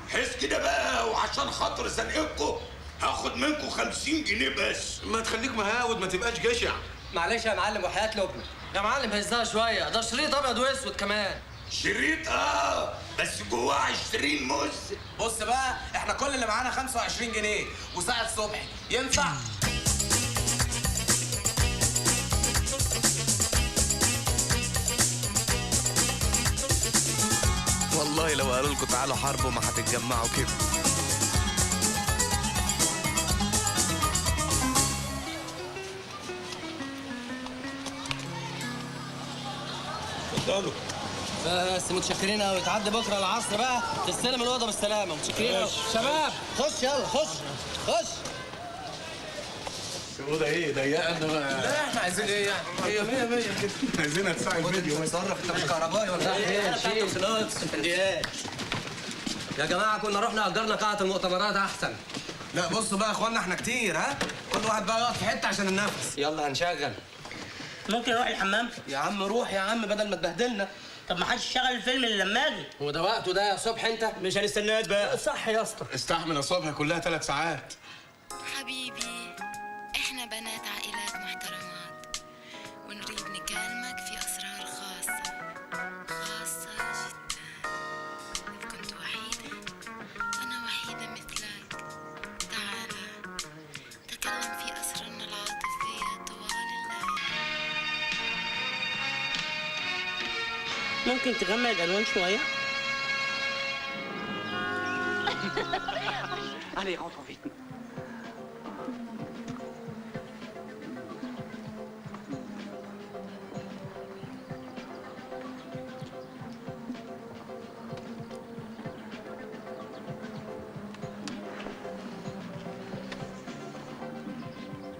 Speaker 3: حس كده بقى، وعشان خاطر زنقكوا هاخد منكم 50 جنيه بس.
Speaker 21: ما تخليك مهاود، ما تبقاش جشع.
Speaker 1: معلش يا معلم وحياة لبنى. يا معلم هزها شويه، ده شريط ابيض واسود كمان.
Speaker 3: شريط بس جواه 20 موز.
Speaker 10: بص بقى، احنا كل اللي معانا 25 جنيه وساعة صبحي، ينفع؟
Speaker 14: والله لو قالوا لكم تعالوا حاربوا ما هتتجمعوا كده.
Speaker 21: اتفضلوا.
Speaker 1: بس متشكرين قوي، تعدي بكره العصر بقى تستلم الاوضه بالسلامه. متشكرين قوي. شباب خش يلا خش خش.
Speaker 21: الأوضة إيه؟ ضيقة إنما
Speaker 10: لا إحنا عايزين إيه يعني؟ هي 100 100 كده.
Speaker 21: عايزينها تساعد فيديو.
Speaker 1: اتصرف، أنت مش كهربائي ولا إيه؟ شيل فلوس يا جماعة، كنا رحنا أجرنا قاعة المؤتمرات أحسن.
Speaker 10: لا بصوا بقى يا إخوانا، إحنا كتير ها؟ كل واحد بقى يقعد في حتة عشان النفس.
Speaker 1: يلا هنشغل.
Speaker 18: ممكن اروح الحمام؟
Speaker 10: يا عم روح يا عم بدل ما تبهدلنا.
Speaker 18: طب ما حدش يشغل الفيلم اللي لما اجي.
Speaker 1: هو ده وقته ده يا صبح انت؟
Speaker 18: مش هنستناك بقى.
Speaker 22: صح يا اسطى.
Speaker 21: استحمل يا صبحي، كلها 3 ساعات.
Speaker 8: حبيبي، احنا بنات عائلات محترمات ونريد نكلمك في اسرار خاصة خاصة جدا. إذا كنت وحيدة انا وحيدة مثلك. تعال تكلم في اسرارنا العاطفية طوال الليل.
Speaker 18: ممكن تغمق الالوان شويه؟
Speaker 10: Allez, rentre vite.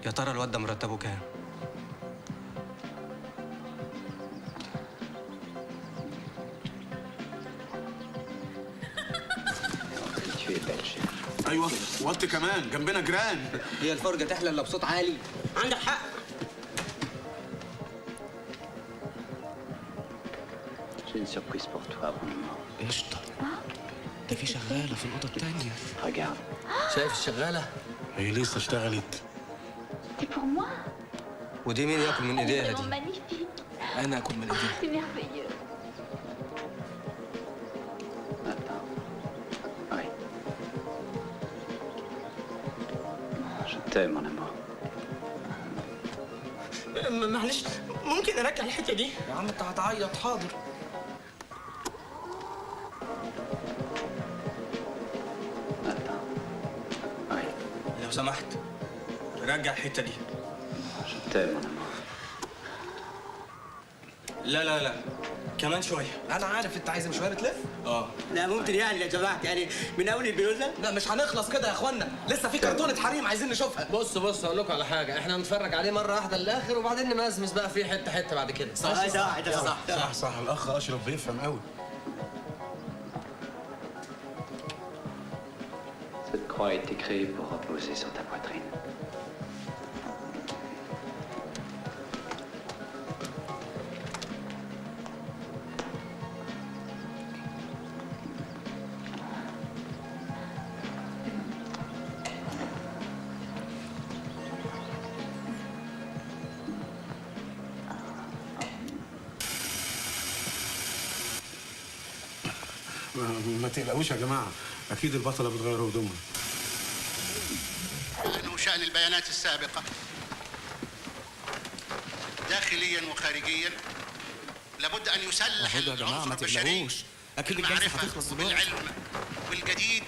Speaker 4: يا ترى الواد ده مرتبه كام؟
Speaker 21: ايوه وانت كمان جنبنا جيران.
Speaker 2: هي الفرجه تحلى الا بصوت عالي.
Speaker 18: عندك حق.
Speaker 7: J'ai une surprise pour toi, mon amour.
Speaker 10: قشطة. ده في شغالة في الأوضة التانية.
Speaker 7: Regarde.
Speaker 1: شايف الشغالة؟
Speaker 21: هي لسه اشتغلت.
Speaker 8: C'est pour moi.
Speaker 4: ودي مين ياكل من ايديها دي؟
Speaker 8: Magnifique.
Speaker 10: أنا أكل من إيديها.
Speaker 8: C'est merveilleux.
Speaker 7: Je t'aime, mon amour.
Speaker 18: معلش ممكن ارجع الحته دي؟
Speaker 10: يا عم أنت هتعيط. حاضر.
Speaker 11: لو سمحت رجع الحته دي.
Speaker 7: Je t'aime, mon amour.
Speaker 11: لا كمان شويه.
Speaker 10: أنا عارف أنت عايز شوية بتلف؟
Speaker 18: لا ممكن يعني لو سمحت يعني من اول البلوزه؟
Speaker 10: لا مش هنخلص كده يا إخوانا، لسه في كرتونة حريم عايزين نشوفها.
Speaker 1: بص اقول لكم على حاجه، احنا هنتفرج عليه مره واحده للاخر وبعدين نمزمز بقى فيه حته حته بعد كده.
Speaker 18: صح
Speaker 21: صح الاخ اشرف بيفهم قوي.
Speaker 7: Cette croix a été créée pour reposer sur ta poitrine.
Speaker 21: ما تقلقوش يا جماعه، اكيد البطله بتغير هدومها.
Speaker 9: أنه شأن البيانات السابقة داخليا وخارجيا لابد أن يسلح
Speaker 10: يا جماعة
Speaker 9: العنصر
Speaker 10: ما
Speaker 9: البشري
Speaker 10: تقلقوش، أكيد الجلسة هتخلص دلوقتي.
Speaker 9: بالعلم والجديد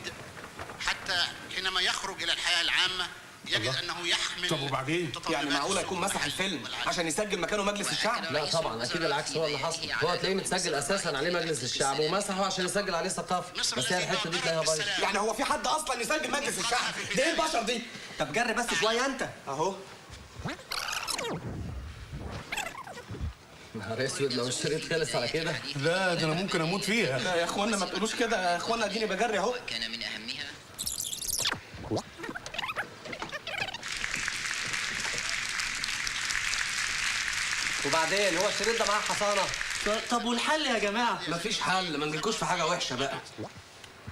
Speaker 9: حتى حينما يخرج إلى الحياة العامة يجد أنه يحمل.
Speaker 21: طب وبعدين؟
Speaker 10: يعني معقولة يكون مسح الفيلم عشان يسجل مكانه مجلس الشعب؟
Speaker 1: لا طبعا اكيد العكس هو اللي حصل. هو تلاقيه متسجل اساسا عليه مجلس الشعب ومسحه عشان يسجل عليه ثقافي، بس هي الحته دي تلاقيها بايظه.
Speaker 10: يعني هو في حد اصلا يسجل مجلس الشعب؟ ده ايه البشر دي؟
Speaker 2: طب جرب بس شويه انت
Speaker 10: اهو.
Speaker 1: نهار اسود لو الشريط خلص على كده.
Speaker 21: لا ده انا ممكن اموت فيها.
Speaker 10: لا يا اخوانا ما تقولوش كده يا اخوانا، اديني بجري اهو.
Speaker 6: كان من اهمها
Speaker 2: وبعدين هو الشريط ده معاه حصانه؟
Speaker 13: طب والحل يا جماعه؟
Speaker 10: مفيش حل، ما نجيلكوش في حاجه وحشه بقى.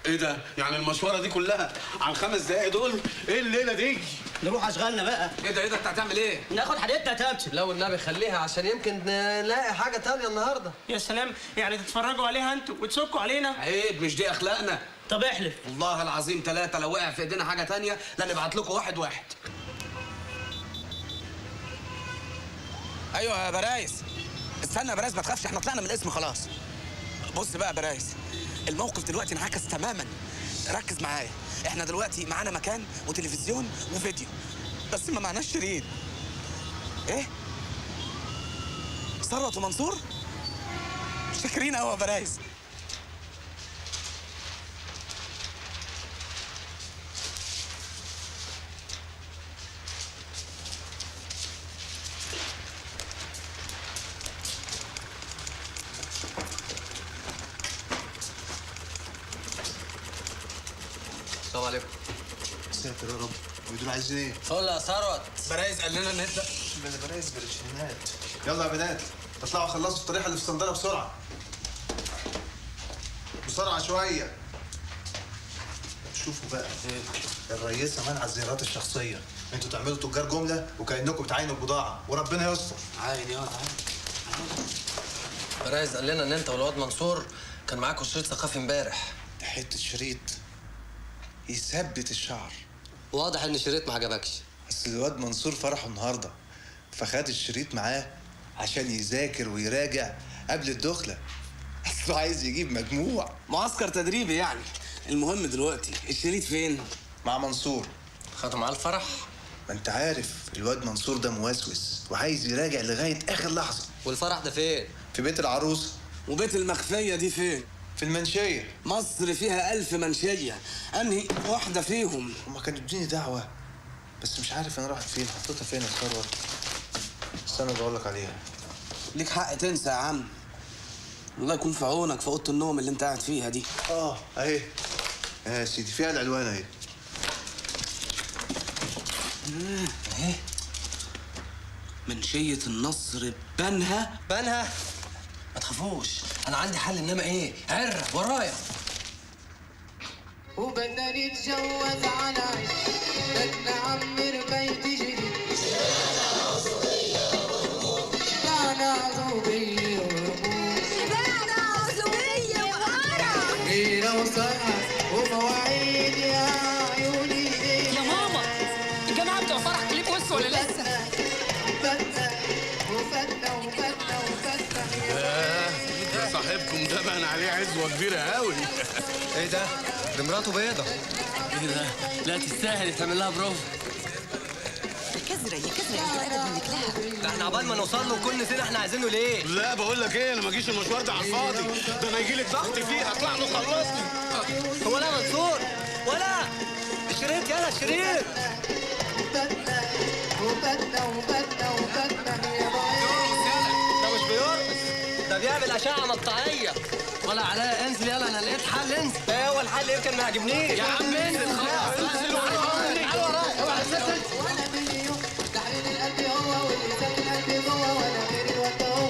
Speaker 21: ايه ده؟ يعني المشوره دي كلها عن 5 دقايق دول؟ ايه الليله دي؟
Speaker 18: نروح اشغالنا بقى.
Speaker 10: ايه ده انت هتعمل ايه؟
Speaker 18: ناخد حاجتنا يا تابتن.
Speaker 1: لو النبي خليها عشان يمكن نلاقي حاجه تانية النهارده.
Speaker 13: يا سلام، يعني تتفرجوا عليها انتوا وتسكوا علينا؟
Speaker 10: عيب، مش دي اخلاقنا.
Speaker 18: طب احلف.
Speaker 10: والله العظيم 3 لو وقع في ايدينا حاجه تانية لا نبعت لكم واحد. ايوه يا برايس. استنى يا برايس، ما تخافش، احنا طلعنا من الاسم خلاص. بص بقى يا برايس، الموقف دلوقتي انعكس تماما. ركز معايا، احنا دلوقتي معانا مكان وتلفزيون وفيديو، بس ما معناش شريط. ايه؟ ثروت ومنصور؟ شاكرين قوي يا برايس.
Speaker 2: السلام عليكم.
Speaker 5: ساتر يا رب، ودول عايزين ايه؟
Speaker 1: قول يا ثروت.
Speaker 10: برايز قال لنا نبدا.
Speaker 5: انا برايز برشينات. يلا يا بنات اطلعوا خلصوا الطريحه اللي في الصندله بسرعه. بسرعه شويه. شوفوا بقى، الرئيسه منع الزيارات الشخصيه، انتوا تعملوا تجار جمله وكانكم بتعاينوا البضاعه وربنا يستر.
Speaker 10: عاين يا
Speaker 1: برايز قال لنا ان انت والواد منصور كان معاكم شريط ثقافي امبارح.
Speaker 5: ده حته شريط يثبت الشعر.
Speaker 4: واضح ان الشريط ما عجبكش.
Speaker 5: اصل الواد منصور فرحه النهارده، فخد الشريط معاه عشان يذاكر ويراجع قبل الدخله. اصله عايز يجيب مجموع.
Speaker 10: معسكر تدريبي يعني. المهم دلوقتي الشريط فين؟
Speaker 5: مع منصور.
Speaker 1: خدوا معاه الفرح؟
Speaker 5: ما انت عارف الواد منصور ده موسوس وعايز يراجع لغايه اخر لحظه.
Speaker 4: والفرح ده فين؟
Speaker 5: في بيت العروسه.
Speaker 10: وبيت المخفيه دي فين؟
Speaker 5: في المنشيه.
Speaker 10: مصر فيها 1000 منشيه، انهي واحده فيهم؟
Speaker 5: هما كانوا ادوني دعوه بس مش عارف انا راحت فين، حطيتها فين يا ثروت؟ استنى بقول لك عليها.
Speaker 10: ليك حق تنسى يا عم. الله يكون في عونك في اوضه النوم اللي انت قاعد فيها دي.
Speaker 5: اهي يا سيدي فيها العنوان اهي.
Speaker 10: اهي منشيه النصر بنها.
Speaker 1: بنها؟ ما تخافوش، انا عندي حل، انما ايه؟ عرة ورايا.
Speaker 15: وبدنا نتجوز على عيش، بدنا نعمر بيت جديد. شبعنا عزوبية ورموز، شبعنا عزوبية وقرع، غيرة وسهر ومواعيد يا عيوني.
Speaker 12: يا ماما، الجماعة بتوع فرح كليب وصلوا ولا لسه؟
Speaker 21: ده صاحبكم ده بان عليه عزوه كبيره قوي.
Speaker 4: ايه ده؟ دي مراته بيضه.
Speaker 13: ايه ده؟ لا تستاهل تعمل لها بروف.
Speaker 12: كزرة يا كزرة، انت ابدا منك لها.
Speaker 4: ده احنا عقبال ما نوصل له كل سنه احنا عايزينه ليه؟
Speaker 21: لا بقول لك ايه، انا ما اجيش المشوار ده على الفاضي، ده انا يجي لك ضغط فيه هطلع له خلصني.
Speaker 4: هو لا منصور ولا الشريط، يلا الشريط. ده مش بيرقص، ده بيعمل اشعه مقطعيه.
Speaker 1: ولا علاء انزل يلا، انا لقيت حل. انزل.
Speaker 4: ايه هو الحل؟ يمكن ما يعجبنيش.
Speaker 1: يا عم انزل خلاص.
Speaker 4: انزل ورايا.
Speaker 1: تعال ورايا. اوعى تنزل.
Speaker 15: وانا مليون تحرير القلب هو واللي ساكن قلبي جوه، وانا غير الوقت اهو،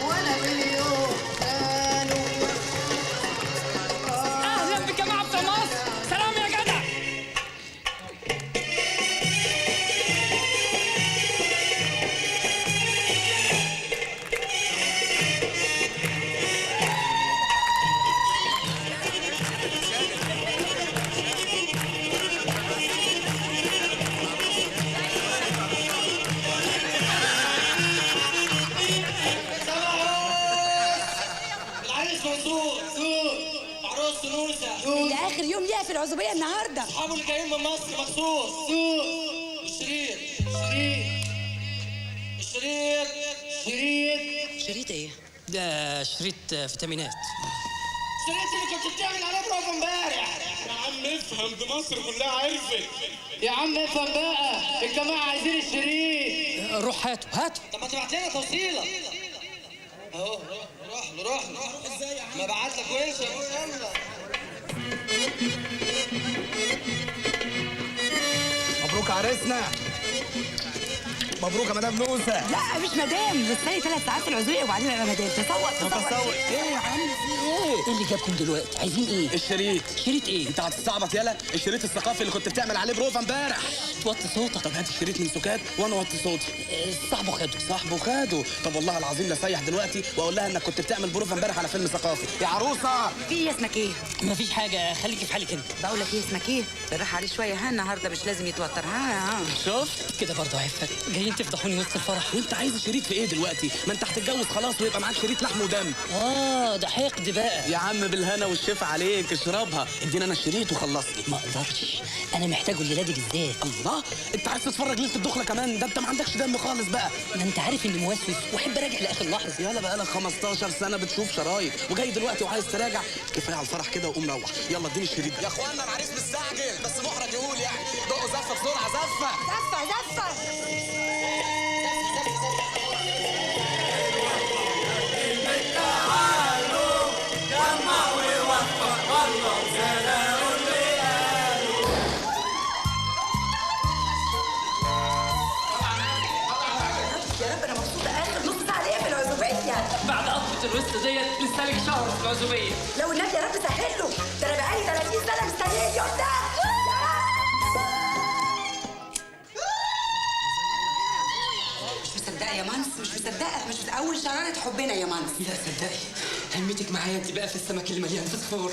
Speaker 15: وانا مليون قالوا.
Speaker 12: اهلا بالجماعة بتوع مصر، سلام يا جدع.
Speaker 16: ده اخر يوم ليها في العزوبيه النهارده.
Speaker 12: اصحابه اللي جايين من مصر مخصوص. الشريط الشريط الشريط
Speaker 16: شريط ايه؟
Speaker 13: ده شريط فيتامينات.
Speaker 12: الشريط اللي كنت بتعمل عليه بروف امبارح.
Speaker 21: يا عم افهم، دي مصر كلها عرفت.
Speaker 15: يا عم افهم بقى، الجماعه عايزين الشريط.
Speaker 13: روح هاته.
Speaker 12: طب ما تبعت لنا توصيله. اهو روح له. ازاي يا عم؟ ما بعت لك وش يلا.
Speaker 10: مبروك عريسنا. مبروك يا مدام نوسه.
Speaker 16: لا مش مدام، بستني 3 ساعات في العزويه وبعدين ابقى مدام. تصور
Speaker 10: ايه يا عم في ايه؟
Speaker 18: ايه اللي جابكم دلوقتي؟ عايزين ايه؟
Speaker 10: الشريط.
Speaker 18: شريط ايه؟
Speaker 10: انت هتستعبط يالا، الشريط الثقافي اللي كنت بتعمل عليه بروفه امبارح.
Speaker 18: توطي صوتك.
Speaker 10: طب هات الشريط من سكات وانا اوطي صوتي.
Speaker 18: صاحبه خده.
Speaker 10: صاحبه خده. طب والله العظيم لسيح دلوقتي واقول لها انك كنت بتعمل بروفه امبارح على فيلم ثقافي. يا عروسه
Speaker 16: في ايه؟ اسمك ايه؟
Speaker 18: مفيش حاجه، خليكي في حالك انت.
Speaker 16: بقول لك ايه اسمك ايه؟ بالراحه عليه شويه، ها النهارده مش لازم يتوتر. ها
Speaker 18: شفت كده برضه عفت، جايين تفضحوني وسط الفرح.
Speaker 10: وانت عايز شريط في ايه دلوقتي؟ ما انت هتتجوز خلاص ويبقى معاك شريط لحم ودم.
Speaker 18: ده حقد بقى.
Speaker 10: يا عم بالهنا والشفا عليك، اشربها. ادينا انا الشريط وخلصني.
Speaker 18: ما اقدرش، انا محتاجه الليله دي بالذات.
Speaker 10: الله، انت عايز تتفرج ليله الدخله كمان؟ ده انت ما عندكش دم خالص بقى.
Speaker 18: ما انت عارف اني موسوس واحب اراجع لاخر لحظه.
Speaker 10: يلا بقالك 15 سنه بتشوف شرايط وجاي دلوقتي وعايز تراجع؟ كفايه على الفرح كده وقوم روح. يلا اديني الشريط ده. يا اخوانا العريس مستعجل، بس محرج يقول يعني دقوا زفه بسرعه. زفه
Speaker 18: بعد قطفة الوسط ديت لسه لك شهر في العزوبية.
Speaker 16: لو النبي يا رب سهله، ده انا بقالي 30 سنه مستنيه اليوم ده. مش مصدقه يا مانس، مش مصدقه. اول شراره حبنا يا مانس.
Speaker 18: لا صدقي، همتك معايا انت بقى في السمك اللي مليان فسفور.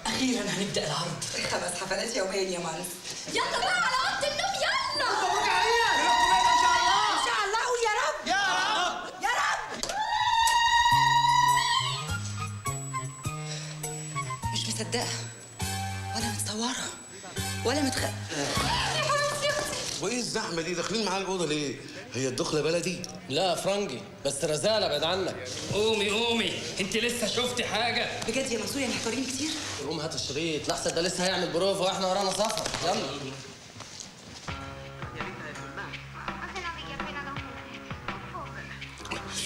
Speaker 18: اخيرا هنبدا العرض.
Speaker 16: 5 حفلات يوميا يا مانس.
Speaker 12: يلا بقى على اوضه النوم يلا.
Speaker 16: مبروك علينا. ان شاء الله. ان شاء الله. قول يا رب.
Speaker 12: يا رب
Speaker 16: يا رب. مش مصدقه ولا متصوره ولا
Speaker 21: وايه الزحمه دي؟ داخلين معاه الاوضه ليه؟ هي الدخله بلدي؟
Speaker 1: لا فرنجي، بس رزاله بعد عنك.
Speaker 18: قومي انت لسه شفتي حاجه؟
Speaker 16: بجد يا منصور يعني محتارين كتير؟
Speaker 1: قوم هات الشريط، لحسن ده لسه هيعمل بروفه واحنا ورانا سفر. يلا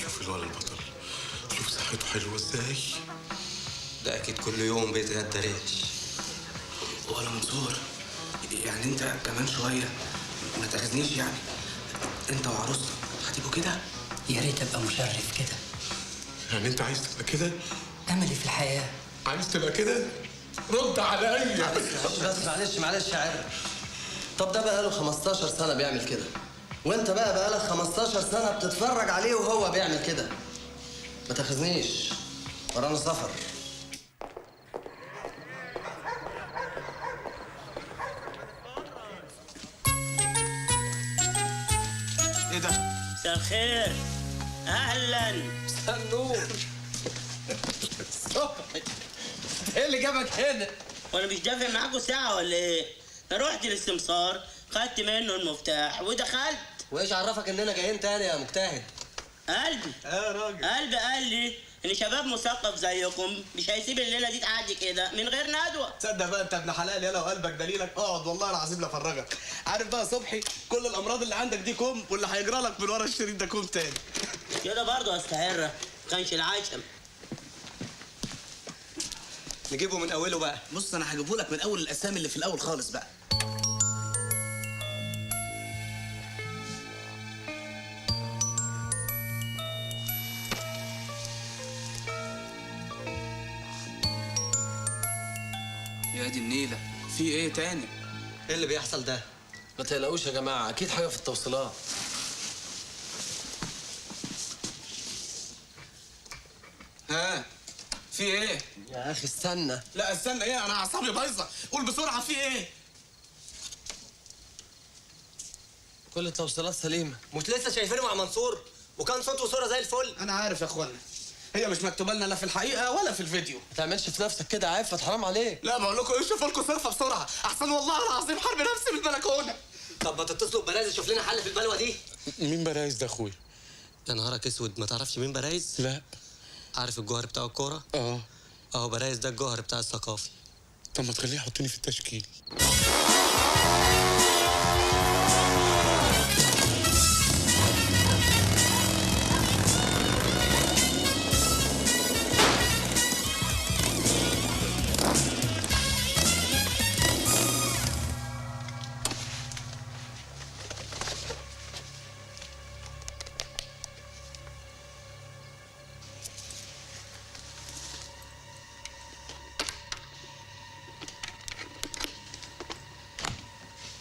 Speaker 21: شوف الولد البطل، شوف صحته حلوه ازاي.
Speaker 4: ده اكيد كل يوم بيتغدى ريش.
Speaker 10: ولا منصور، يعني انت كمان شويه ما تاخذنيش يعني؟ انت وعروستك هتبقوا كده؟
Speaker 18: يا ريت ابقى مشرف كده.
Speaker 21: يعني انت عايز تبقى كده؟
Speaker 18: املي في الحياه.
Speaker 21: عايز تبقى كده؟ رد عليا.
Speaker 1: معلش يا عرق. طب ده بقى له 15 سنه بيعمل كده، وانت بقى لك 15 سنه بتتفرج عليه وهو بيعمل كده. ما تاخذنيش، ورانا سفر.
Speaker 10: ايه ده؟
Speaker 18: مساء الخير. اهلا.
Speaker 1: مساء النور. ايه اللي جابك هنا؟
Speaker 18: وانا مش دافع معاكم ساعه ولا ايه؟ انا رحت للسمسار، خدت منه المفتاح ودخلت.
Speaker 1: وايش عرفك اننا جايين تاني يا مجتهد؟
Speaker 18: قلبي
Speaker 21: يا راجل،
Speaker 18: قلبي قال لي ان شباب مثقف زيكم مش هيسيب الليله دي تعدي كده من غير ندوه.
Speaker 10: تصدق بقى انت ابن حلال يالا وقلبك دليلك. اقعد والله العظيم لافرجك. عارف بقى صبحي، كل الامراض اللي عندك دي كوم، واللي هيجرى لك من ورا الشريط ده كوم تاني.
Speaker 18: كده برضه استعره، كانش العشم.
Speaker 10: نجيبه من اوله بقى. بص انا هجيبه لك من اول الاسامي اللي في الاول خالص بقى. يا دي النيله، في ايه تاني؟
Speaker 1: ايه اللي بيحصل ده؟ ما تقلقوش يا جماعه، اكيد حاجه في التوصيلات.
Speaker 10: ها في ايه؟
Speaker 1: يا اخي استنى.
Speaker 10: لا استنى ايه؟ انا اعصابي بايظه. قول بسرعه في ايه؟
Speaker 1: كل التوصيلات سليمه.
Speaker 4: مش لسه شايفينه مع منصور وكان صوت وصوره زي الفل؟
Speaker 10: انا عارف يا اخوانا، هي مش مكتوبه لنا لا في الحقيقه ولا في الفيديو.
Speaker 1: ما تعملش في نفسك كده يا عفت، حرام عليك.
Speaker 10: لا بقول لكم ايه، شوفوا لكم صرفه بسرعه احسن والله العظيم حرب نفسي من البلكونه.
Speaker 4: طب ما تتصلوا ببرايز يشوف لنا حل في البلوه دي.
Speaker 21: مين برايز ده اخويا؟
Speaker 4: يا نهارك اسود، ما تعرفش مين برايز؟
Speaker 21: لا.
Speaker 4: عارف الجوهر بتاع الكوره؟ اهو برايز ده الجوهر بتاع الثقافي.
Speaker 21: طب ما تخليه يحطني في التشكيل.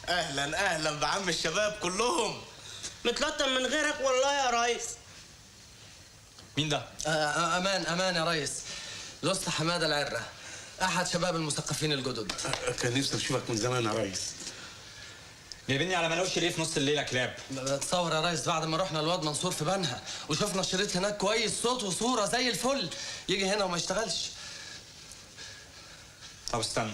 Speaker 22: اهلا اهلا بعم الشباب كلهم.
Speaker 18: متلطم من غيرك والله يا ريس.
Speaker 11: مين ده؟
Speaker 1: امان يا ريس. الأسطى حماده العره، احد شباب المثقفين الجدد.
Speaker 22: كان نفسي اشوفك من زمان يا ريس.
Speaker 11: جايبيني على مناوي شريف نص الليل يا كلاب.
Speaker 1: تصور يا ريس بعد ما رحنا الواد منصور في بنها وشفنا الشريط هناك كويس، صوت وصوره زي الفل، يجي هنا وما يشتغلش.
Speaker 11: طب استنى.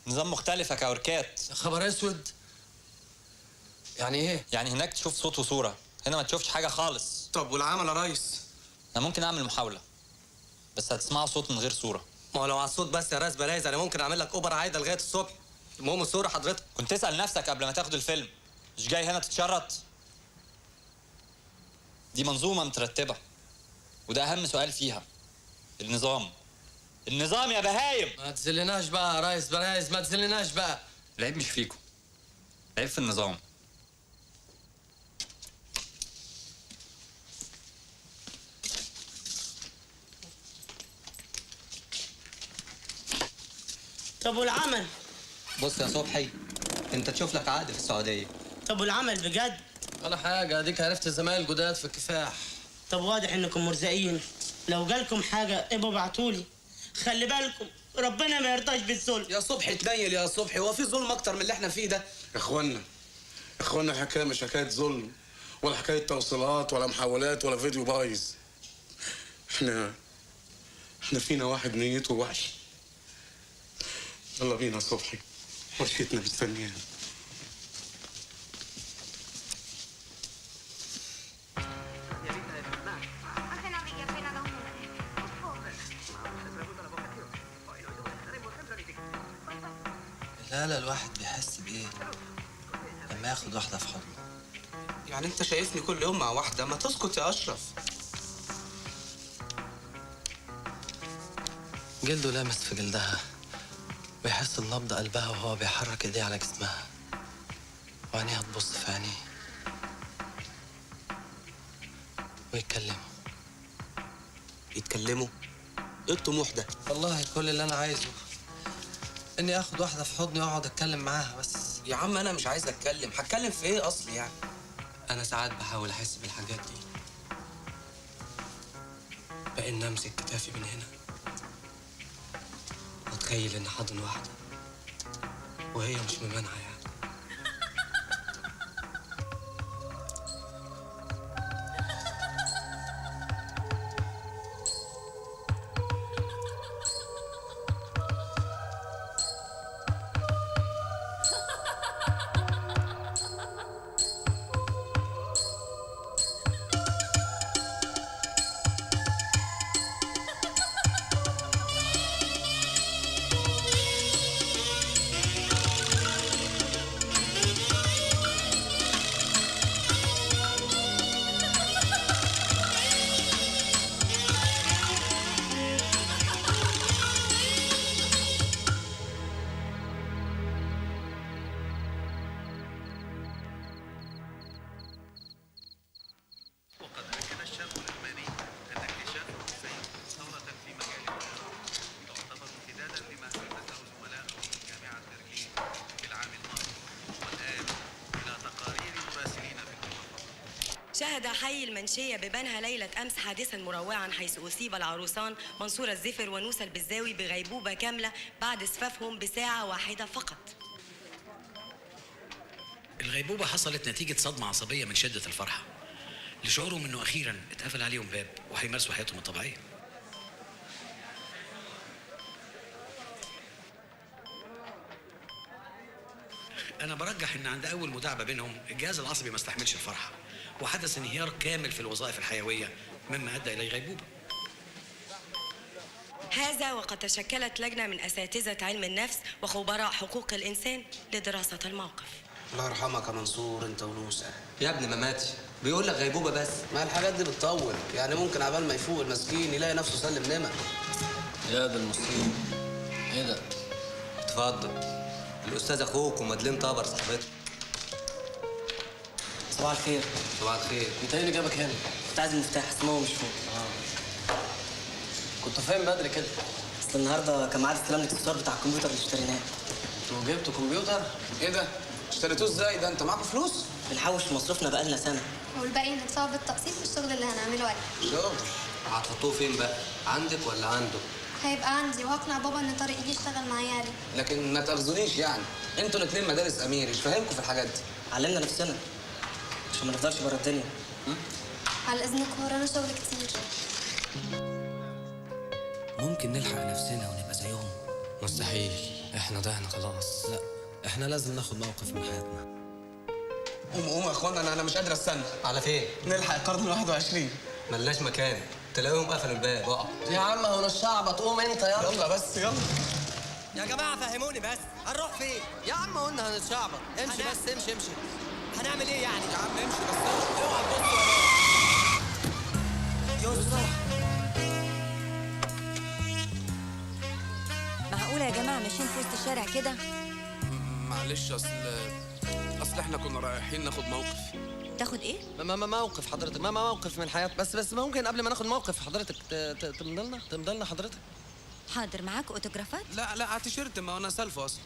Speaker 11: نظام مختلف يا كاوركات.
Speaker 1: خبر اسود. يعني ايه؟
Speaker 11: يعني هناك تشوف صوت وصوره، هنا ما تشوفش حاجه خالص.
Speaker 22: طب والعمل يا ريس؟
Speaker 11: انا ممكن اعمل محاوله بس هتسمعوا صوت من غير صوره.
Speaker 1: ما هو لو على الصوت بس يا ريس بلايز انا ممكن اعمل لك اوبر عايده لغايه الصبح. المهم الصوره حضرتك.
Speaker 11: كنت تسال نفسك قبل ما تاخد الفيلم، مش جاي هنا تتشرط. دي منظومه مترتبه وده اهم سؤال فيها، النظام. النظام يا بهايم.
Speaker 1: ما تذلناش بقى يا ريس بلايز، ما تذلناش بقى.
Speaker 11: العيب مش فيكم، العيب في النظام.
Speaker 18: طب والعمل؟
Speaker 4: بص يا صبحي، انت تشوف لك عقد في السعوديه.
Speaker 18: طب والعمل بجد؟
Speaker 1: ولا حاجه، اديك عرفت الزمايل جداد في الكفاح.
Speaker 18: طب واضح انكم مرزقين، لو جالكم حاجه ابقوا ابعتولي. خلي بالكم ربنا ما يرضاش بالظلم.
Speaker 10: يا صبحي تنيل يا صبحي، هو في ظلم اكتر من اللي احنا فيه ده؟
Speaker 22: يا اخوانا الحكايه مش حكايه ظلم ولا حكايه توصيلات ولا محاولات ولا فيديو بايظ. احنا فينا واحد نيته وحش. يلا بينا يا صبحي، ورشتنا مستنيانا.
Speaker 1: لا الواحد بيحس بايه لما ياخد واحده في حضنه.
Speaker 10: يعني انت شايفني كل يوم مع واحده؟ ما تسكت يا اشرف.
Speaker 1: جلده لامس في جلدها ويحس بنبض قلبها وهو بيحرك ايديه على جسمها، وعينيها تبص في عينيه
Speaker 10: يتكلموا. ايه الطموح ده؟
Speaker 1: والله كل اللي انا عايزه اني اخد واحده في حضني واقعد اتكلم معاها بس.
Speaker 10: يا عم انا مش عايز اتكلم، هتكلم في ايه اصلي يعني؟
Speaker 1: انا ساعات بحاول احس بالحاجات دي، بان امسك كتافي من هنا واتخيل ان حضن واحده وهي مش ممانعه يعني.
Speaker 19: شهد حي المنشية ببنها ليلة أمس حادثاً مروعاً حيث أصيب العروسان منصور الزفر ونوسة البزاوي بغيبوبة كاملة بعد زفافهم بساعة واحدة فقط.
Speaker 20: الغيبوبة حصلت نتيجة صدمة عصبية من شدة الفرحة لشعورهم إنه أخيراً اتقفل عليهم باب وهيمارسوا حياتهم الطبيعية. أنا برجح إن عند أول مداعبة بينهم الجهاز العصبي ما استحملش الفرحة وحدث انهيار كامل في الوظائف الحيوية مما أدى إلى غيبوبة.
Speaker 19: هذا وقد تشكلت لجنة من أساتذة علم النفس وخبراء حقوق الإنسان لدراسة الموقف.
Speaker 10: الله يرحمك يا منصور انت ونوسة.
Speaker 4: يا ابني ما ماتش، بيقول لك غيبوبه بس.
Speaker 10: ما الحاجات دي بتطول، يعني ممكن عبال ما يفوق المسكين يلاقي نفسه سلم نمر.
Speaker 4: يا ده المصيبه. ايه ده؟ اتفضل. الاستاذ اخوك ومدلين طابر صاحبتك.
Speaker 6: صباح الخير.
Speaker 4: صباح الخير.
Speaker 1: انت ايه اللي جابك هنا؟
Speaker 6: كنت عايز المفتاح بس هو مش فوق.
Speaker 1: كنت فين بدري كده؟
Speaker 6: اصل النهارده كان ميعاد استلام الاكسسوار بتاع الكمبيوتر اللي اشتريناه.
Speaker 1: انتوا جبتوا كمبيوتر؟
Speaker 10: ايه ده؟ اشتريتوه ازاي ده؟ انت معاكوا فلوس؟
Speaker 6: بنحوش مصروفنا بقالنا سنه.
Speaker 3: والباقي ندفعه بالتقسيط في الشغل اللي هنعمله عليه.
Speaker 10: شغل؟
Speaker 4: هتحطوه فين بقى؟ عندك ولا عنده؟
Speaker 3: هيبقى عندي وهقنع بابا ان طارق يجي يشتغل معايا عليه.
Speaker 10: لكن ما تاخذونيش يعني، انتوا الاثنين مدارس امير، مش فاهمكم في الحاجات دي.
Speaker 6: علمنا نفسنا عشان ما نفضلش بره الدنيا.
Speaker 3: على اذنكم ورانا شغل كتير.
Speaker 1: ممكن نلحق نفسنا ونبقى زيهم؟ مستحيل، احنا ضعنا خلاص. لا، احنا لازم ناخد موقف من حياتنا.
Speaker 10: قوموا يا اخوانا، انا مش قادر استنى.
Speaker 4: على فين؟
Speaker 10: نلحق القرن 21.
Speaker 4: ملناش مكان، تلاقيهم قفلوا الباب. اقع.
Speaker 1: يا عم هو الشعب تقوم انت يلا.
Speaker 10: يلا بس يلا.
Speaker 1: يا جماعه فهموني بس، هنروح فين؟ يا عم قلنا هنتشعبط، امشي بس امشي امشي. هنعمل ايه يعني؟ يا عم امشي بس، اوعى تبص وراك. يسرا
Speaker 17: معقولة يا جماعة ماشيين في وسط الشارع كده؟
Speaker 14: معلش اصل احنا كنا رايحين ناخد موقف.
Speaker 17: تاخد ايه؟
Speaker 1: موقف حضرتك، موقف من حياتك. بس ممكن قبل ما ناخد موقف حضرتك تمضي لنا حضرتك.
Speaker 17: حاضر. معاك اوتوجرافات؟
Speaker 14: لا على تيشيرت، ما انا سالفه اصلا.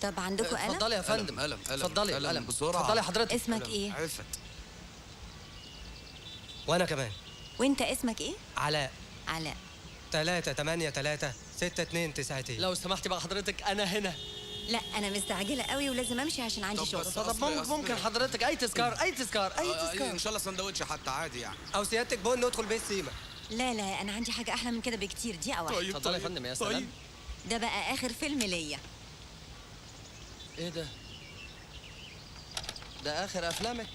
Speaker 17: طب عندكم قلم؟
Speaker 1: اتفضلي يا فندم.
Speaker 14: قلم
Speaker 1: اتفضلي قلم
Speaker 14: بسرعه.
Speaker 1: اتفضلي حضرتك.
Speaker 17: اسمك ايه؟
Speaker 14: عفت.
Speaker 23: وانا كمان.
Speaker 17: وانت اسمك ايه؟
Speaker 23: علاء.
Speaker 17: علاء.
Speaker 23: 383-6292.
Speaker 1: لو سمحتي بقى حضرتك انا هنا.
Speaker 17: لا انا مستعجله قوي ولازم امشي عشان عندي شغل.
Speaker 1: طب ممكن حضرتك اي تذكار اي تذكار.
Speaker 14: ان شاء الله سندوتش حتى عادي يعني.
Speaker 23: او سيادتك بون ندخل بيت سيما.
Speaker 17: لا انا عندي حاجه احلى من كده بكتير. دقيقه واحده.
Speaker 1: اتفضلي يا فندم. يا سلام.
Speaker 17: ده بقى اخر فيلم ليا.
Speaker 1: ايه ده؟ ده اخر افلامك؟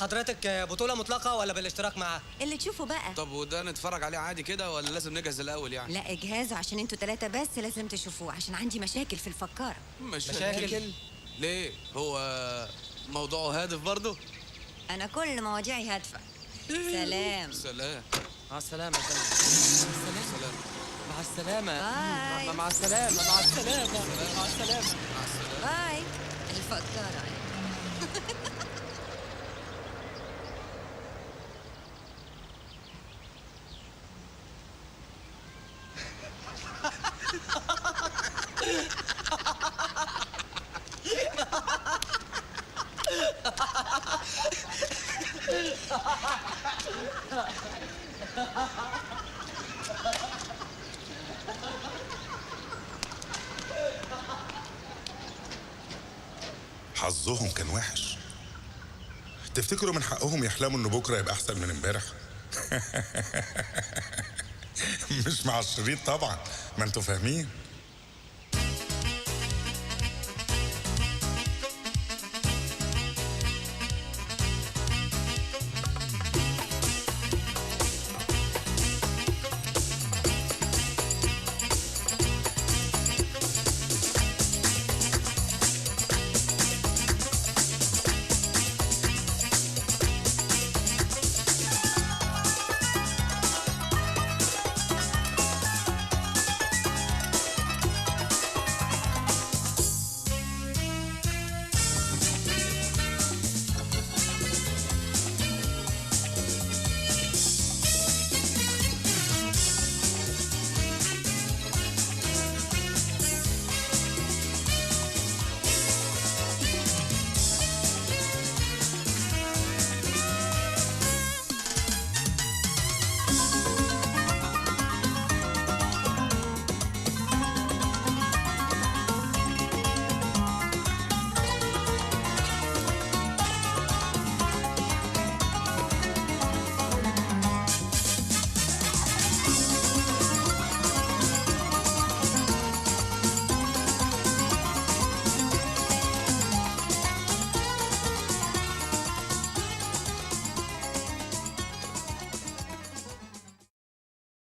Speaker 23: حضرتك بطوله مطلقه ولا بالاشتراك معاه؟
Speaker 17: اللي تشوفه بقى.
Speaker 14: طب وده نتفرج عليه عادي كده ولا لازم نجهز الاول يعني؟
Speaker 17: لا اجهزوا عشان انتوا 3 بس لازم تشوفوه عشان عندي مشاكل في الفكاره.
Speaker 14: مشاكل؟ ليه؟ هو موضوعه هادف برضه؟
Speaker 17: انا كل مواضيعي هادفه. سلام.
Speaker 14: سلام.
Speaker 1: مع السلامة يا فندم.
Speaker 14: سلام.
Speaker 1: مع السلامة.
Speaker 17: باي.
Speaker 1: مع السلامة. مع السلامة. مع السلامة.
Speaker 17: باي. الفكاره.
Speaker 24: حظهم كان وحش. تفتكروا من حقهم يحلموا ان بكره يبقى احسن من امبارح؟ مش مع الشريط طبعا، ما انتوا فاهمين.